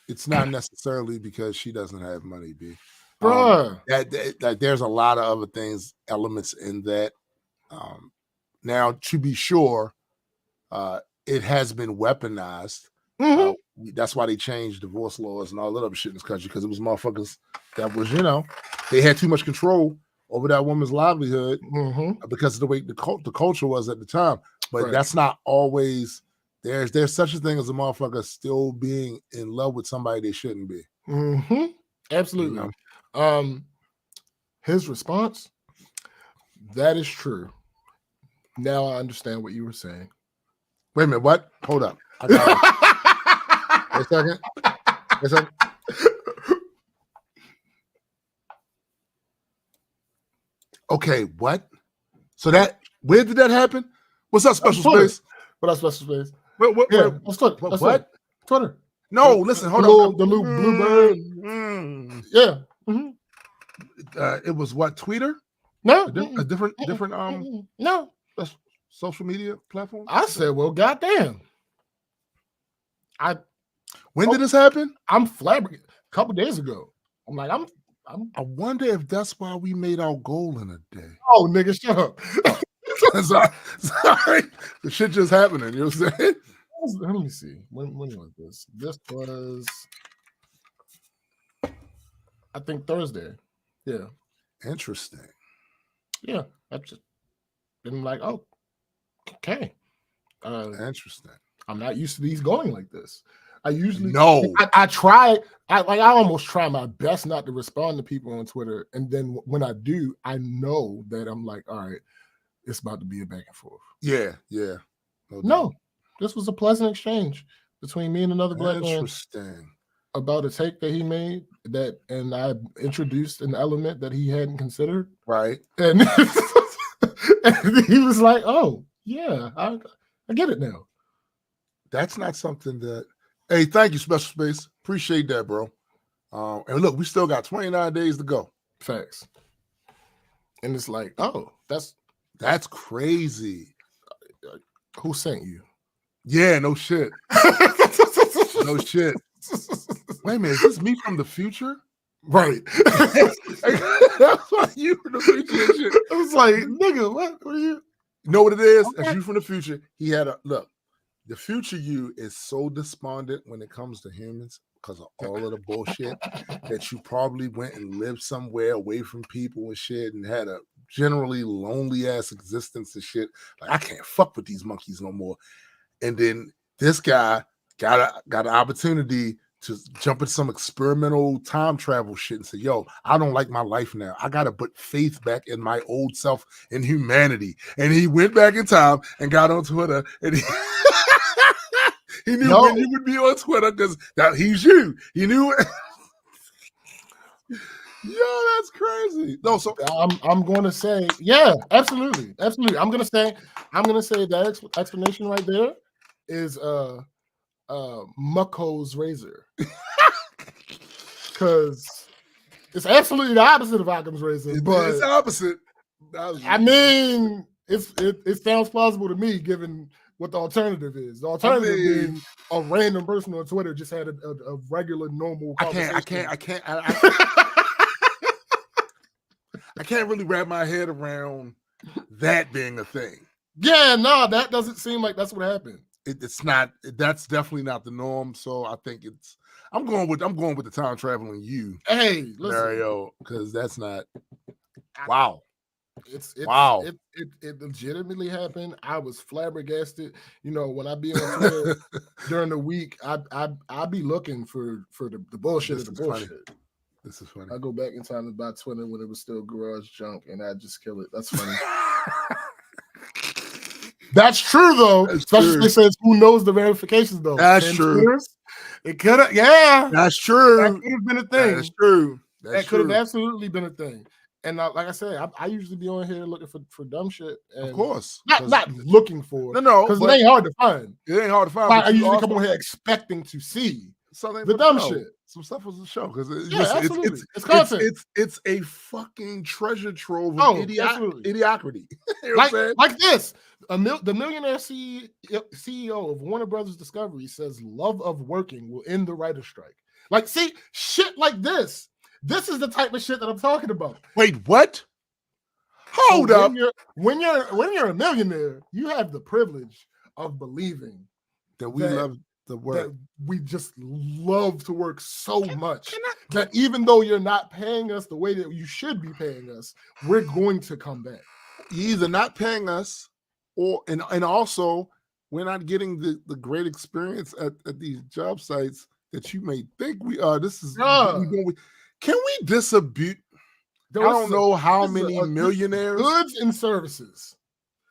It's not necessarily because she doesn't have money, B. That there's a lot of other things, elements in that. Now, to be sure, it has been weaponized. That's why they changed divorce laws and all that other shit in this country, because it was motherfuckers that was, they had too much control over that woman's livelihood because of the way the culture was at the time. But that's not always. There's such a thing as a motherfucker still being in love with somebody they shouldn't be. Absolutely. His response, that is true. Now I understand what you were saying. Wait a minute, what? Hold up. I got it. Wait a second. Okay, what? So where did that happen? What's up, Special Space? What up, Special Space? What? Twitter. No, listen, hold on. The little bluebird. Yeah. It was what, Twitter? No, a different no social media platform? I said, well, goddamn. When did this happen? I'm flabbergasted. A couple days ago. I'm like, I wonder if that's why we made our goal in a day. Oh, nigga, shut up. Sorry. The shit just happening. You know what I'm saying? Let me see. When was this? This was, I think, Thursday. Yeah. Interesting. Yeah. I've just been like, oh, okay. Interesting. I'm not used to these going like this. I usually I almost try my best not to respond to people on Twitter. And then when I do, I know that I'm like, all right, it's about to be a back and forth. Yeah. No, this was a pleasant exchange between me and another black man about a take that he made and I introduced an element that he hadn't considered. Right. And, and he was like, oh, yeah, I get it now. That's not something that, hey, thank you, Special Space. Appreciate that, bro. And look, we still got 29 days to go. Facts. And it's like, oh, that's crazy. Who sent you? Yeah, no shit. No shit. Wait a minute, is this me from the future? Right. That's why you from the future and shit. I was like, nigga, what are you? You know what it is? Okay. That's you from the future. He had look. The future you is so despondent when it comes to humans because of all of the bullshit that you probably went and lived somewhere away from people and shit and had a generally lonely ass existence and shit. Like, I can't fuck with these monkeys no more. And then this guy got an opportunity to jump into some experimental time travel shit and say, yo, I don't like my life now. I got to put faith back in my old self in humanity. And he went back in time and got on Twitter and he knew when you would be on Twitter because he's you. He knew it. Yo, that's crazy. No, so I'm going to say, yeah, absolutely. I'm going to say that explanation right there is Mucko's razor. Because it's absolutely the opposite of Occam's razor. But it's the opposite. I mean, it sounds plausible to me given what the alternative is. The alternative being a random person on Twitter just had a regular, normal conversation. I can't really wrap my head around that being a thing. Yeah, no, that doesn't seem like that's what happened. It's not. That's definitely not the norm. So I think I'm going with the time traveling you. Hey, listen, Mario, because that's not. Wow. Wow. It legitimately happened. I was flabbergasted. You know, when I be on Twitter during the week, I be looking for the bullshit of the bullshit. Funny. This is funny. I go back in time about Twitter when it was still garage junk, and I just kill it. That's funny. That's true though. Especially says who knows the verifications though. That's true. Years, it could have, yeah. That's true. That could have been a thing. That's true. That could have absolutely been a thing. And like I said, I usually be on here looking for dumb shit. And of course. Not looking for it. No. Because it ain't hard to find. It ain't hard to find. I usually come on here expecting to see the dumb shit. Some stuff was a show because it's content. It's a fucking treasure trove of mediocrity. You know like this. The millionaire CEO of Warner Brothers Discovery says love of working will end the writer's strike. Like, see, shit like this. This is the type of shit that I'm talking about. Wait, what? Hold up. When you're a millionaire, you have the privilege of believing that we love the work. That we just love to work so much that even though you're not paying us the way that you should be paying us, we're going to come back. You're either not paying us, and also we're not getting the great experience at these job sites that you may think we are. This is can we disabuse? I don't know how many millionaires. Goods and services.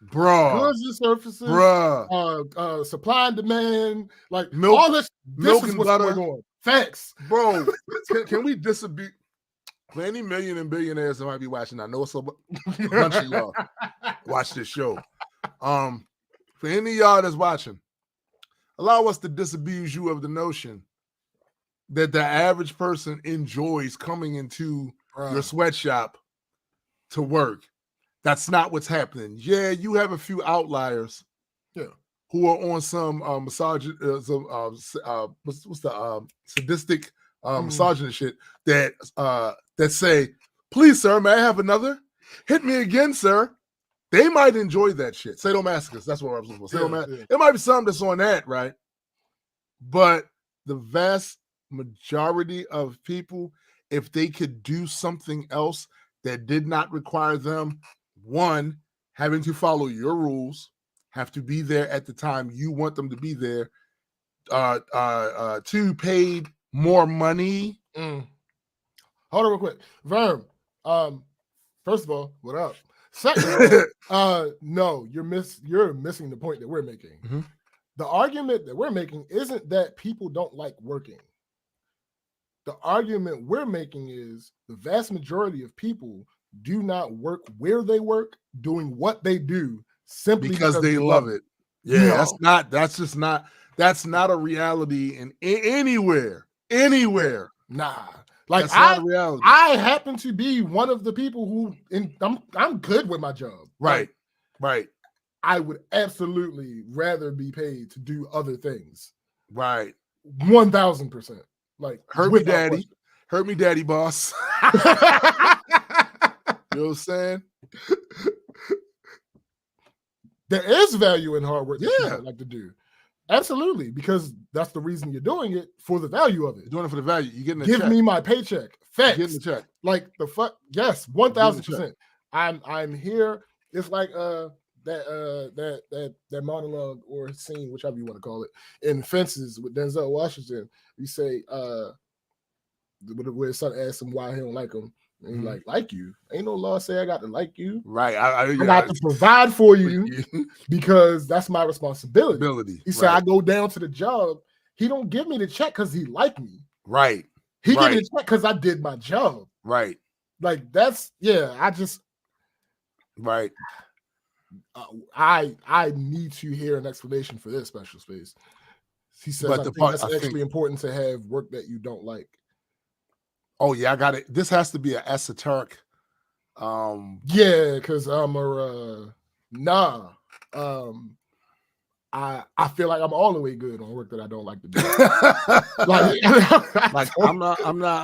Bruh. Goods and services. Bruh. Supply and demand. Like milk, all this milk is and what's butter. going on. Facts. Bro, can we disabuse? For any million and billionaires that might be watching, I know it's a bunch of y'all watch this show. For any of y'all that's watching, allow us to disabuse you of the notion that the average person enjoys coming into your sweatshop to work That's not what's happening. Yeah, you have a few outliers. Yeah. Who are on some what's the sadistic misogynist shit that say, please, sir, may I have another? Hit me again, sir. They might enjoy that shit. Sadomasochist. That's what I was supposed to say. It might be something that's on that, right? But the vast majority of people, if they could do something else that did not require them, one, having to follow your rules, have to be there at the time you want them to be there, two, paid more money. Hold on real quick. Verm, first of all, what up? Second of all, no, you're missing the point that we're making. Mm-hmm. The argument that we're making isn't that people don't like working. The argument we're making is the vast majority of people do not work where they work, doing what they do simply because they love it. Yeah, no. That's not a reality in anywhere. Nah. Like that's not a reality. I happen to be one of the people who I'm good with my job. Right. Right. I would absolutely rather be paid to do other things. Right. 1000%. Like hurt me daddy boss. You know what I'm saying? There is value in hard work that you like to do. Absolutely, because that's the reason you're doing it, for the value of it. You're doing it for the value. You're getting a check. Give me my paycheck. Facts. You're getting the check. Like the fuck. Yes, 1000%. I'm here. It's like that monologue or scene, whichever you want to call it, in Fences with Denzel Washington. You say where his son asks him why he don't like him. And he's like you. Ain't no law say I got to like you. Right. I got to provide for you because that's my responsibility. He said, I go down to the job. He don't give me the check because he like me. Right. He give me the check because I did my job. Right. Like that's, I just. Right. I need to hear an explanation for this special space. He says, I think it's actually important to have work that you don't like. Oh yeah, I got it. This has to be an esoteric. Because I'm I feel like I'm all the way good on work that I don't like to do. like I'm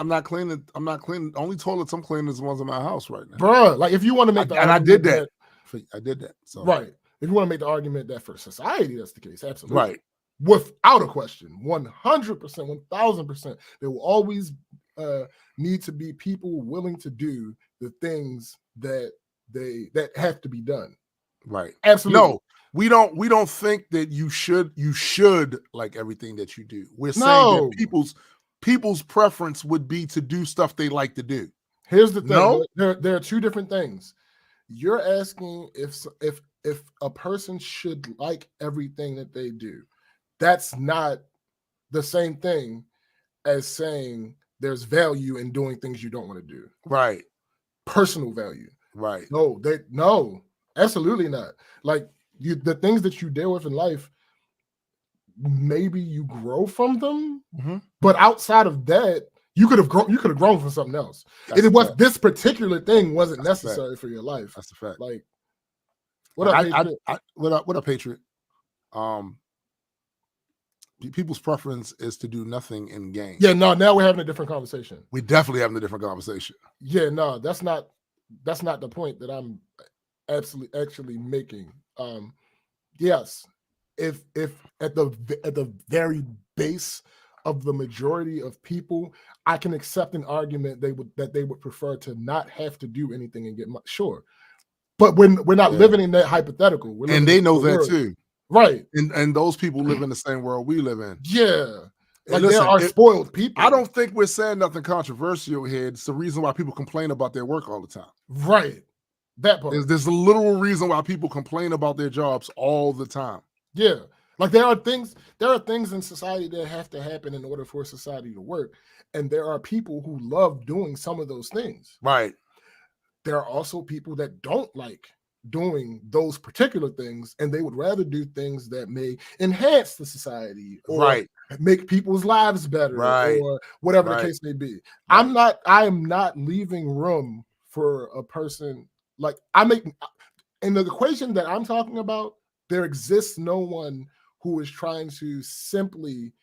not cleaning. I'm not cleaning. Only toilets I'm cleaning is the ones in my house right now, bro. Like if you want to make I did that. I did that. So right. If you want to make the argument that for society that's the case, absolutely. Right. Without a question, 100%, 1000%, there will always need to be people willing to do the things that have to be done. Right. Absolutely. No, we don't think that you should like everything that you do. We're saying that people's preference would be to do stuff they like to do. Here's the thing. There are two different things. You're asking if a person should like everything that they do. That's not the same thing as saying there's value in doing things you don't want to do. Right. Personal value. Right. No, absolutely not. Like the things that you deal with in life, maybe you grow from them, but outside of that, you could have grown from something else. This particular thing wasn't necessary for your life. That's a fact. Like, what up, Patriot? What up, Patriot? People's preference is to do nothing in game. Yeah, no, now we're having a different conversation. We definitely having a different conversation. Yeah, no, that's not the point that I'm actually making. Yes, if at the very base of the majority of people, I can accept an argument that they would prefer to not have to do anything and get money. Sure, but we're not living in that hypothetical. And they know that too. Right. And those people live in the same world we live in. Yeah. Like there are spoiled people. I don't think we're saying nothing controversial here. It's the reason why people complain about their work all the time. Right. That part. There's a literal reason why people complain about their jobs all the time. Yeah. Like there are things in society that have to happen in order for society to work. And there are people who love doing some of those things. Right. There are also people that don't like doing those particular things, and they would rather do things that may enhance the society or make people's lives better or whatever the case may be. I am not leaving room for a person Like in the equation that I'm talking about, there exists no one who is trying to simply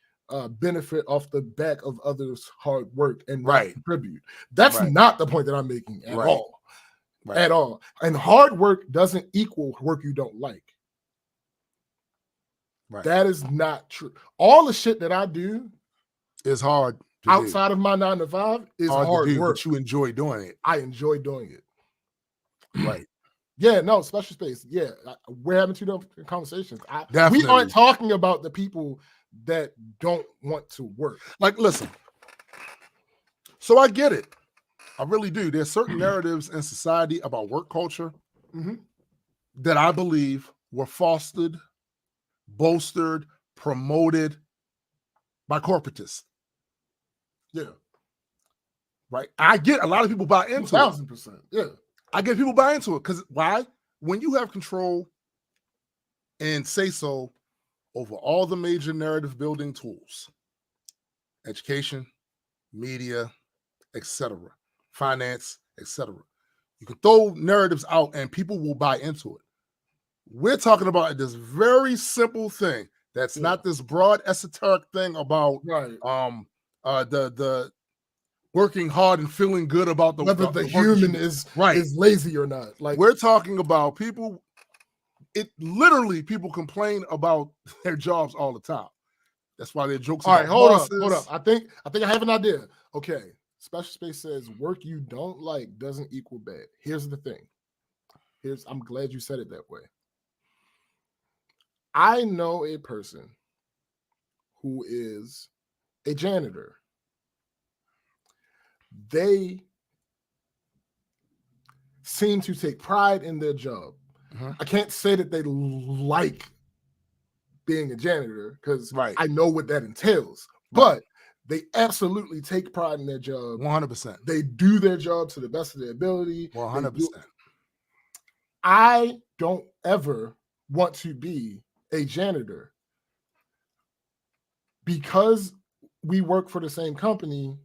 benefit off the back of others' hard work and not contribute. That's not the point that I'm making at all. At all. And hard work doesn't equal work you don't like. That is not true. All the shit that I do is hard outside of my 9 to 5 is hard work. But you enjoy doing it. I enjoy doing it. Right. Yeah, no, special space. Yeah, we're having 2 different conversations. Definitely. We aren't talking about the people that don't want to work. Like, listen. So I get it. I really do. There's certain narratives in society about work culture that I believe were fostered, bolstered, promoted by corporatists. Yeah. Right. I get a lot of people buy into 1,000%. Yeah. I get people buy into it because why? When you have control and say so over all the major narrative building tools, education, media, etc., finance, etc., you can throw narratives out and people will buy into it. We're talking about this very simple thing that's not this broad esoteric thing about the working hard and feeling good about whether the human is lazy or not. Like, we're talking about people. It literally, people complain about their jobs all the time. That's why they're jokes. All right, hold up. I think I have an idea. Okay, special space says work you don't like doesn't equal bad. Here's the thing. I'm glad you said it that way. I know a person who is a janitor. They seem to take pride in their job. I can't say that they like being a janitor because I know what that entails, but they absolutely take pride in their job. 100%. They do their job to the best of their ability. 100%. I don't ever want to be a janitor because we work for the same company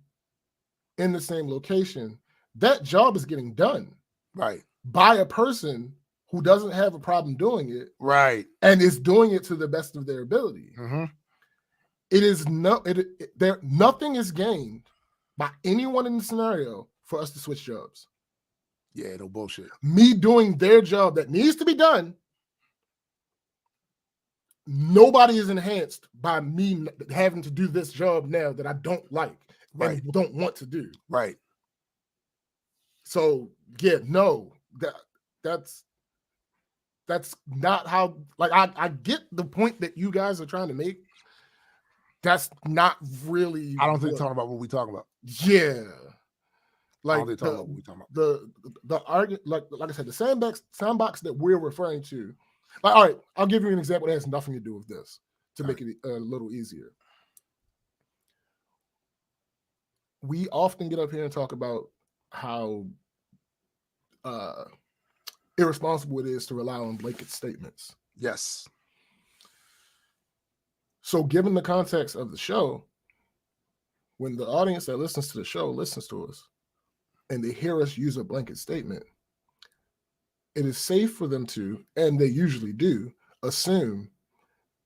in the same location. That job is getting done by a person who doesn't have a problem doing it, and is doing it to the best of their ability. It is nothing is gained by anyone in the scenario for us to switch jobs. Yeah, no bullshit. Me doing their job that needs to be done, nobody is enhanced by me having to do this job now that I don't like and don't want to do. So yeah, no, that's not how. Like, I get the point that you guys are trying to make. That's not really. I don't think talking about what we talking about. Yeah, like the argument, like I said, the sandbox that we're referring to. Like, all right, I'll give you an example that has nothing to do with this to make it a little easier. We often get up here and talk about how irresponsible it is to rely on blanket statements. Yes. So given the context of the show, when the audience that listens to the show listens to us and they hear us use a blanket statement, it is safe for them to, and they usually do, assume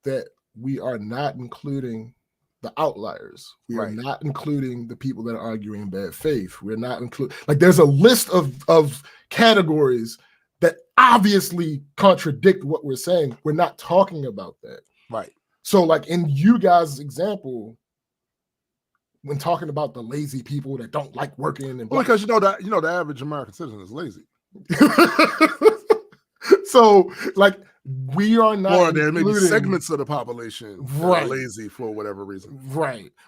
that we are not including the outliers. We are not including the people that are arguing in bad faith. We're not including, like, there's a list of categories that obviously contradict what we're saying. We're not talking about that. So, like, in you guys' example, when talking about the lazy people that don't like working, and because the average American citizen is lazy. So, like, we are not, or there may be segments of the population that are lazy for whatever reason.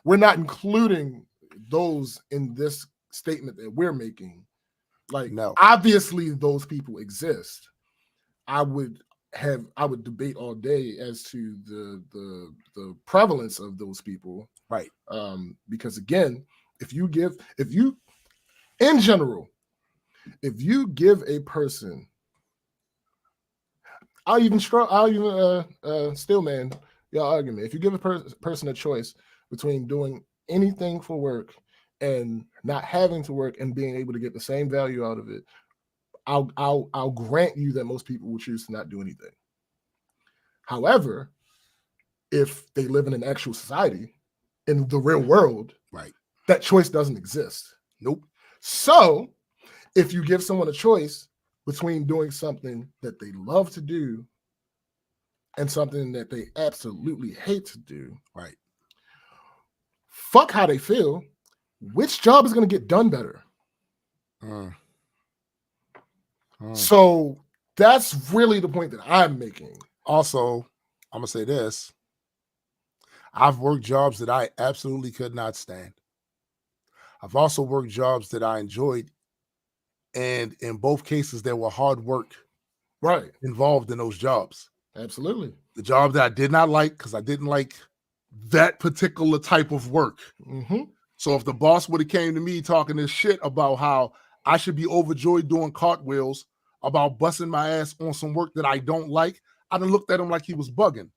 We're not including those in this statement that we're making. Like, no, obviously those people exist. I would debate all day as to the prevalence of those people. Because again, if you give a person, I'll even Stillman your argument. If you give a person a choice between doing anything for work and not having to work and being able to get the same value out of it, I'll grant you that most people will choose to not do anything. However, if they live in an actual society, in the real world, right, that choice doesn't exist. nope. So if you give someone a choice between doing something that they love to do and something that they absolutely hate to do, right, fuck how they feel. Which job is going to get done better? So that's really the point that I'm making. Also, I'm gonna say this. I've worked jobs that I absolutely could not stand. I've also worked jobs that I enjoyed, and in both cases, there were hard work involved in those jobs. Absolutely. The job that I did not like, because I didn't like that particular type of work. So if the boss would have came to me talking this shit about how I should be overjoyed doing cartwheels, about busting my ass on some work that I don't like, I'd have looked at him like he was bugging.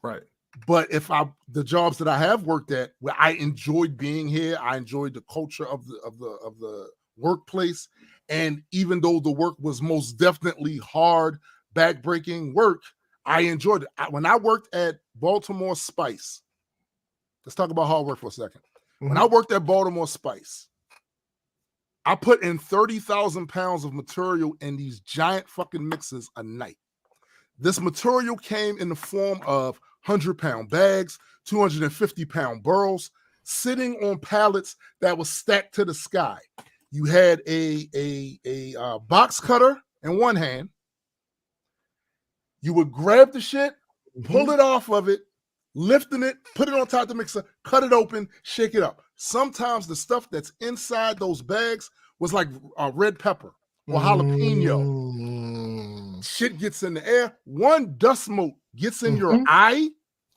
Right. But if the jobs that I have worked at, where I enjoyed being here, I enjoyed the culture of the workplace, and even though the work was most definitely hard, backbreaking work, I enjoyed it. When I worked at Baltimore Spice, let's talk about hard work for a second. When I worked at Baltimore Spice, I put in 30,000 pounds of material in these giant fucking mixers a night. This material came in the form of 100-pound bags, 250-pound burls, sitting on pallets that was stacked to the sky. You had a box cutter in one hand. You would grab the shit, pull it off of it, lifting it, put it on top of the mixer, cut it open, shake it up. Sometimes the stuff that's inside those bags was like red pepper or jalapeno. Shit gets in the air. One dust mote gets in your eye.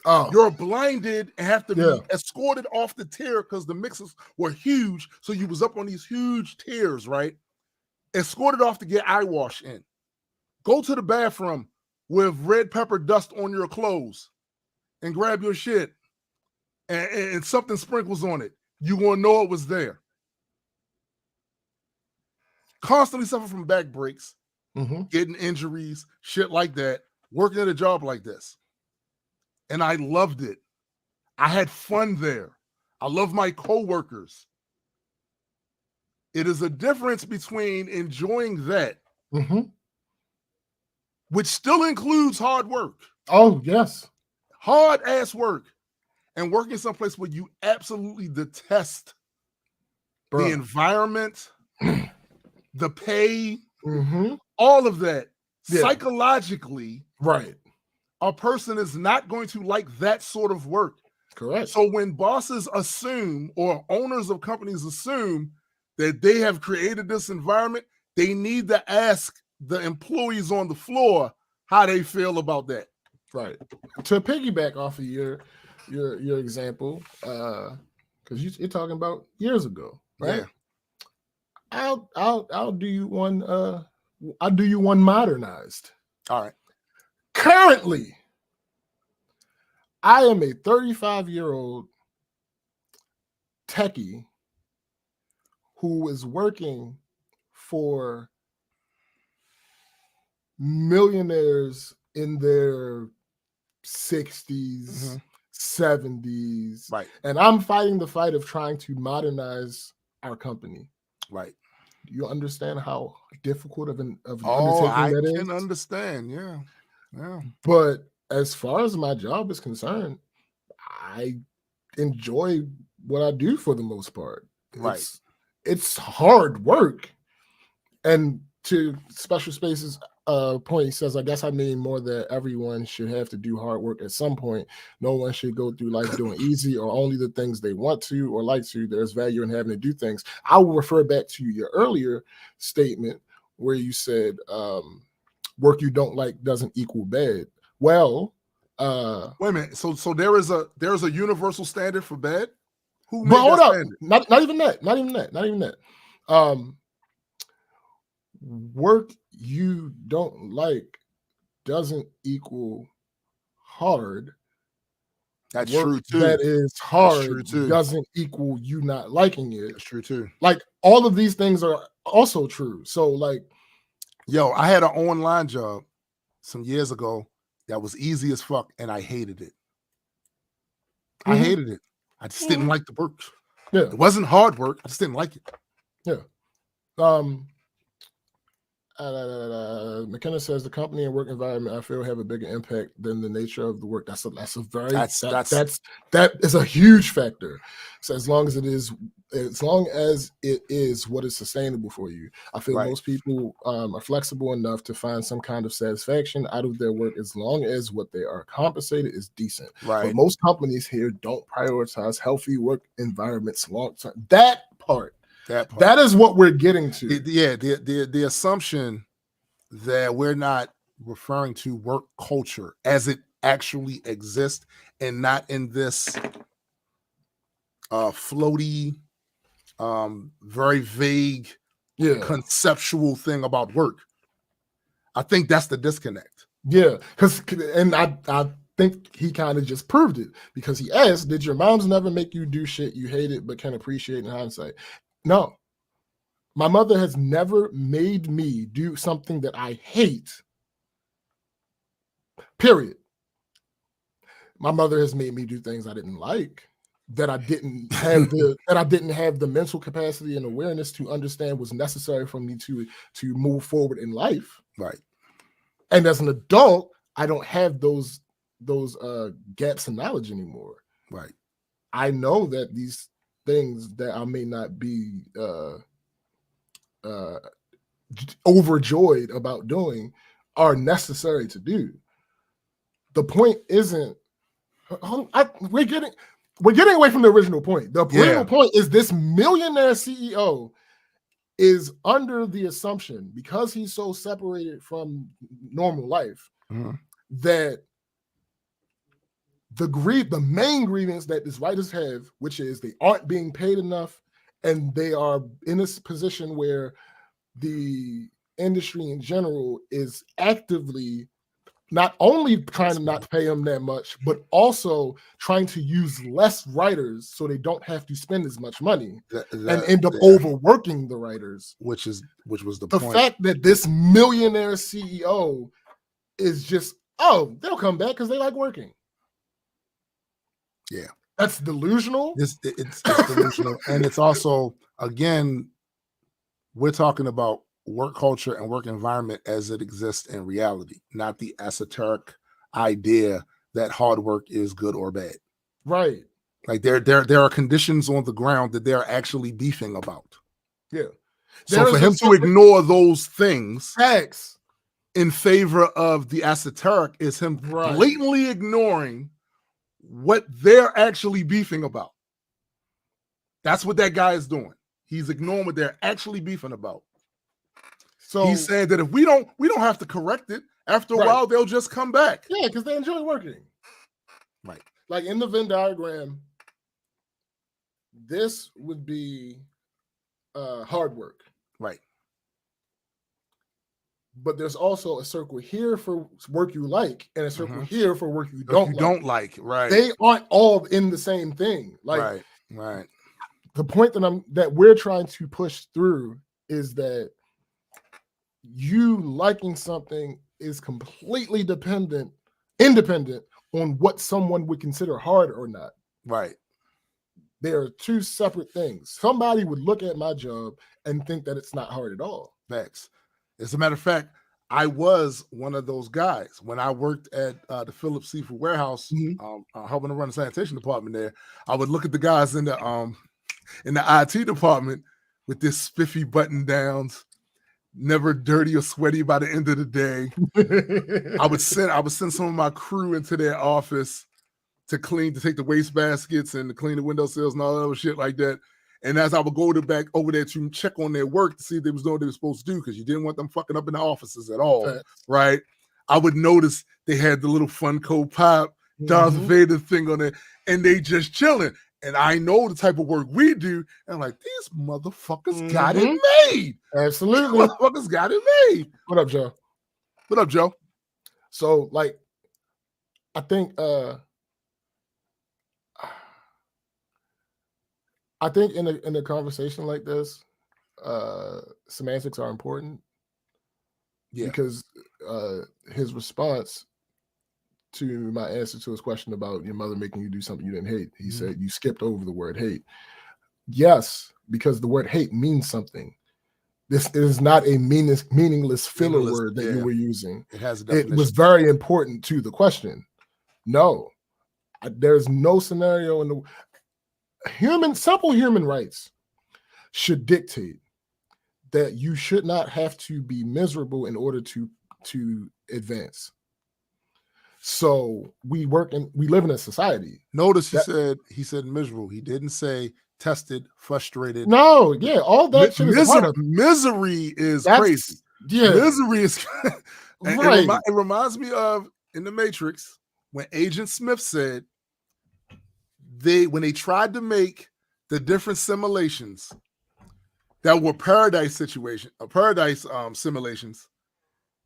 You're blinded and have to be escorted off the tier because the mixers were huge. So you was up on these huge tiers, right? Escorted off to get eye wash in. Go to the bathroom with red pepper dust on your clothes and grab your shit and something sprinkles on it. You gonna know it was there. Constantly suffer from back breaks, getting injuries, shit like that, working at a job like this. And I loved it. I had fun there. I love my coworkers. It is a difference between enjoying that, which still includes hard work. Oh, yes. Hard ass work. And working someplace where you absolutely detest the environment, the pay, all of that. Psychologically, a person is not going to like that sort of work. Correct. So when bosses assume, or owners of companies assume, that they have created this environment, they need to ask the employees on the floor how they feel about that. Right. To piggyback off of your example, because you're talking about years ago, right? Yeah. I'll do you one. I'll do you one modernized. All right. Currently, I am a 35-year-old techie who is working for millionaires in their 60s, 70s. Right. And I'm fighting the fight of trying to modernize our company. Right. Do you understand how difficult of an undertaking that is? I can understand. Yeah. Yeah. But as far as my job is concerned, I enjoy what I do for the most part. Right. It's hard work. And to Special Spaces point, he says, I guess I mean more that everyone should have to do hard work at some point. No one should go through life doing easy or only the things they want to or like to. There's value in having to do things. I will refer back to your earlier statement where you said work you don't like doesn't equal bad. Well, wait a minute. So there's a universal standard for bad? Who made but hold that up. standard? Not even that. Work you don't like doesn't equal hard. That's work true too. That is hard true too. Doesn't equal you not liking it. That's true too. Like all of these things are also true. So like Yo, I had an online job some years ago that was easy as fuck, and I hated it. I hated it. I just didn't like the work. Yeah. It wasn't hard work. I just didn't like it. Yeah. McKenna says the company and work environment I feel have a bigger impact than the nature of the work. That is a huge factor. So as long as it is what is sustainable for you, I feel most people are flexible enough to find some kind of satisfaction out of their work as long as what they are compensated is decent. Right. But most companies here don't prioritize healthy work environments long term. That part. That is what we're getting to. The assumption that we're not referring to work culture as it actually exists and not in this floaty, very vague, conceptual thing about work. I think that's the disconnect. Yeah, and I think he kind of just proved it because he asked, did your moms never make you do shit you hated but can appreciate in hindsight? No. My mother has never made me do something that I hate. Period. My mother has made me do things I didn't like, that I didn't have the mental capacity and awareness to understand was necessary for me to move forward in life. Right. And as an adult, I don't have those gaps in knowledge anymore. Right. I know that these things that I may not be overjoyed about doing are necessary to do. The point isn't we're getting away from the original point. The original point is this millionaire CEO is under the assumption, because he's so separated from normal life, that the main grievance that these writers have, which is they aren't being paid enough, and they are in this position where the industry in general is actively not only trying to not pay them that much, but also trying to use less writers so they don't have to spend as much money and end up overworking the writers. Which was the point. The fact that this millionaire CEO is just, they'll come back because they like working. Yeah. That's delusional. It's delusional. And it's also, again, we're talking about work culture and work environment as it exists in reality, not the esoteric idea that hard work is good or bad. Right. Like there are conditions on the ground that they're actually beefing about. Yeah. So for him to ignore those things in favor of the esoteric is him blatantly ignoring what they're actually beefing about. That's what that guy is doing. He's ignoring what they're actually beefing about. So he said that if we don't have to correct it. After a while, they'll just come back. Yeah, because they enjoy working. Right. Like in the Venn diagram, this would be hard work. Right. But there's also a circle here for work you like and a circle here for work you don't like. Right. They aren't all in the same thing. Like right. The point that we're trying to push through is that you liking something is completely independent on what someone would consider hard or not. Right. They are two separate things. Somebody would look at my job and think that it's not hard at all. Facts. As a matter of fact, I was one of those guys when I worked at the Phillips Seafood Warehouse, helping to run the sanitation department there. I would look at the guys in the IT department with this spiffy button downs, never dirty or sweaty by the end of the day. I would send some of my crew into their office to take the waste baskets and to clean the windowsills and all that other shit like that. And as I would go back over there to check on their work to see if they was doing what they were supposed to do, because you didn't want them fucking up in the offices at all, right? I would notice they had the little Funko Pop, Darth Vader thing on it, and they just chilling. And I know the type of work we do. And I'm like, these motherfuckers got it made. Absolutely. These motherfuckers got it made. What up, Joe? What up, Joe? So, like, I think in a conversation like this, semantics are important. because his response to my answer to his question about your mother making you do something you didn't hate, he said you skipped over the word hate. Yes, because the word hate means something. This is not a meaningless filler word that you were using. It has a definition. It was very important to the question. No, there's no scenario in the simple human rights should dictate that you should not have to be miserable in order to advance. So we live in a society. Notice he said miserable. He didn't say tested, frustrated. No, yeah, all that shit is part of misery is crazy. Yeah, misery is right. It reminds me of in the Matrix when Agent Smith said when they tried to make the different simulations that were paradise simulations,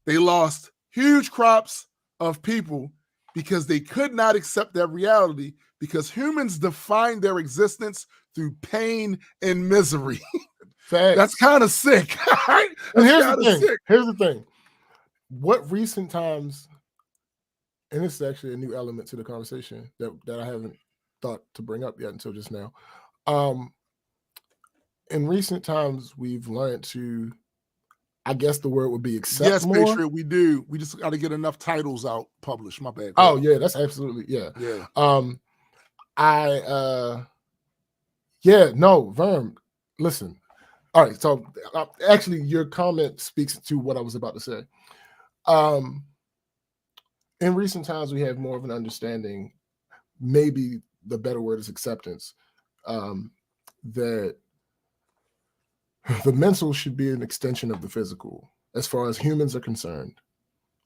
they lost huge crops of people because they could not accept that reality, because humans define their existence through pain and misery. That's kind of sick. Right? Here's the thing. What recent times, and this is actually a new element to the conversation that I haven't thought to bring up yet until just now. In recent times, we've learned to, I guess the word would be accept more. Patriot, we do. We just got to get enough titles out published. My bad. Oh yeah, that's absolutely yeah. Verm, listen. All right, so actually, your comment speaks to what I was about to say. In recent times, we have more of an understanding. Maybe the better word is acceptance. That the mental should be an extension of the physical. As far as humans are concerned,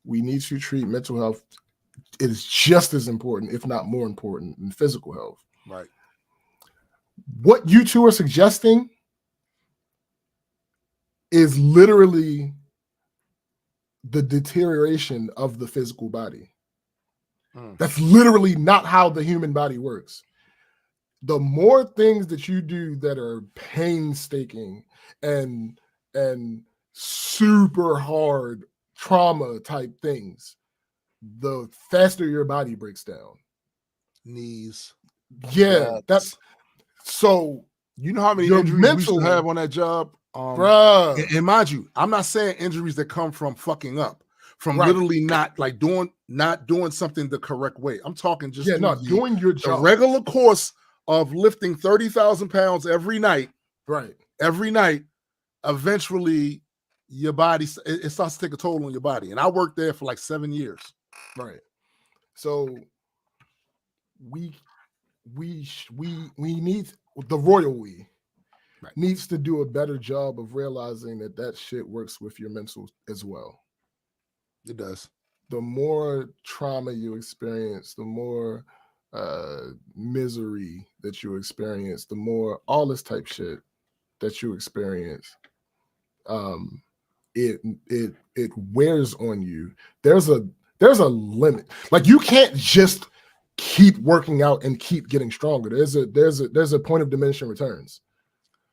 we need to treat mental health. It is just as important, if not more important, than physical health. Right. What you two are suggesting is literally the deterioration of the physical body. That's literally not how the human body works. The more things that you do that are painstaking and super hard trauma type things, the faster your body breaks down. Knees. Yeah, that's so. You know how many injuries we used to have on that job? Bruh. And mind you, I'm not saying injuries that come from fucking up, from literally not doing something the correct way. I'm talking just doing your job. The regular course of lifting 30,000 pounds every night. Right. Every night, eventually your body, it starts to take a toll on your body. And I worked there for like 7 years. Right. So we need the royal needs to do a better job of realizing that shit works with your mental as well. It does. The more trauma you experience, the more misery that you experience, the more all this type shit that you experience, it wears on you. There's a limit. Like, you can't just keep working out and keep getting stronger. There's a point of diminishing returns.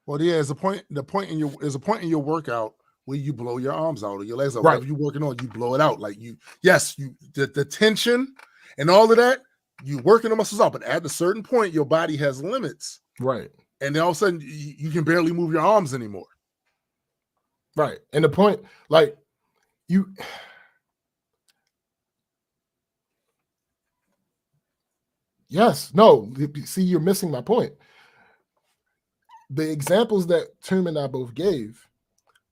Well, yeah, there's a point in your workout where you blow your arms out or your legs out. Whatever you're working on, you blow it out. Like the tension and all of that, you working the muscles out. But at a certain point, your body has limits. Right. And then all of a sudden you can barely move your arms anymore. Right. And the point, like, see, you're missing my point. The examples that Toom and I both gave,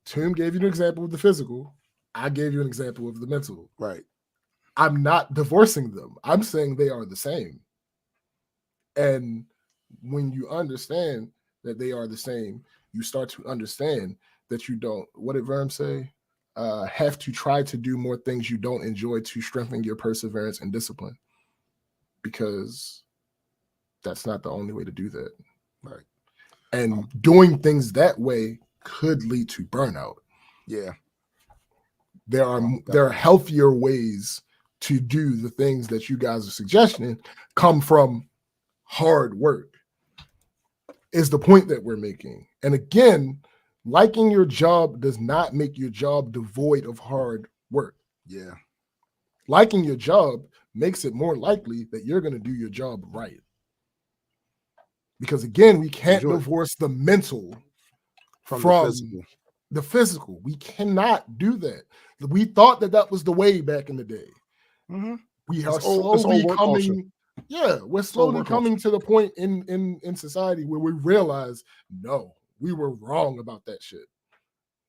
Toom gave you an example of the physical. I gave you an example of the mental. Right. I'm not divorcing them. I'm saying they are the same. And when you understand that they are the same, you start to understand that you don't, what did Verm say? Have to try to do more things you don't enjoy to strengthen your perseverance and discipline. Because that's not the only way to do that. Right. And doing things that way could lead to burnout. Yeah. There are healthier ways to do the things that you guys are suggesting come from hard work, is the point that we're making. And again, Liking your job does not make your job devoid of hard work. Yeah. Liking your job makes it more likely that you're going to do your job right. Because again, we can't divorce the mental from the physical. We cannot do that. We thought that was the way back in the day. Mm-hmm. We are slowly coming. Yeah, we're slowly coming to the point in society where we realize, no, we were wrong about that shit.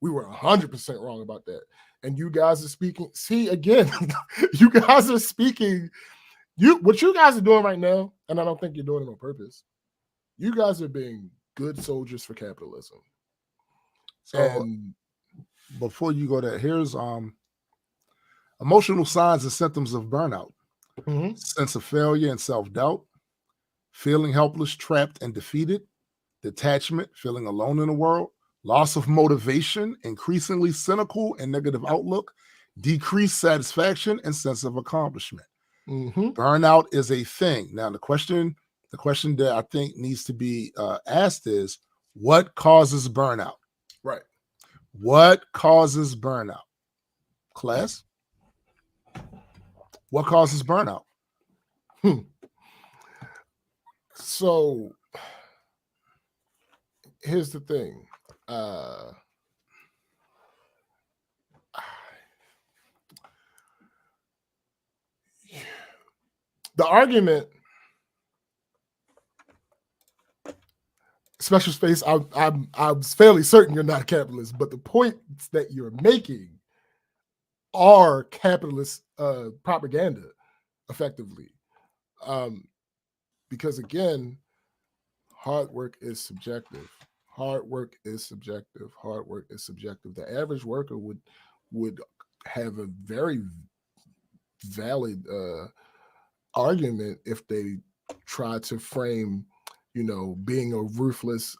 We were 100% wrong about that. And you guys are speaking. See, again, you guys are speaking. What you guys are doing right now, and I don't think you're doing it on purpose. You guys are being good soldiers for capitalism. So, and before you go there, here's emotional signs and symptoms of burnout. Mm-hmm. Sense of failure and self-doubt, feeling helpless, trapped, and defeated, detachment, feeling alone in the world, loss of motivation, increasingly cynical and negative outlook, decreased satisfaction and sense of accomplishment. Mm-hmm. Burnout is a thing. Now, the question that I think needs to be asked is, what causes burnout? Right. What causes burnout? Class? What causes burnout? So here's the thing. The argument, Special Space, I'm fairly certain you're not a capitalist, but the points that you're making are capitalist propaganda, effectively. Because again, hard work is subjective. Hard work is subjective. Hard work is subjective. The average worker would have a very valid argument if they try to frame, being a ruthless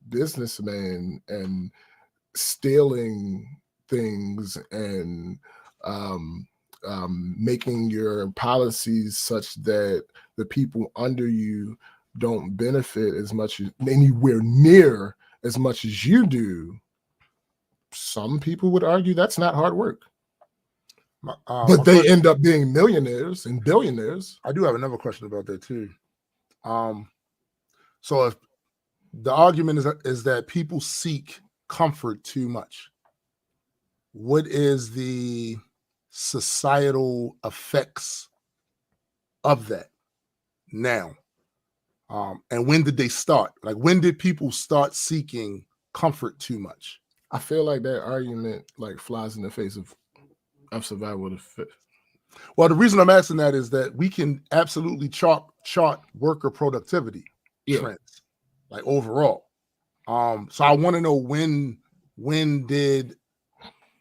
businessman and stealing things and making your policies such that the people under you don't benefit as much, anywhere near as much as you do. Some people would argue that's not hard work. But they end up being millionaires and billionaires. I do have another question about that too. So if the argument is that people seek comfort too much, what is the societal effects of that now? And when did they start? Like, when did people start seeking comfort too much? I feel like that argument flies in the face of survival of the fittest. Well, the reason I'm asking that is that we can absolutely chart worker productivity trends, overall. So I want to know when did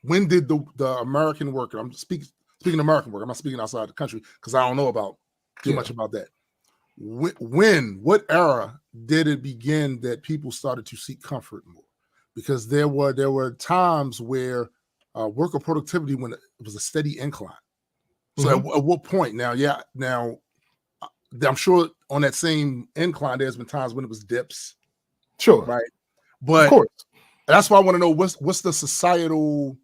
the American worker, I'm speaking American worker, I'm not speaking outside the country because I don't know about too much about that. What era did it begin that people started to seek comfort more? Because there were times where worker productivity, when it was a steady incline. So at what point? Now I'm sure on that same incline, there's been times when it was dips. Sure. Right. But of course, that's why I want to know what's the societal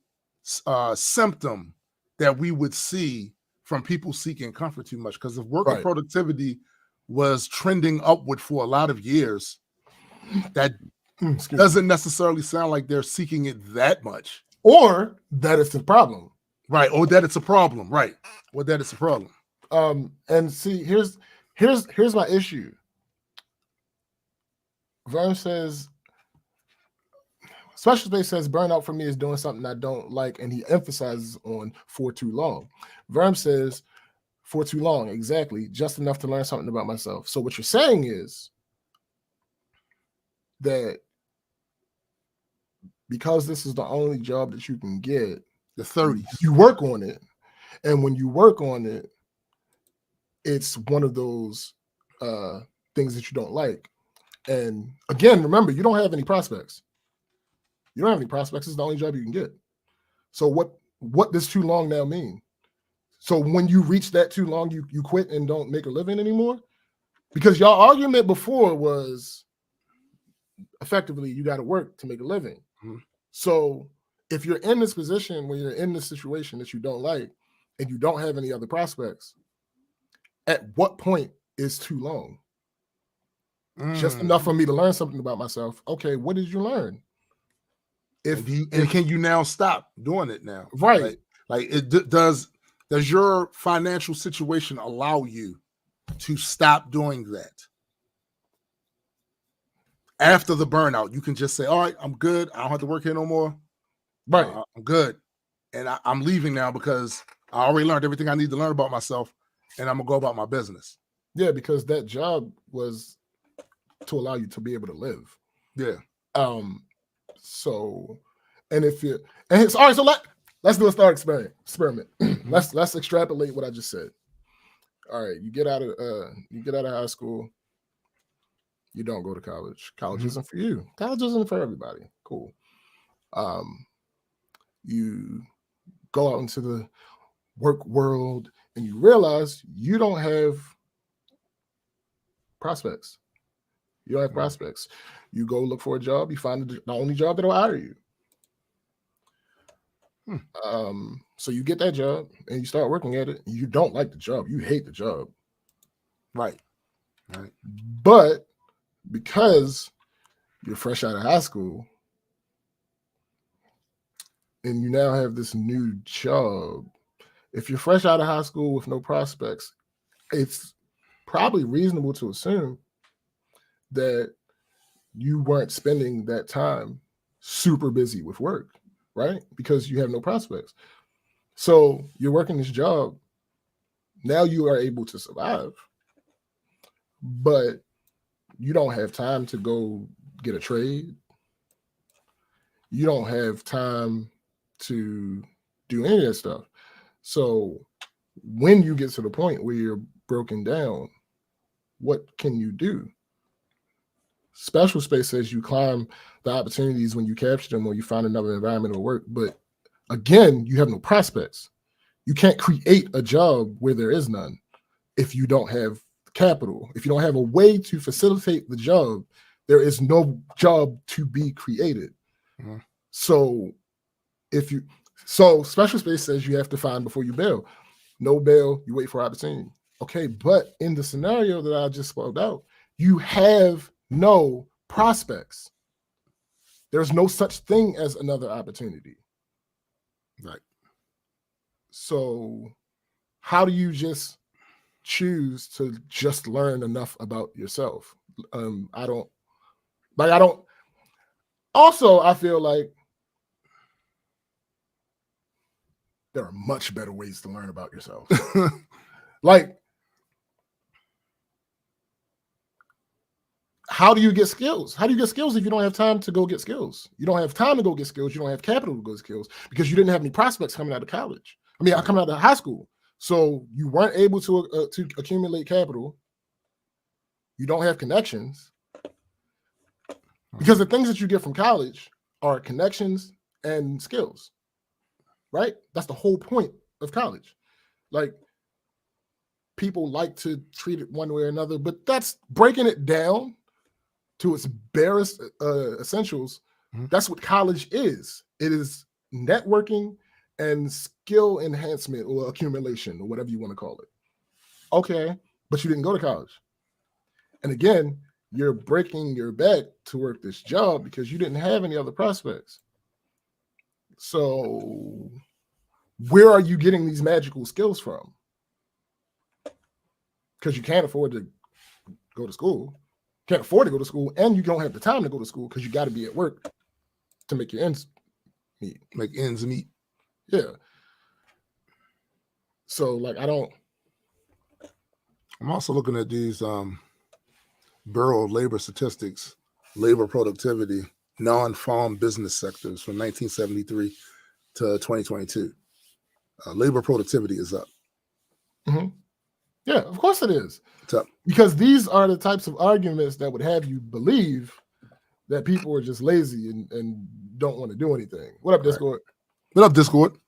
symptom that we would see from people seeking comfort too much. Because if worker productivity was trending upward for a lot of years, that doesn't necessarily sound like they're seeking it that much. Or that it's a problem. Right. Or that it's a problem. Right. Or that it's a problem. And see, here's my issue. Vern says, Special Space says, burnout for me is doing something I don't like, and he emphasizes on for too long. Vern says, for too long, exactly, just enough to learn something about myself. So what you're saying is that because this is the only job that you can get, the 30s, you work on it. And when you work on it, it's one of those things that you don't like. And again, remember, you don't have any prospects. You don't have any prospects. It's the only job you can get. So what does too long now mean? So when you reach that too long, you quit and don't make a living anymore? Because y'all argument before was effectively you got to work to make a living. Mm-hmm. So if you're in this position where you're in this situation that you don't like and you don't have any other prospects, at what point is too long? Just enough for me to learn something about myself. Okay, what did you learn? Can you now stop doing it now? Right. Like does your financial situation allow you to stop doing that? After the burnout, you can just say, all right, I'm good. I don't have to work here no more. Right. I'm good. And I'm leaving now because I already learned everything I need to learn about myself, and I'm going to go about my business. Yeah, because that job was to allow you to be able to live. Yeah. So, and if you and it's all right, so let's do a thought experiment. Let's extrapolate what I just said. All right, you get out of high school. You don't go to college. College isn't for you. College isn't for everybody. Cool. You go out into the work world and you realize you don't have prospects. You don't have prospects. You go look for a job. You find the only job that'll hire you. So you get that job and you start working at it. You don't like the job. You hate the job. Right. But because you're fresh out of high school and you now have this new job, if you're fresh out of high school with no prospects, it's probably reasonable to assume that you weren't spending that time super busy with work, right? Because you have no prospects. So you're working this job. Now you are able to survive, but you don't have time to go get a trade. You don't have time to do any of that stuff. So when you get to the point where you're broken down, what can you do? Special Space says you climb the opportunities when you capture them or you find another environment of work. But again, you have no prospects. You can't create a job where there is none if you don't have capital. If you don't have a way to facilitate the job, there is no job to be created. So Special Space says you have to find before you bail. No bail, you wait for opportunity. Okay, but in the scenario that I just spoke out, you have no prospects. There's no such thing as another opportunity. Right. So how do you just choose to just learn enough about yourself? I feel like there are much better ways to learn about yourself. Like, how do you get skills? How do you get skills if you don't have time to go get skills? You don't have time to go get skills. You don't have capital to go get skills because you didn't have any prospects coming out of college. Coming out of high school. So you weren't able to accumulate capital. You don't have connections because the things that you get from college are connections and skills, right? That's the whole point of college. Like, people like to treat it one way or another, but that's breaking it down to its barest essentials. That's what college is. It is networking and skill enhancement or accumulation or whatever you want to call it. Okay, but you didn't go to college. And again, you're breaking your back to work this job because you didn't have any other prospects. So where are you getting these magical skills from? Because you can't afford to go to school. Can't afford to go to school, and you don't have the time to go to school because you got to be at work to make your ends meet. Make ends meet. Yeah. So, like, I'm also looking at these Bureau of Labor Statistics, labor productivity, non-farm business sectors from 1973 to 2022. Labor productivity is up. Yeah, of course it is. It's up. Because these are the types of arguments that would have you believe that people are just lazy and don't want to do anything. What up, Discord? What up, Discord?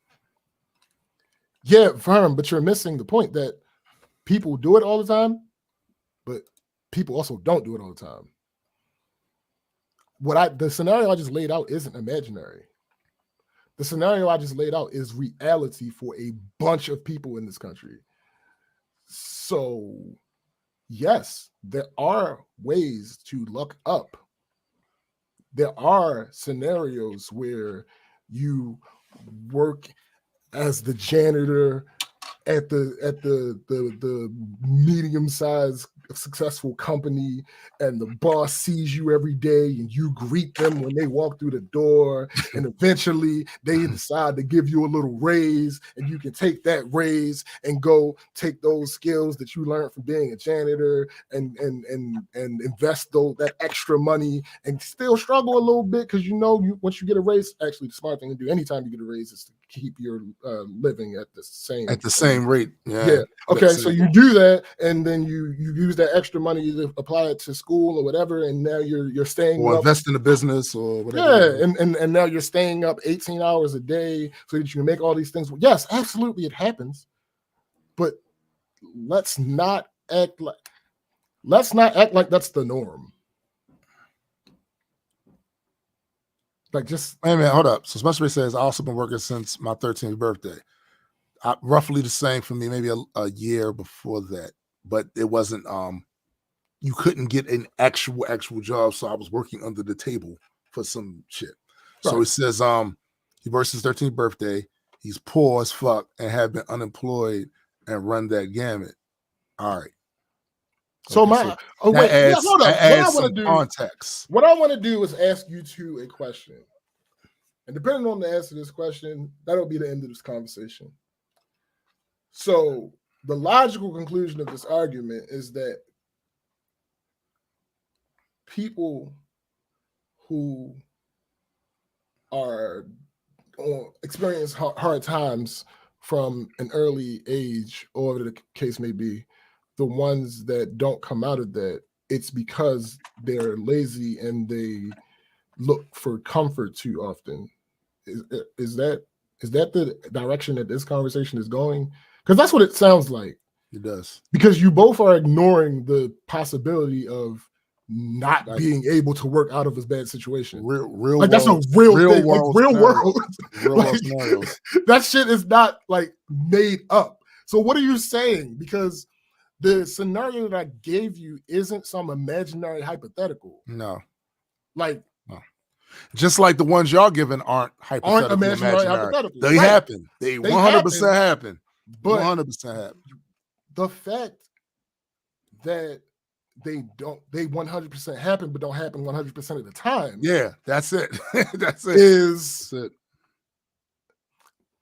Yeah, Firm, but you're missing the point that people do it all the time, but people also don't do it all the time. the scenario I just laid out isn't imaginary. The scenario I just laid out is reality for a bunch of people in this country. So, yes, there are ways to luck up. There are scenarios where you work as the janitor at the medium-sized successful company, and the boss sees you every day and you greet them when they walk through the door, and eventually they decide to give you a little raise, and you can take that raise and go take those skills that you learned from being a janitor and invest that extra money, and still struggle a little bit because once you get a raise, actually the smart thing to do anytime you get a raise is to keep your living at the same rate. Yeah. Okay, so you do that, and then you use that extra money to apply it to school or whatever, and now you're staying or up, invest in a business or whatever. Yeah, and now you're staying up 18 hours a day so that you can make all these things. Yes, absolutely, it happens, but let's not act like that's the norm. Like, just wait a minute, hold up. So Spencer says, I've also been working since my 13th birthday. Roughly the same for me, maybe a year before that, but it wasn't. You couldn't get an actual job, so I was working under the table for some shit. Right. So he says, he works his 13th birthday. He's poor as fuck and have been unemployed and run that gamut. All right. So hold up. What I want to do, context. What I want to do is ask you two a question, and depending on the answer to this question, that'll be the end of this conversation. So the logical conclusion of this argument is that people who are experience hard times from an early age, or whatever the case may be, the ones that don't come out of that, it's because they're lazy and they look for comfort too often. Is that the direction that this conversation is going? Because that's what it sounds like. It does. Because you both are ignoring the possibility of not being able to work out of a bad situation. Real like, that's a real thing. World. Real world scenarios. That shit is not like made up. So what are you saying? Because the scenario that I gave you isn't some imaginary hypothetical. No. Like, just like the ones y'all giving aren't imaginary. Hypothetical. They happen. They 100% happen. But 100% happen. The fact that they 100% happen, but don't happen 100% of the time. Yeah, that's it. That's it.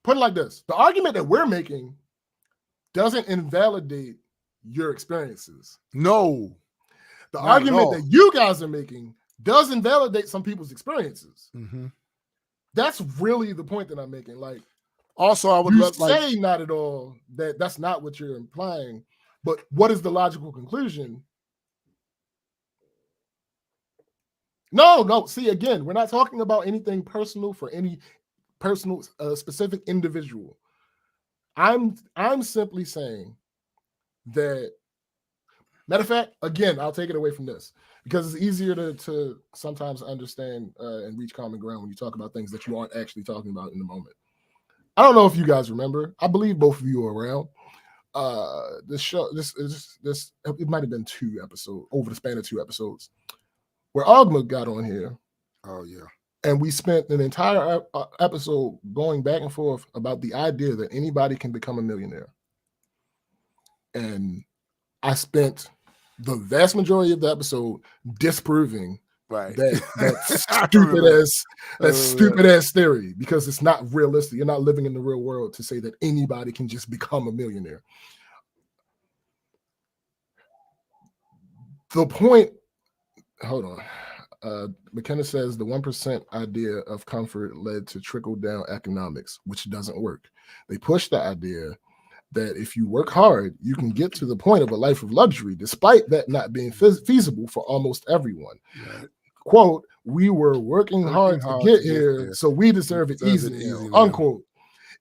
Put it like this: the argument that we're making doesn't invalidate your experiences. No. The argument that you guys are making does invalidate some people's experiences. Mm-hmm. That's really the point that I'm making. Like, also, I would say not at all that's not what you're implying, but what is the logical conclusion? No. See, again, we're not talking about anything personal for any personal specific individual. I'm simply saying that. Matter of fact, again, I'll take it away from this because it's easier to sometimes understand and reach common ground when you talk about things that you aren't actually talking about in the moment. I don't know if you guys remember. I believe both of you were around. This show, it might have been 2 episodes, over the span of 2 episodes, where Ogma got on here. Oh, yeah. And we spent an entire episode going back and forth about the idea that anybody can become a millionaire. And I spent the vast majority of the episode disproving that stupid ass theory, because it's not realistic. You're not living in the real world to say that anybody can just become a millionaire. The point, hold on. McKenna says the 1% idea of comfort led to trickle down economics, which doesn't work. They push the idea that if you work hard, you can get to the point of a life of luxury, despite that not being feasible for almost everyone. Right. Quote, we were working hard to get here, so we deserve it easy, unquote.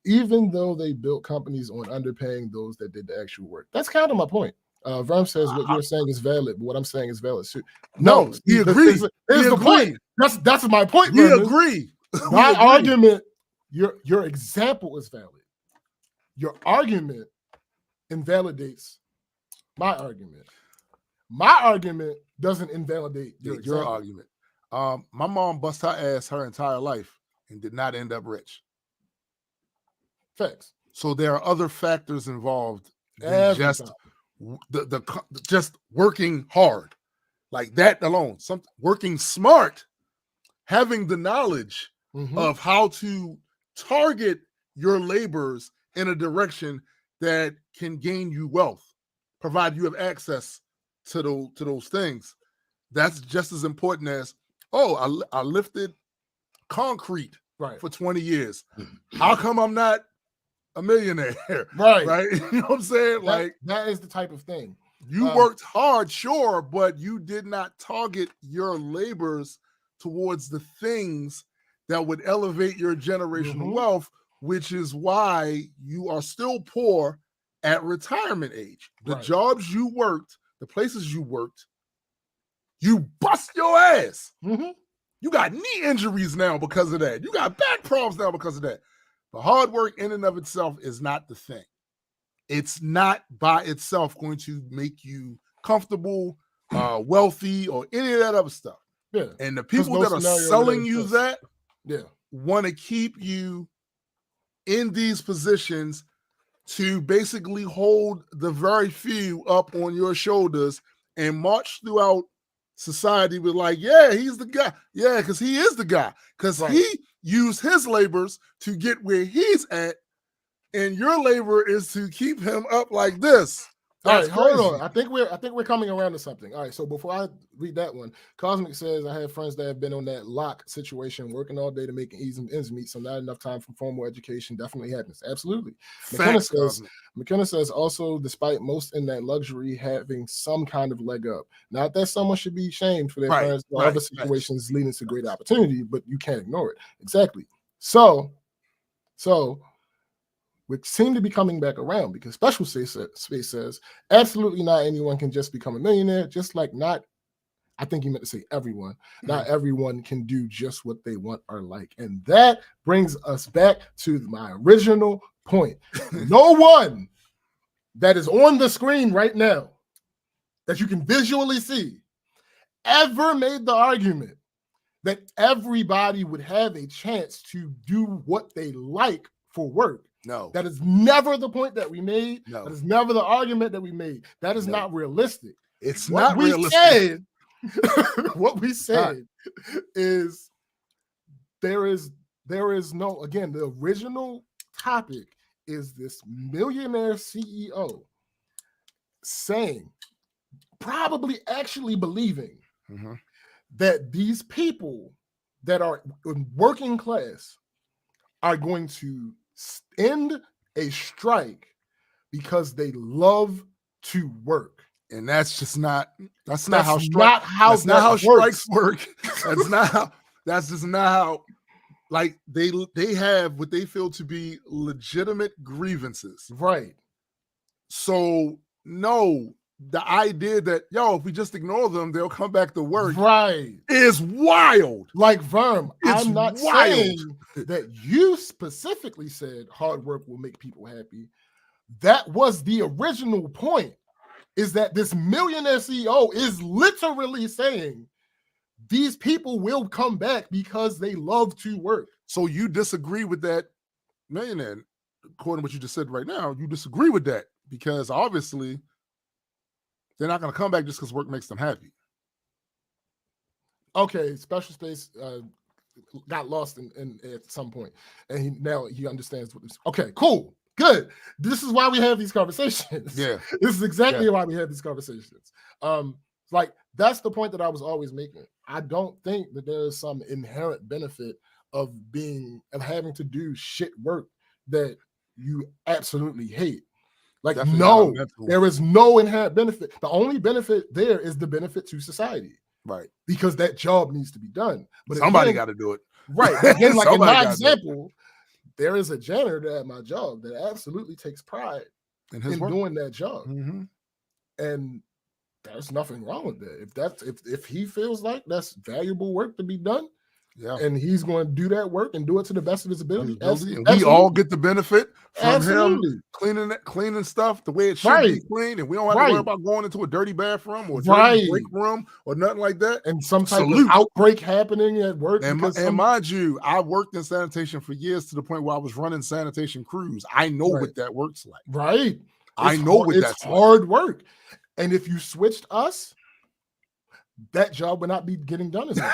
Even though they built companies on underpaying those that did the actual work. That's kind of my point. Verm says what you're saying is valid, but what I'm saying is valid too. No, he agreed. Here's the point. That's my point. We agree. My argument, your example is valid. Your argument invalidates my argument. My argument doesn't invalidate your argument. My mom bust her ass her entire life and did not end up rich. Facts. So there are other factors involved than just just working hard, like that alone. Working smart, having the knowledge of how to target your labors in a direction that can gain you wealth, provide you have access to those things. That's just as important as, I lifted concrete for 20 years. How come I'm not a millionaire? Right. You know what I'm saying? That is the type of thing. You worked hard, sure, but you did not target your labors towards the things that would elevate your generational wealth, which is why you are still poor at retirement age. The jobs you worked, the places you worked, you bust your ass. You got knee injuries now because of that. You got back problems now because of that. But hard work in and of itself is not the thing. It's not by itself going to make you comfortable, wealthy, or any of that other stuff. Yeah. And the people that are selling you that want to keep you in these positions to basically hold the very few up on your shoulders and march throughout society with he's the guy. Yeah, because he is the guy. Because he used his labors to get where he's at, and your labor is to keep him up like this. All right, hold on. I think we're coming around to something. All right, so before I read that one, Cosmic says, I have friends that have been on that lock situation, working all day to make ends meet, so not enough time for formal education definitely happens. Absolutely. McKenna says, also, despite most in that luxury having some kind of leg up, not that someone should be shamed for their parents or other situations leading to great opportunity, but you can't ignore it. Exactly. So we seem to be coming back around, because Special Space says, absolutely not anyone can just become a millionaire, just like I think he meant to say everyone. Not everyone can do just what they want or like. And that brings us back to my original point. No one that is on the screen right now that you can visually see ever made the argument that everybody would have a chance to do what they like for work. No. That is never the point that we made. No. That is never the argument that we made. That is not realistic. It's not realistic. What we said is there is no, again, the original topic is this millionaire CEO saying, probably actually believing that these people that are in working class are going to end a strike because they love to work. And that's just not how strikes work. That's just not how, like, they have what they feel to be legitimate grievances. Right. So no, the idea that, if we just ignore them, they'll come back to work. Right. Is wild. Like, Verm, I'm not saying that you specifically said hard work will make people happy. That was the original point, is that this millionaire CEO is literally saying these people will come back because they love to work. So you disagree with that millionaire, according to what you just said right now, you disagree with that, because obviously they're not going to come back just because work makes them happy. Okay, Special Space got lost in at some point, and now he understands what this. Okay, cool, good. This is why we have these conversations. Yeah, this is exactly why we have these conversations. Like, that's the point that I was always making. I don't think that there is some inherent benefit of having to do shit work that you absolutely hate. Like, no, there is no inherent benefit. The only benefit there is the benefit to society. Right. Because that job needs to be done. But somebody got to do it. Right. Again, like in my example, there is a janitor at my job that absolutely takes pride in doing that job. And there's nothing wrong with that. If he feels like that's valuable work to be done, and he's going to do that work and do it to the best of his ability, and we all get the benefit from him cleaning stuff the way it should be cleaned, and we don't have to worry about going into a dirty bathroom or dirty break room or nothing like that. And some type of outbreak happening at work. And mind you, I worked in sanitation for years to the point where I was running sanitation crews. I know what that works like. Right. I know what that's like. It's hard work. And if you switched us, that job would not be getting done as much.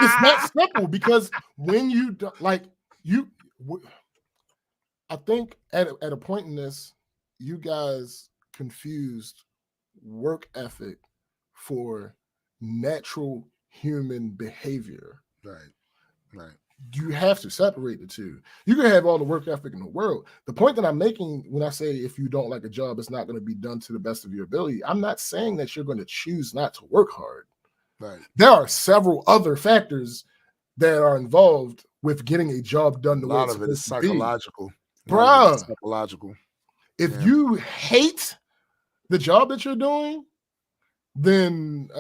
It's that simple, because when you I think at a point in this, you guys confused work ethic for natural human behavior. Right. You have to separate the two. You can have all the work ethic in the world. The point that I'm making when I say if you don't like a job, it's not going to be done to the best of your ability, I'm not saying that you're going to choose not to work hard. Right. There are several other factors that are involved with getting a job done. A lot of it is psychological. Bruh. Psychological. If you hate the job that you're doing, then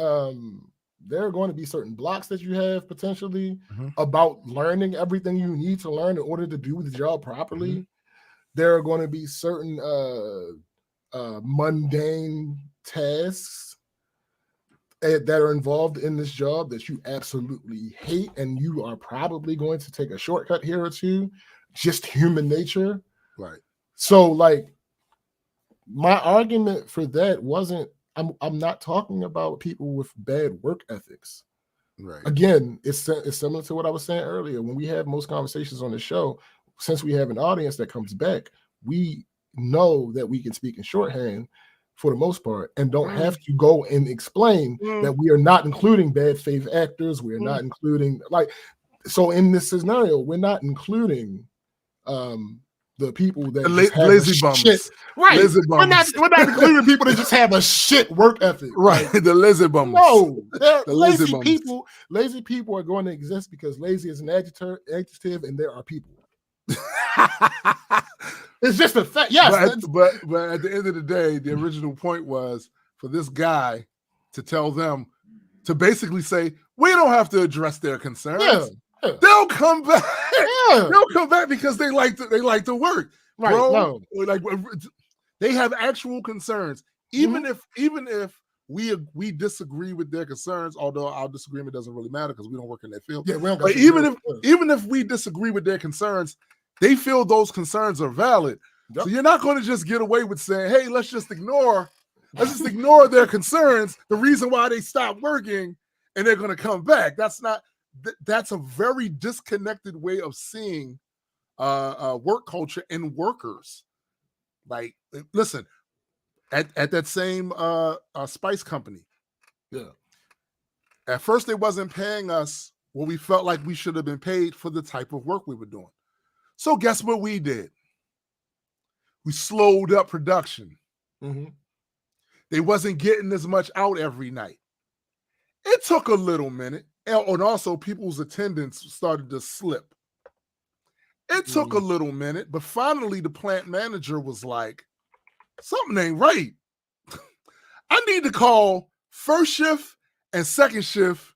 there are going to be certain blocks that you have potentially about learning everything you need to learn in order to do the job properly. There are going to be certain mundane tasks that are involved in this job that you absolutely hate, and you are probably going to take a shortcut here or two. Just human nature. Right. So, like, my argument for that wasn't, I'm not talking about people with bad work ethics. Right. Again, it's similar to what I was saying earlier. When we have most conversations on the show, since we have an audience that comes back, we know that we can speak in shorthand for the most part and don't have to go and explain that we are not including bad faith actors. We are not including, so in this scenario, we're not including the people that lazy bums. Right. Lazy bums. We're not including people that just have a shit work ethic. Right. The lazy bums. No, the lazy people. Lazy people are going to exist because lazy is an adjective, and there are people. It's just a fact. Yes. But at the end of the day, the original point was for this guy to tell them to basically say, we don't have to address their concerns. Yeah. They'll come back. They'll come back because they like to work, right, bro. No. Like they have actual concerns, even if we disagree with their concerns. Although our disagreement doesn't really matter because we don't work in that field. Yeah, we don't. But even if we disagree with their concerns, they feel those concerns are valid. Yep. So you're not going to just get away with saying, "Hey, let's just ignore their concerns. The reason why they stopped working, and they're going to come back." That's a very disconnected way of seeing work culture and workers. Like, listen, at that same spice company, at first they wasn't paying us what we felt like we should have been paid for the type of work we were doing. So guess what we did? We slowed up production. They wasn't getting as much out every night. It took a little minute. And also people's attendance started to slip. It took a little minute, but finally the plant manager was like, something ain't right. I need to call first shift and second shift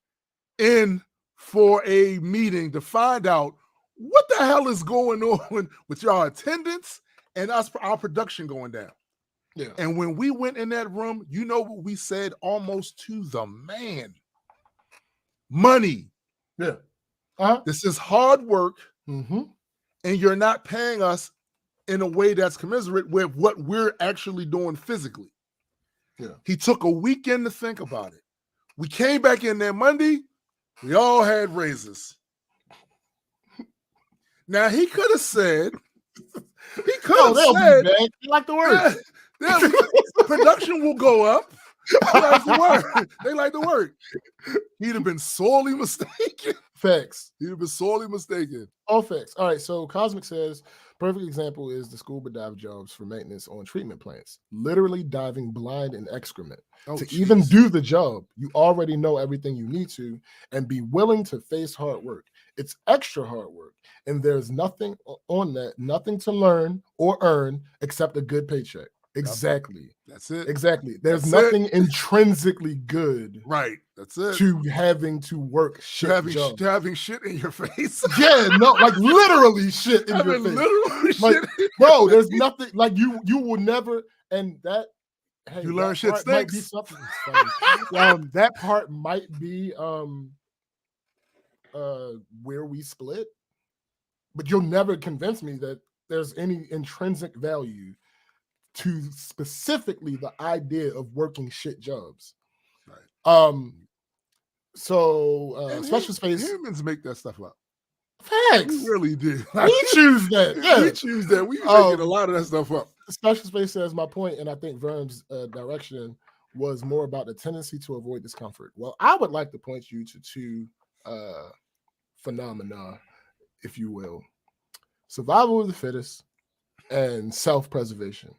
in for a meeting to find out what the hell is going on with your attendance and our production going down. Yeah. And when we went in that room, you know what we said almost to the man. Money. Yeah. This is hard work, and you're not paying us in a way that's commensurate with what we're actually doing physically. Yeah. He took a weekend to think about it. We came back in there Monday. We all had raises. Now he could have said, "You like the work. Production will go up. They like the work." He'd have been sorely mistaken. Facts. He'd have been sorely mistaken. All facts. All right. So Cosmic says, perfect example is the scuba dive jobs for maintenance on treatment plants. Literally diving blind in excrement. Even do the job, you already know everything you need to and be willing to face hard work. It's extra hard work. And there's nothing on that, nothing to learn or earn except a good paycheck. Exactly. That's it. Exactly. There's That's nothing it. intrinsically good Right. That's it. to having to work shit jobs. Having shit in your face. Yeah, no, like literally shit in your face. Literally Like, shit. bro, there's nothing like you will never, and that hey, You learn that shit part might be stinks. something funny. That part might be where we split, but you'll never convince me that there's any intrinsic value to specifically the idea of working shit jobs. Right. So special space humans make that stuff up. Facts. We really do. We choose that. Yeah. We choose that. We making a lot of that stuff up. Special space says my point, and I think Vern's direction was more about the tendency to avoid discomfort. Well, I would like to point you to two phenomena, if you will: survival of the fittest and self-preservation.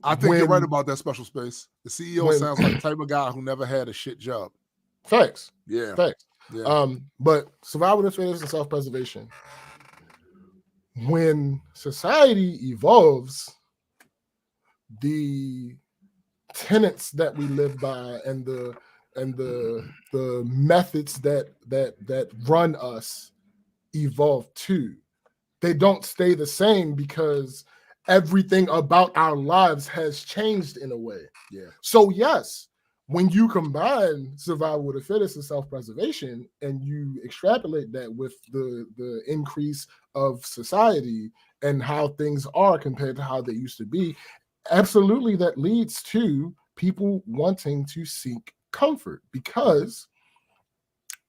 I think you're right about that, special space. The CEO sounds like the type of guy who never had a shit job. Facts. Yeah. Facts. Yeah. But survival of the fittest and self-preservation. When society evolves, the tenets that we live by and the methods that run us evolve too. They don't stay the same because everything about our lives has changed in a way. Yeah. So yes, when you combine survival of the fittest and self-preservation, and you extrapolate that with the increase of society and how things are compared to how they used to be, absolutely that leads to people wanting to seek comfort, because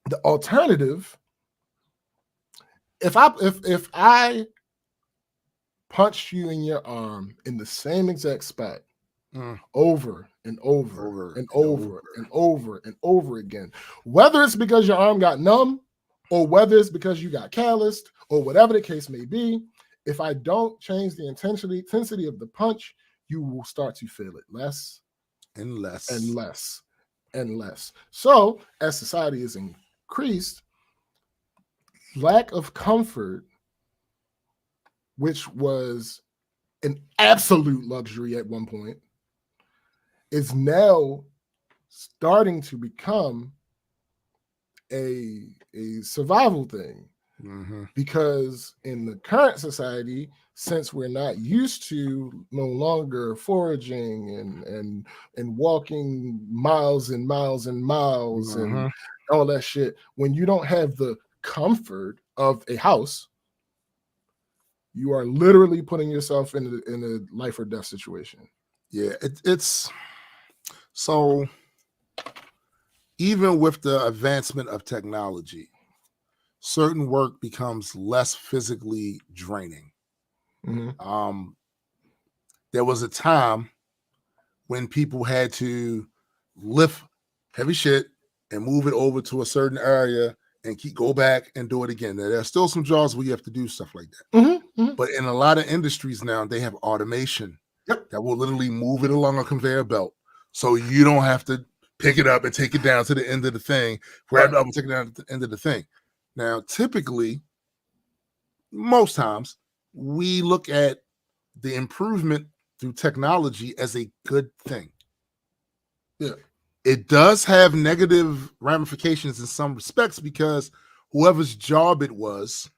the alternative, if I punched you in your arm in the same exact spot over and over and over and over and over again, whether it's because your arm got numb or whether it's because you got calloused or whatever the case may be, if I don't change the intensity of the punch, you will start to feel it less and less and less and less. So as society is increased, lack of comfort, which was an absolute luxury at one point, is now starting to become a survival thing. Because in the current society, since we're not used to no longer foraging and walking miles and miles and miles and all that shit, when you don't have the comfort of a house, you are literally putting yourself in a life or death situation. Yeah, it's so even with the advancement of technology, certain work becomes less physically draining. There was a time when people had to lift heavy shit and move it over to a certain area and go back and do it again. Now, there are still some jobs where you have to do stuff like that. But in a lot of industries now, they have automation that will literally move it along a conveyor belt. So you don't have to pick it up and take it down to the end of the thing, grab it up and take it down to the end of the thing. Now, typically, most times, we look at the improvement through technology as a good thing. Yeah. It does have negative ramifications in some respects, because whoever's job it was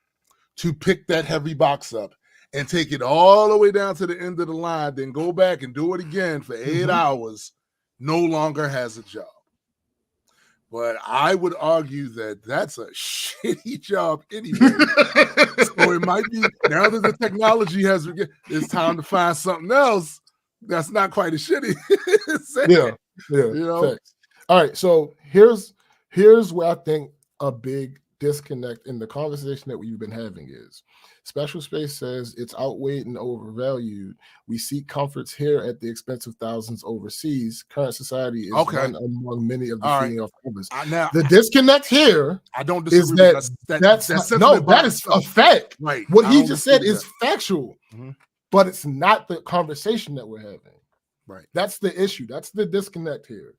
to pick that heavy box up and take it all the way down to the end of the line, then go back and do it again for 8 hours, no longer has a job. But I would argue that that's a shitty job anyway. So it might be, now that the technology has, it's time to find something else that's not quite as shitty. Yeah. You know? Facts. All right. So here's where I think a big disconnect in the conversation that we've been having is: special space says it's outweighed and overvalued. We seek comforts here at the expense of thousands overseas. Current society is one among many of the feeding off others. The disconnect here, I don't disagree is that is a fact. Right. What he just said is factual, but it's not the conversation that we're having. Right. That's the issue. That's the disconnect here.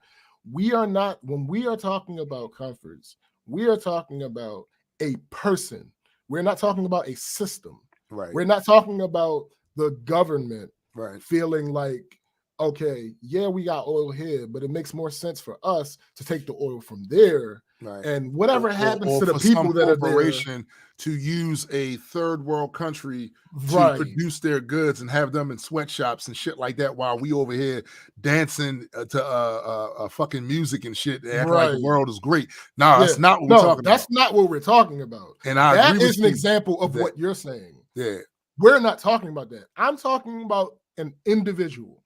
We are not, when we are talking about comforts, we are talking about a person. We're not talking about a system. Right. We're not talking about the government Right. feeling like, okay, yeah, we got oil here, but it makes more sense for us to take the oil from there. Right. And whatever happens to the for people some that are there, corporation to use a third world country to right? produce their goods and have them in sweatshops and shit like that, while we over here dancing to fucking music and shit, and acting like the Right. world is great. Nah, Yeah. that's not what No, we're talking that's about. not what we're talking about. And I That agree with is an you example of that- what you're saying. Yeah. We're not talking about that. I'm talking about an individual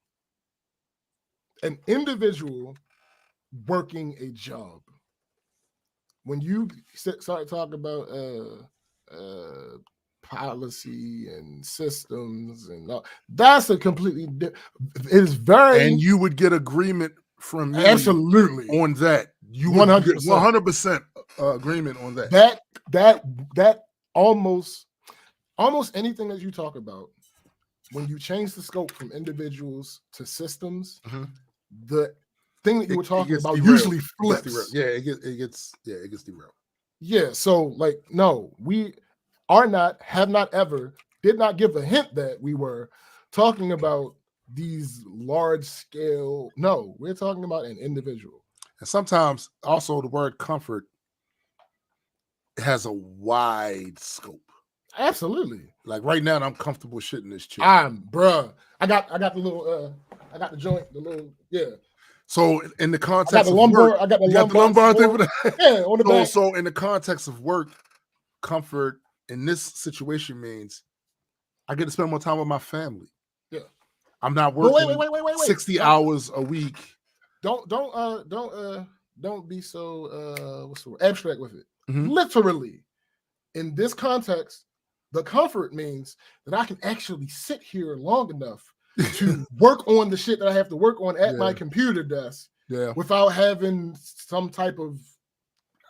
working a job. When you start talking about policy and systems and all, that's a completely different. It's very, And you would get agreement from me absolutely on that. You would 100%. 100% agreement on that. That almost anything that you talk about, when you change the scope from individuals to systems, the thing that you were talking about derailed. usually flips. It gets derailed. Yeah, so like, no, we are not, have not ever, did not give a hint that we were talking about these large scale. No, we're talking about an individual. And sometimes also the word comfort has a wide scope. Absolutely. Like right now, I'm comfortable shitting this chair. Bruh. I got the little I got the joint, the little, yeah. So in the context I got the of lumbar, work, I got the you got the lumbar thing for that? Yeah, on the back. So in the context of work, comfort in this situation means I get to spend more time with my family. Yeah. I'm not working wait. 60 hours a week. Don't be so what's the word? Abstract with it. Literally, in this context, the comfort means that I can actually sit here long enough to work on the shit that I have to work on at my computer desk without having some type of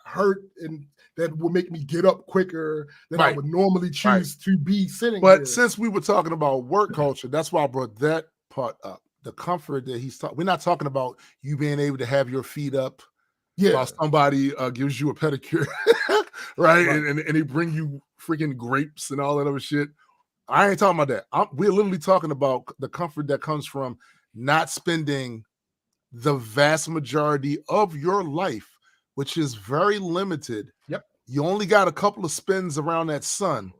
hurt and that will make me get up quicker than I would normally choose to be sitting But here. since we were talking about work culture, that's why I brought that part up. The comfort that he's talking. We're not talking about you being able to have your feet up while somebody gives you a pedicure, right? And they bring you freaking grapes and all that other shit. I ain't talking about that. We're literally talking about the comfort that comes from not spending the vast majority of your life, which is very limited. Yep. You only got a couple of spins around that sun.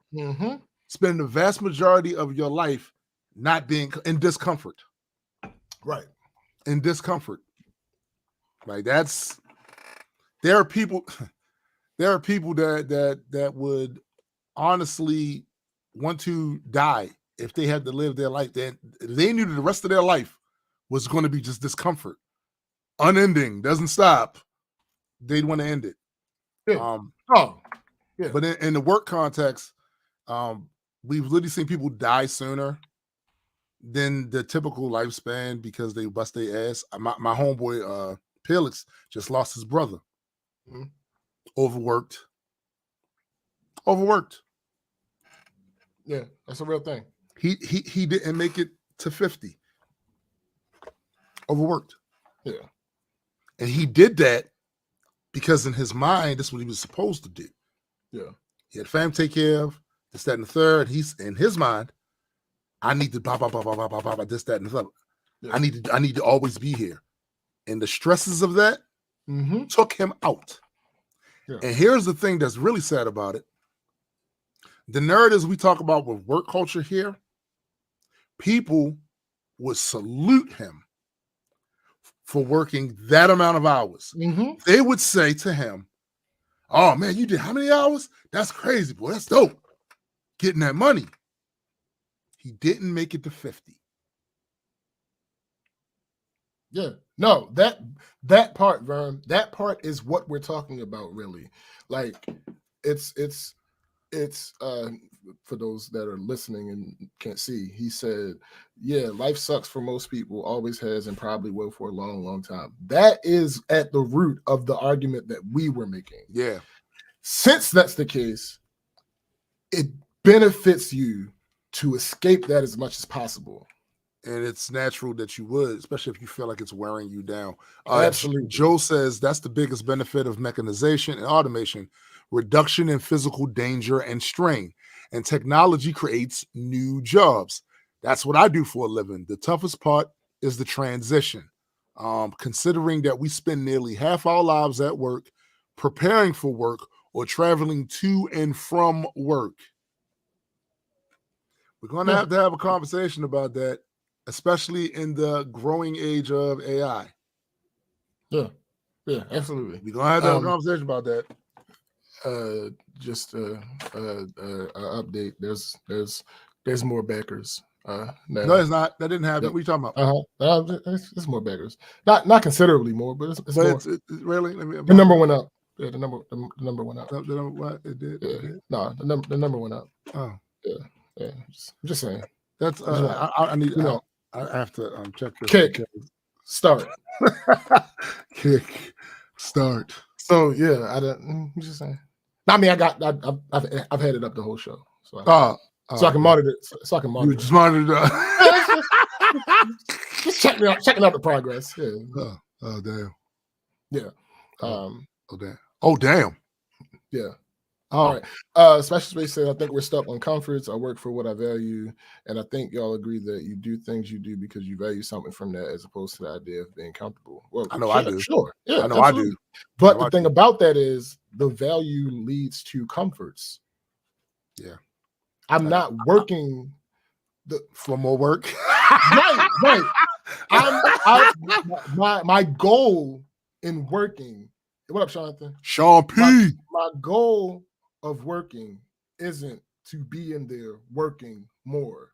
Spending the vast majority of your life not being in discomfort. Right. In discomfort. Like there are people that would honestly want to die if they had to live their life. They knew that the rest of their life was going to be just discomfort, unending, doesn't stop. They'd want to end it. But in the work context, we've literally seen people die sooner than the typical lifespan because they bust their ass. My homeboy Felix just lost his brother. Overworked. Yeah, that's a real thing. He didn't make it to 50. Overworked. Yeah. And he did that because in his mind, that's what he was supposed to do. Yeah. He had family to take care of, this, that, and the third. He's in his mind, I need to blah, blah, blah, blah, blah, blah, blah, this, that, and the third. Yeah. I need to always be here. And the stresses of that took him out. Yeah. And here's the thing that's really sad about it. The narratives we talk about with work culture here, people would salute him for working that amount of hours. They would say to him, oh man, you did how many hours? That's crazy, boy. That's dope. Getting that money. He didn't make it to 50. Yeah. No, that part, Vern, that part is what we're talking about, really. Like, it's for those that are listening and can't see, he said, yeah, life sucks for most people, always has, and probably will for a long, long time. That is at the root of the argument that we were making. Yeah. Since that's the case, it benefits you to escape that as much as possible. And it's natural that you would, especially if you feel like it's wearing you down. Absolutely. Joe says that's the biggest benefit of mechanization and automation, reduction in physical danger and strain. And technology creates new jobs. That's what I do for a living. The toughest part is the transition. Considering that we spend nearly half our lives at work, preparing for work, or traveling to and from work. We're going to have a conversation about that, especially in the growing age of AI. Yeah, absolutely. We're going to have a conversation about that. Just update. There's more backers. Now. No, it's not. That didn't happen. What are you talking about? It's more backers. Not considerably more, but it's more. It's really. The number went up. Yeah, the number went up. The number what? It did. Yeah. It did? No, the number went up. Oh, yeah. Just saying. That's I need. I have to check this. Kick start. Kick start. So yeah, I'm just saying. I mean, I've had it up the whole show, so I can monitor it. So I can monitor. You just monitor. Just checking out the progress. Yeah. Oh damn. Yeah. Oh damn. Oh damn. Yeah. All right. Special Space said, I think we're stuck on comforts. I work for what I value. And I think y'all agree that you do things you do because you value something from that as opposed to the idea of being comfortable. Well, I know I do. Sure. Yeah, I know absolutely. I do. But the thing about that is the value leads to comforts. Yeah. I'm not working for more work. Right. My goal in working. What up, Jonathan? Sean P. My goal of working isn't to be in there working more.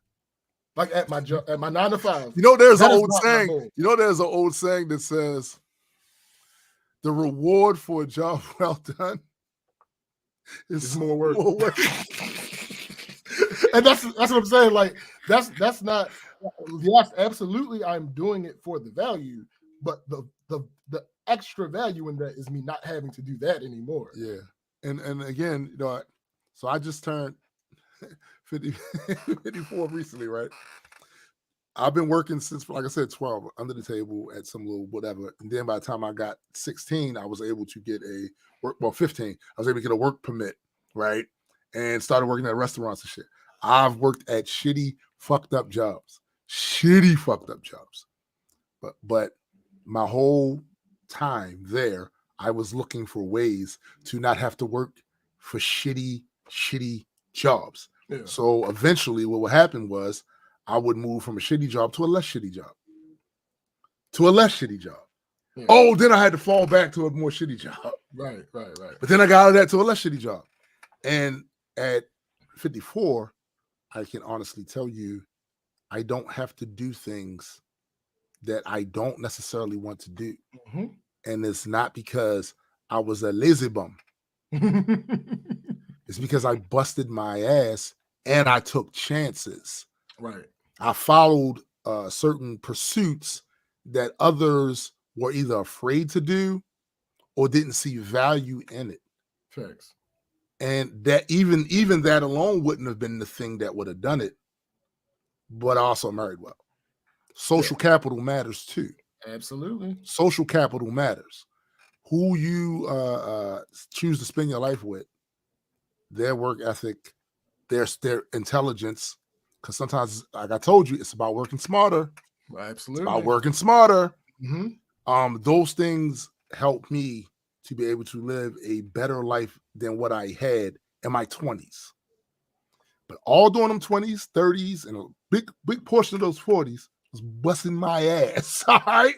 Like at my job, at my 9 to 5. There's an old saying. There's an old saying that says, "The reward for a job well done is more work." More work. And that's what I'm saying. Like that's not. Yes, absolutely. I'm doing it for the value, but the extra value in that is me not having to do that anymore. Yeah. And again, so I just turned 54 recently, right? I've been working since, like I said, 12 under the table at some little whatever. And then by the time I got 16, I was able to get 15, I was able to get a work permit, right? And started working at restaurants and shit. I've worked at shitty, fucked up jobs. But my whole time there, I was looking for ways to not have to work for shitty jobs. Yeah. So eventually what would happen was I would move from a shitty job to a less shitty job. Yeah. Oh, then I had to fall back to a more shitty job. Right. But then I got out of that to a less shitty job. And at 54, I can honestly tell you, I don't have to do things that I don't necessarily want to do. Mm-hmm. And it's not because I was a lazy bum. It's because I busted my ass and I took chances. Right. I followed certain pursuits that others were either afraid to do or didn't see value in it. Facts. And that even that alone wouldn't have been the thing that would have done it. But I also married well. Social capital matters too. Absolutely. Social capital matters. Who you choose to spend your life with, their work ethic, their intelligence. Because sometimes, like I told you, it's about working smarter. Absolutely. It's about working smarter. Mm-hmm. Those things help me to be able to live a better life than what I had in my 20s. But all during them 20s, 30s, and a big portion of those 40s was busting my ass. All right?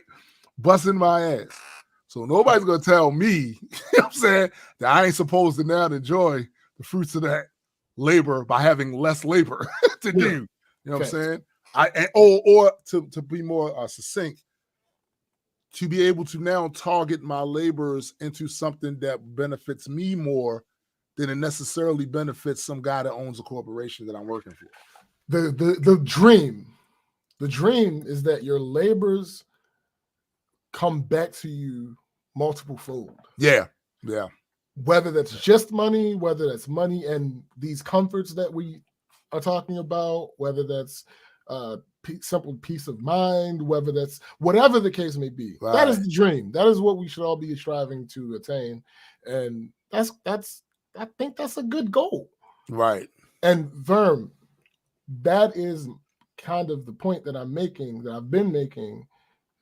Busting my ass. So nobody's going to tell me, you know what I'm saying, that I ain't supposed to now enjoy the fruits of that labor by having less labor to do. You know what I'm saying? Or to be more succinct, to be able to now target my labors into something that benefits me more than it necessarily benefits some guy that owns a corporation that I'm working for. The dream is that your labors come back to you multiple fold. Yeah. Whether that's just money, whether that's money and these comforts that we are talking about, whether that's simple peace of mind, whether that's whatever the case may be. Right. That is the dream. That is what we should all be striving to attain. And that's I think that's a good goal. Right. And Verm, that is kind of the point that I'm making, that I've been making.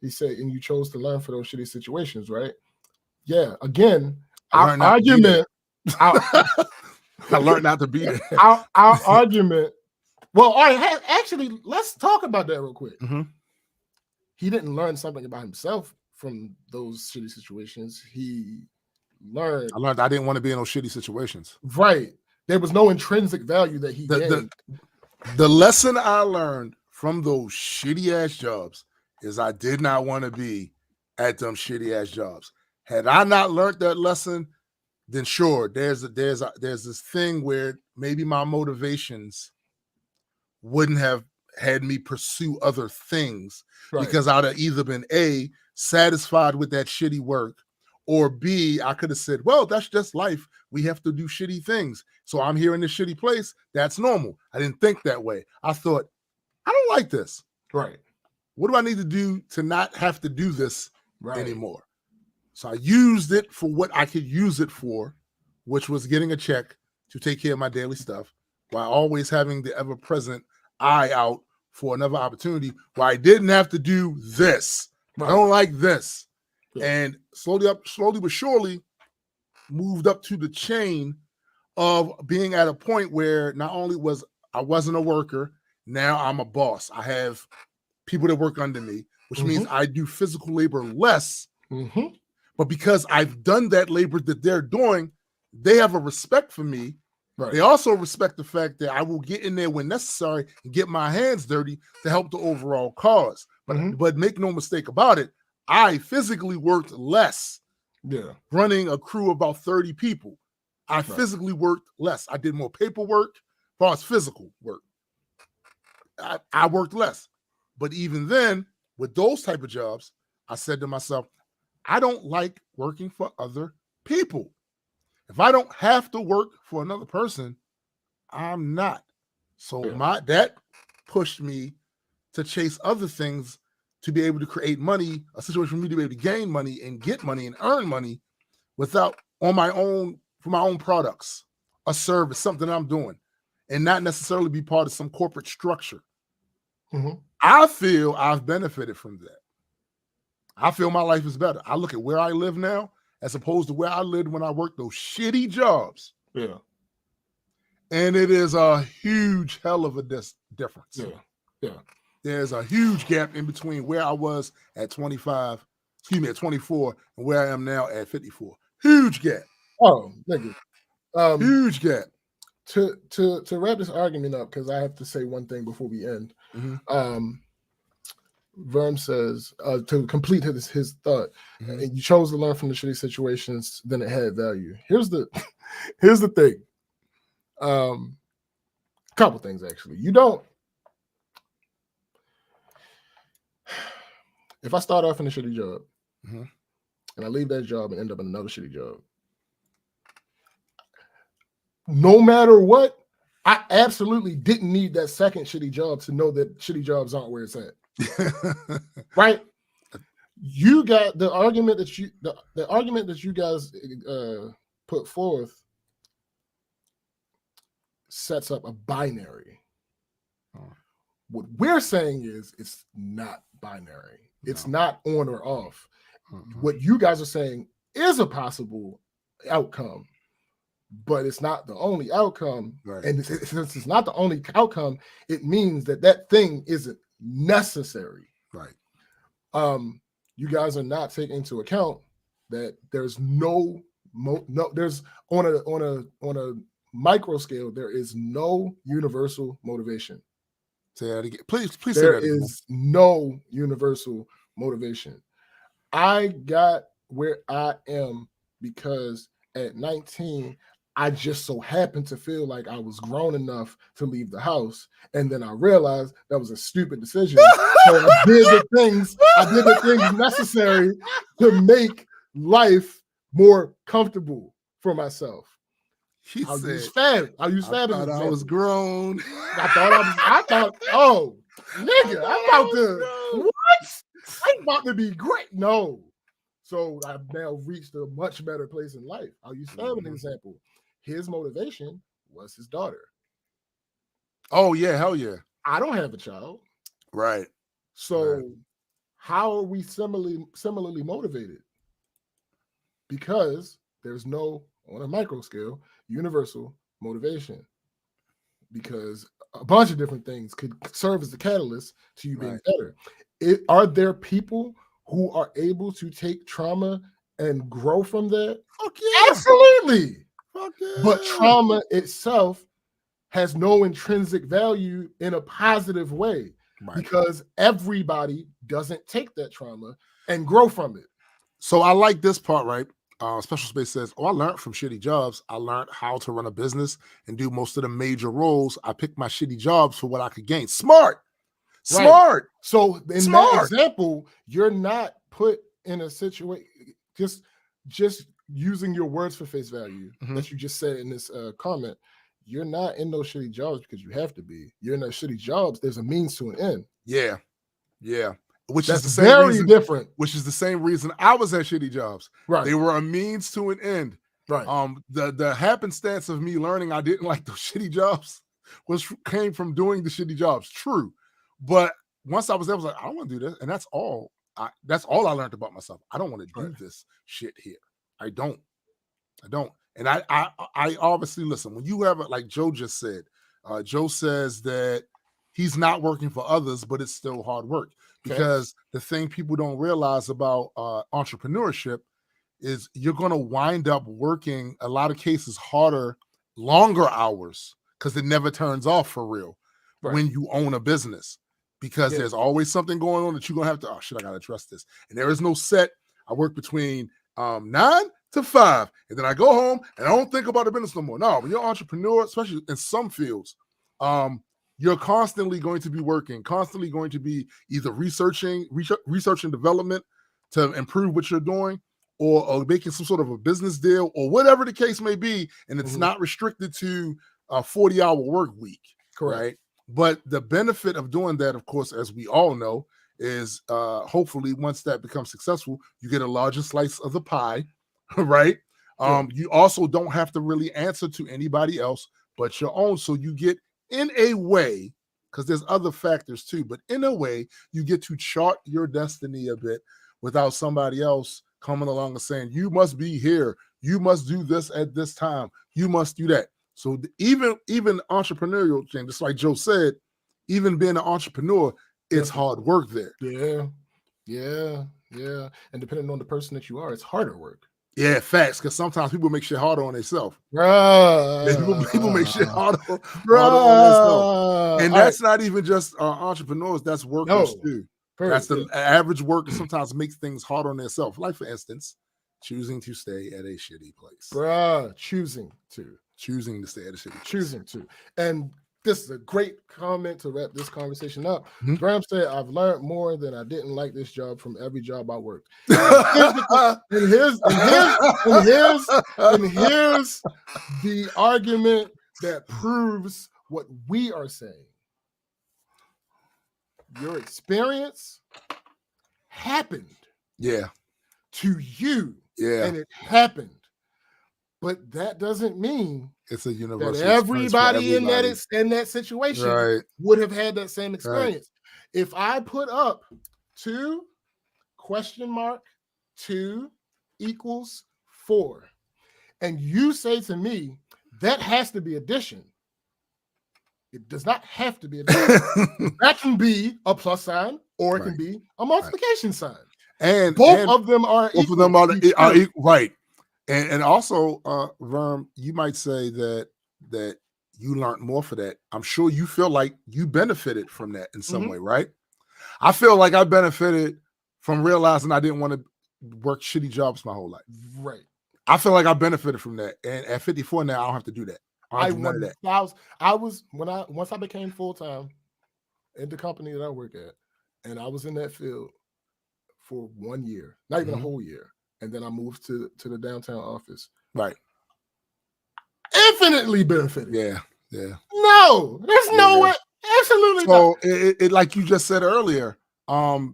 He said, and you chose to learn for those shitty situations, right? Yeah. Again, our argument. I learned not to be there. Our argument. Well, all right. Actually, let's talk about that real quick. Mm-hmm. He didn't learn something about himself from those shitty situations. He learned. I learned I didn't want to be in those shitty situations. Right. There was no intrinsic value that he gained. The lesson I learned from those shitty ass jobs is I did not want to be at them shitty ass jobs. Had I not learned that lesson, then sure, there's this thing where maybe my motivations wouldn't have had me pursue other things, because I'd have either been A, satisfied with that shitty work, or B, I could have said, well, that's just life. We have to do shitty things. So I'm here in this shitty place. That's normal. I didn't think that way. I thought, I don't like this. Right. What do I need to do to not have to do this anymore? So I used it for what I could use it for, which was getting a check to take care of my daily stuff, while always having the ever-present eye out for another opportunity where I didn't have to do this. I don't like this. And slowly but surely moved up to the chain of being at a point where not only I wasn't a worker, now I'm a boss. I have people that work under me, which means I do physical labor less. But because I've done that labor that they're doing, they have a respect for me. They also respect the fact that I will get in there when necessary and get my hands dirty to help the overall cause. But make no mistake about it, I physically worked less. Running a crew of about 30 people. I physically worked less. I did more paperwork as far as physical work. I worked less. But even then, with those type of jobs, I said to myself, I don't like working for other people. If I don't have to work for another person, I'm not. So that pushed me to chase other things, to be able to create money, a situation for me to be able to gain money and get money and earn money without for my own products, a service, something I'm doing, and not necessarily be part of some corporate structure. I feel I've benefited from that. I feel my life is better. I look at where I live now as opposed to where I lived when I worked those shitty jobs. And it is a huge hell of a difference. There's a huge gap in between where I was at 24, and where I am now at 54. Huge gap. Oh, nigga. Huge gap. To wrap this argument up, because I have to say one thing before we end. Verm says, to complete his thought, you chose to learn from the shitty situations, then it had value. Here's the thing. Couple things, actually. If I start off in a shitty job and I leave that job and end up in another shitty job, no matter what, I absolutely didn't need that second shitty job to know that shitty jobs aren't where it's at. Right? You got the argument that you guys put forth sets up a binary. What we're saying is it's not binary. It's not on or off. What you guys are saying is a possible outcome, but it's not the only outcome. And since it's not the only outcome, it means that thing isn't necessary. You guys are not taking into account that there's there's on a micro scale, there is no universal motivation. Say that again. Please say there that again. is no universal motivation. I got where I am because at 19, I just so happened to feel like I was grown enough to leave the house. And then I realized that was a stupid decision. So I did the things necessary to make life more comfortable for myself. I'll use Fab as an example. I was grown. I thought, oh, nigga, I'm about to be great. No. So I've now reached a much better place in life. I'll use Fab as an example. His motivation was his daughter. Oh, yeah, hell yeah. I don't have a child. Right. So how are we similarly motivated? Because there's no, on a micro scale, universal motivation. Because a bunch of different things could serve as the catalyst to you being better. Are there people who are able to take trauma and grow from that? Fuck yeah. Absolutely. Fuck yeah. But trauma itself has no intrinsic value in a positive way, because everybody doesn't take that trauma and grow from it. So I like this part, right? Special Space says, I learned from shitty jobs. I learned how to run a business and do most of the major roles. I picked my shitty jobs for what I could gain. Smart. So in that example, you're not put in a situation, just using your words for face value that you just said in this comment. You're not in those shitty jobs because you have to be. You're in those shitty jobs. There's a means to an end. Yeah. Which That's is the same reason, different. Which is the same reason I was at shitty jobs. Right. They were a means to an end. Right. The happenstance of me learning I didn't like those shitty jobs came from doing the shitty jobs. True. But once I was there, I was like, I don't want to do this. And that's all I learned about myself. I don't want to do this shit here. I don't. And I obviously, listen, when you have it, like Joe just said, Joe says that he's not working for others, but it's still hard work. Because the thing people don't realize about entrepreneurship is you're going to wind up working, a lot of cases, harder, longer hours, because it never turns off for real when you own a business. Because there's always something going on that you're going to have to, oh shit, I got to address this. And there is no set. I work between 9 to 5, and then I go home and I don't think about the business no more. No, when you're an entrepreneur, especially in some fields, you're constantly going to be working, constantly going to be either research and development to improve what you're doing, or making some sort of a business deal, or whatever the case may be. And it's not restricted to a 40-hour work week. Correct. Right? But the benefit of doing that, of course, as we all know, is hopefully once that becomes successful, you get a larger slice of the pie, right? You also don't have to really answer to anybody else but your own. So you get, in a way, because there's other factors too, but in a way, you get to chart your destiny a bit without somebody else coming along and saying, you must be here, you must do this at this time, you must do that. So even entrepreneurial thing, just like Joe said, even being an entrepreneur, it's hard work there. Yeah. And depending on the person that you are, it's harder work. Yeah, facts. Because sometimes people make shit harder on themselves. People make shit harder on themselves. And that's not even just entrepreneurs, that's workers too. That's the average worker sometimes makes things hard on themselves. Like, for instance, choosing to stay at a shitty place. Choosing to stay at a shitty place. And this is a great comment to wrap this conversation up. Graham said, I've learned more than I didn't like this job from every job I worked. And here's the argument that proves what we are saying. Your experience happened to you. And it happened. But that doesn't mean it's a universal that everybody in that situation would have had that same experience. If I put up 2 = 4, and you say to me that has to be addition, it does not have to be addition. That can be a plus sign, or it can be a multiplication sign. And both of them are equal. Right. And also, Verm, you might say that you learned more for that. I'm sure you feel like you benefited from that in some way, right? I feel like I benefited from realizing I didn't want to work shitty jobs my whole life. Right. I feel like I benefited from that. And at 54 now, I don't have to do that. Once I became full-time in the company that I work at, and I was in that field for 1 year, not even a whole year. And then I moved to the downtown office. Right. Infinitely benefited. Yeah. No, there's no way. Absolutely not. So it like you just said earlier,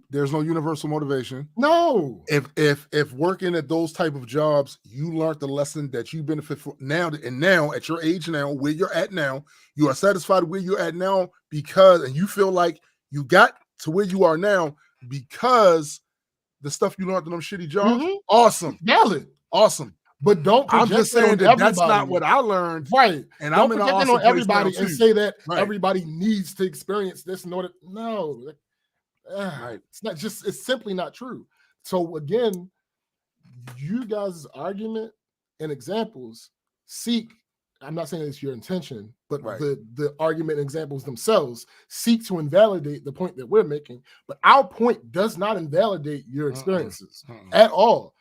there's no universal motivation. No. If working at those type of jobs, you learned the lesson that you benefit from now, and now at your age now, where you're at now, you are satisfied where you're at now and you feel like you got to where you are now because the stuff you learned in them shitty jobs, Mhm. awesome, Valid. awesome. But don't I'm project just it saying on that that's everybody. not what I learned, Right. and Don't I'm in an project it awesome on place everybody now and too. say that Right. everybody needs to experience this in order. No, Right. it's not just. It's simply not true. So again, you guys' argument and examples seek. I'm not saying it's your intention, but Right. the argument and examples themselves seek to invalidate the point that we're making. But our point does not invalidate your experiences at all.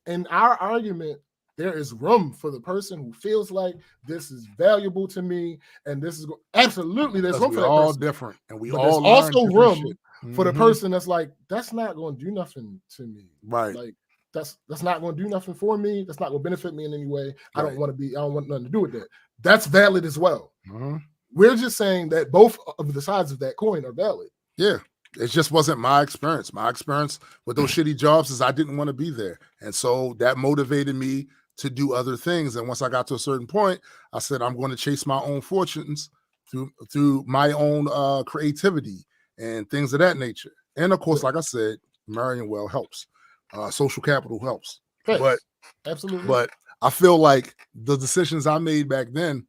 In our argument, there is room for the person who feels like this is valuable to me, and this is absolutely there's room for that all person. different, and we but all there's learn also different room shit. for the person that's like, that's not going to do nothing to me. Right. Like that's not going to do nothing for me. That's not going to benefit me in any way. I don't want nothing to do with that. That's valid as well. We're just saying that both of the sides of that coin are valid. Yeah. It just wasn't my experience. My experience with those shitty jobs is I didn't want to be there. And so that motivated me to do other things. And once I got to a certain point, I said, I'm going to chase my own fortunes through my own creativity and things of that nature. And of course, like I said, marrying well helps. Social capital helps. Yes, but absolutely. But I feel like the decisions I made back then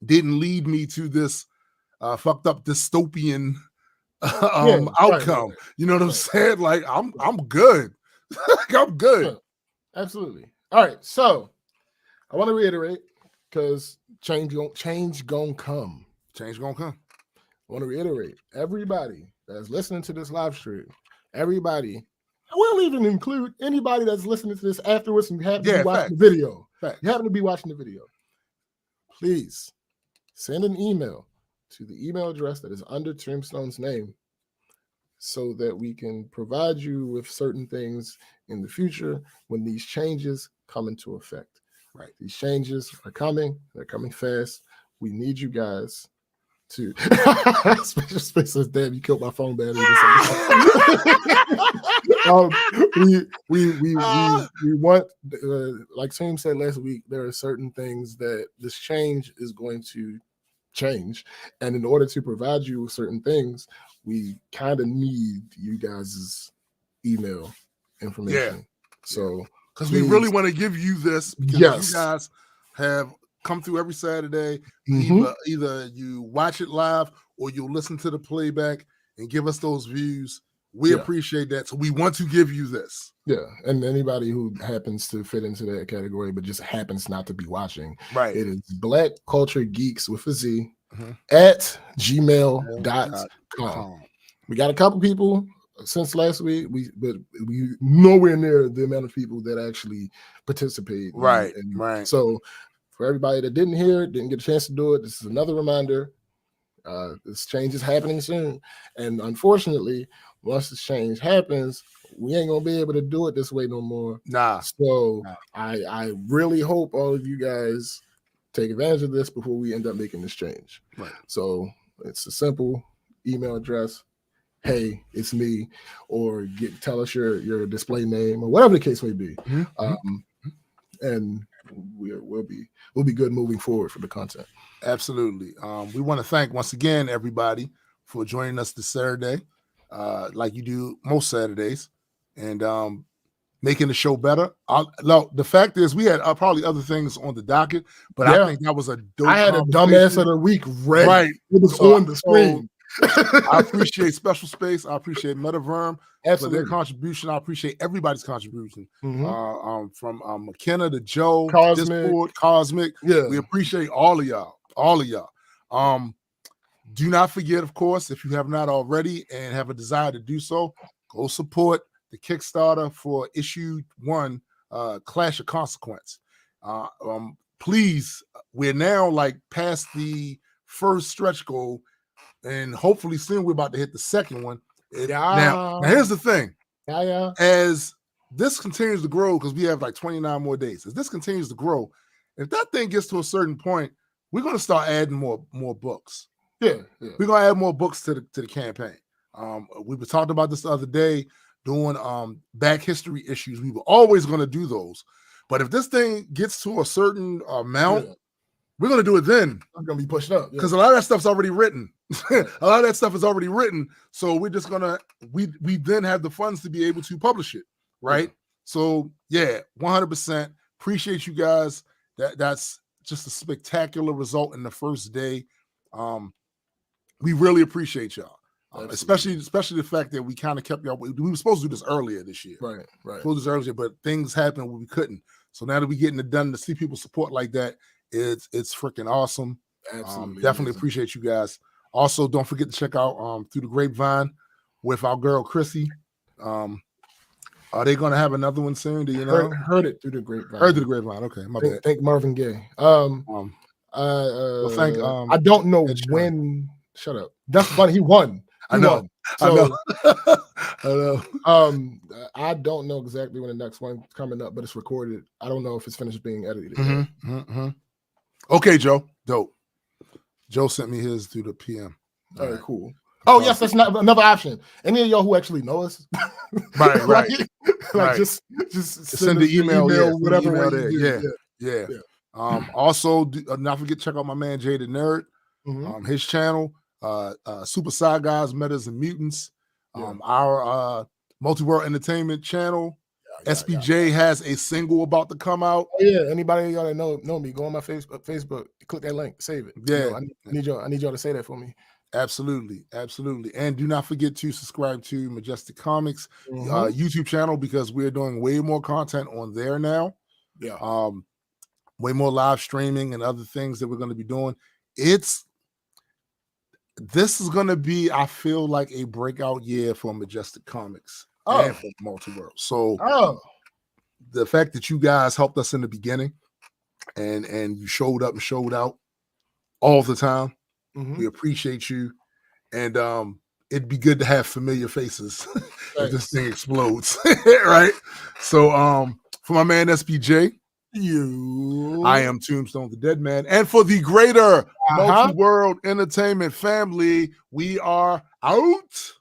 didn't lead me to this fucked up dystopian outcome. Right. You know what I'm saying? Like I'm good. I'm good. Yeah, absolutely. All right. So I want to reiterate, because change gonna come. Change gonna come. I want to reiterate, everybody that's listening to this live stream, everybody, I will even include anybody that's listening to this afterwards and you happen to be watching the video. You happen to be watching the video. Please send an email to the email address that is under Tombstone's name so that we can provide you with certain things in the future when these changes come into effect. Right. These changes are coming. They're coming fast. We need you guys to Special Space says, damn, you killed my phone battery. We want, like Sam said last week, there are certain things that this change is going to change. And in order to provide you with certain things, we kind of need you guys' email information. Yeah. So, because we really want to give you this, because you guys have come through every Saturday. Either you watch it live or you'll listen to the playback and give us those views. We appreciate that. So we want to give you this. Yeah. And anybody who happens to fit into that category, but just happens not to be watching. Right. It is Black Culture Geeks with a Z at gmail.com. We got a couple people since last week, but we nowhere near the amount of people that actually participate. Right. So for everybody that didn't hear it, didn't get a chance to do it, this is another reminder. This change is happening soon. And unfortunately, once this change happens, we ain't gonna be able to do it this way no more. So I really hope all of you guys take advantage of this before we end up making this change. Right. So it's a simple email address. Hey, it's me, or tell us your display name or whatever the case may be. And we'll be good moving forward for the content. Absolutely. We want to thank once again everybody for joining us this Saturday, like you do most Saturdays, and making the show better. No, the fact is we had probably other things on the docket, but I think that was a dope. I had a dumbass of the week ready. Right. It was on the screen. I appreciate Special Space. I appreciate Metaverm for their contribution. I appreciate everybody's contribution. From McKenna to Joe, Discord, Cosmic. Yeah. We appreciate all of y'all. Do not forget, of course, if you have not already and have a desire to do so, go support the Kickstarter for issue 1, Clash of Consequence. Please, we're now like past the first stretch goal, and hopefully soon we're about to hit the second one. Now here's the thing. As this continues to grow, because we have like 29 more days, as this continues to grow, if that thing gets to a certain point, we're going to start adding more books. We're going to add more books to the campaign. We were talking about this the other day, doing back history issues. We were always going to do those. But if this thing gets to a certain amount, we're going to do it then. I'm going to be pushed up. Because a lot of that stuff's already written. A lot of that stuff is already written. So we're just gonna we then have the funds to be able to publish it, right? Yeah. So yeah, 100%. Appreciate you guys. That's just a spectacular result in the first day. We really appreciate y'all. Especially the fact that we kind of kept y'all. We were supposed to do this earlier this year. Right. Supposed to do this earlier, but things happened where we couldn't. So now that we're getting it done, to see people support like that, it's freaking awesome. Absolutely. Definitely appreciate you guys. Also, don't forget to check out Through the Grapevine with our girl Chrissy. Are they going to have another one soon? Do you know? Heard it through the grapevine. Heard through the grapevine. Okay, my bad. Thank Marvin Gaye. Well, thank. I don't know when. Shut up. That's funny. He won. I know. So, I know. I don't know exactly when the next one's coming up, but it's recorded. I don't know if it's finished being edited. Okay, Joe. Dope. Joe sent me his through the PM. All right, cool. Oh, yes, that's not another option. Any of y'all who actually know us, right. Just send the email, whatever email way there. Yeah. Also, do not forget to check out my man Jay the Nerd, his channel, Super Side Guys, Metas and Mutants, our Multi-World Entertainment channel. SBJ has a single about to come out. Oh, yeah, anybody y'all that know me, go on my Facebook, click that link, save it. Yeah, I need y'all to say that for me. Absolutely. And do not forget to subscribe to Majestic Comics YouTube channel, because we're doing way more content on there now. Yeah. Way more live streaming and other things that we're going to be doing. This is going to be, I feel like, a breakout year for Majestic Comics and for Multi-World. So the fact that you guys helped us in the beginning and you showed up and showed out all the time, we appreciate you. And it'd be good to have familiar faces if this thing explodes. Right? So for my man SBJ, I am Tombstone the Dead Man. And for the greater Multi-World Entertainment family, we are out.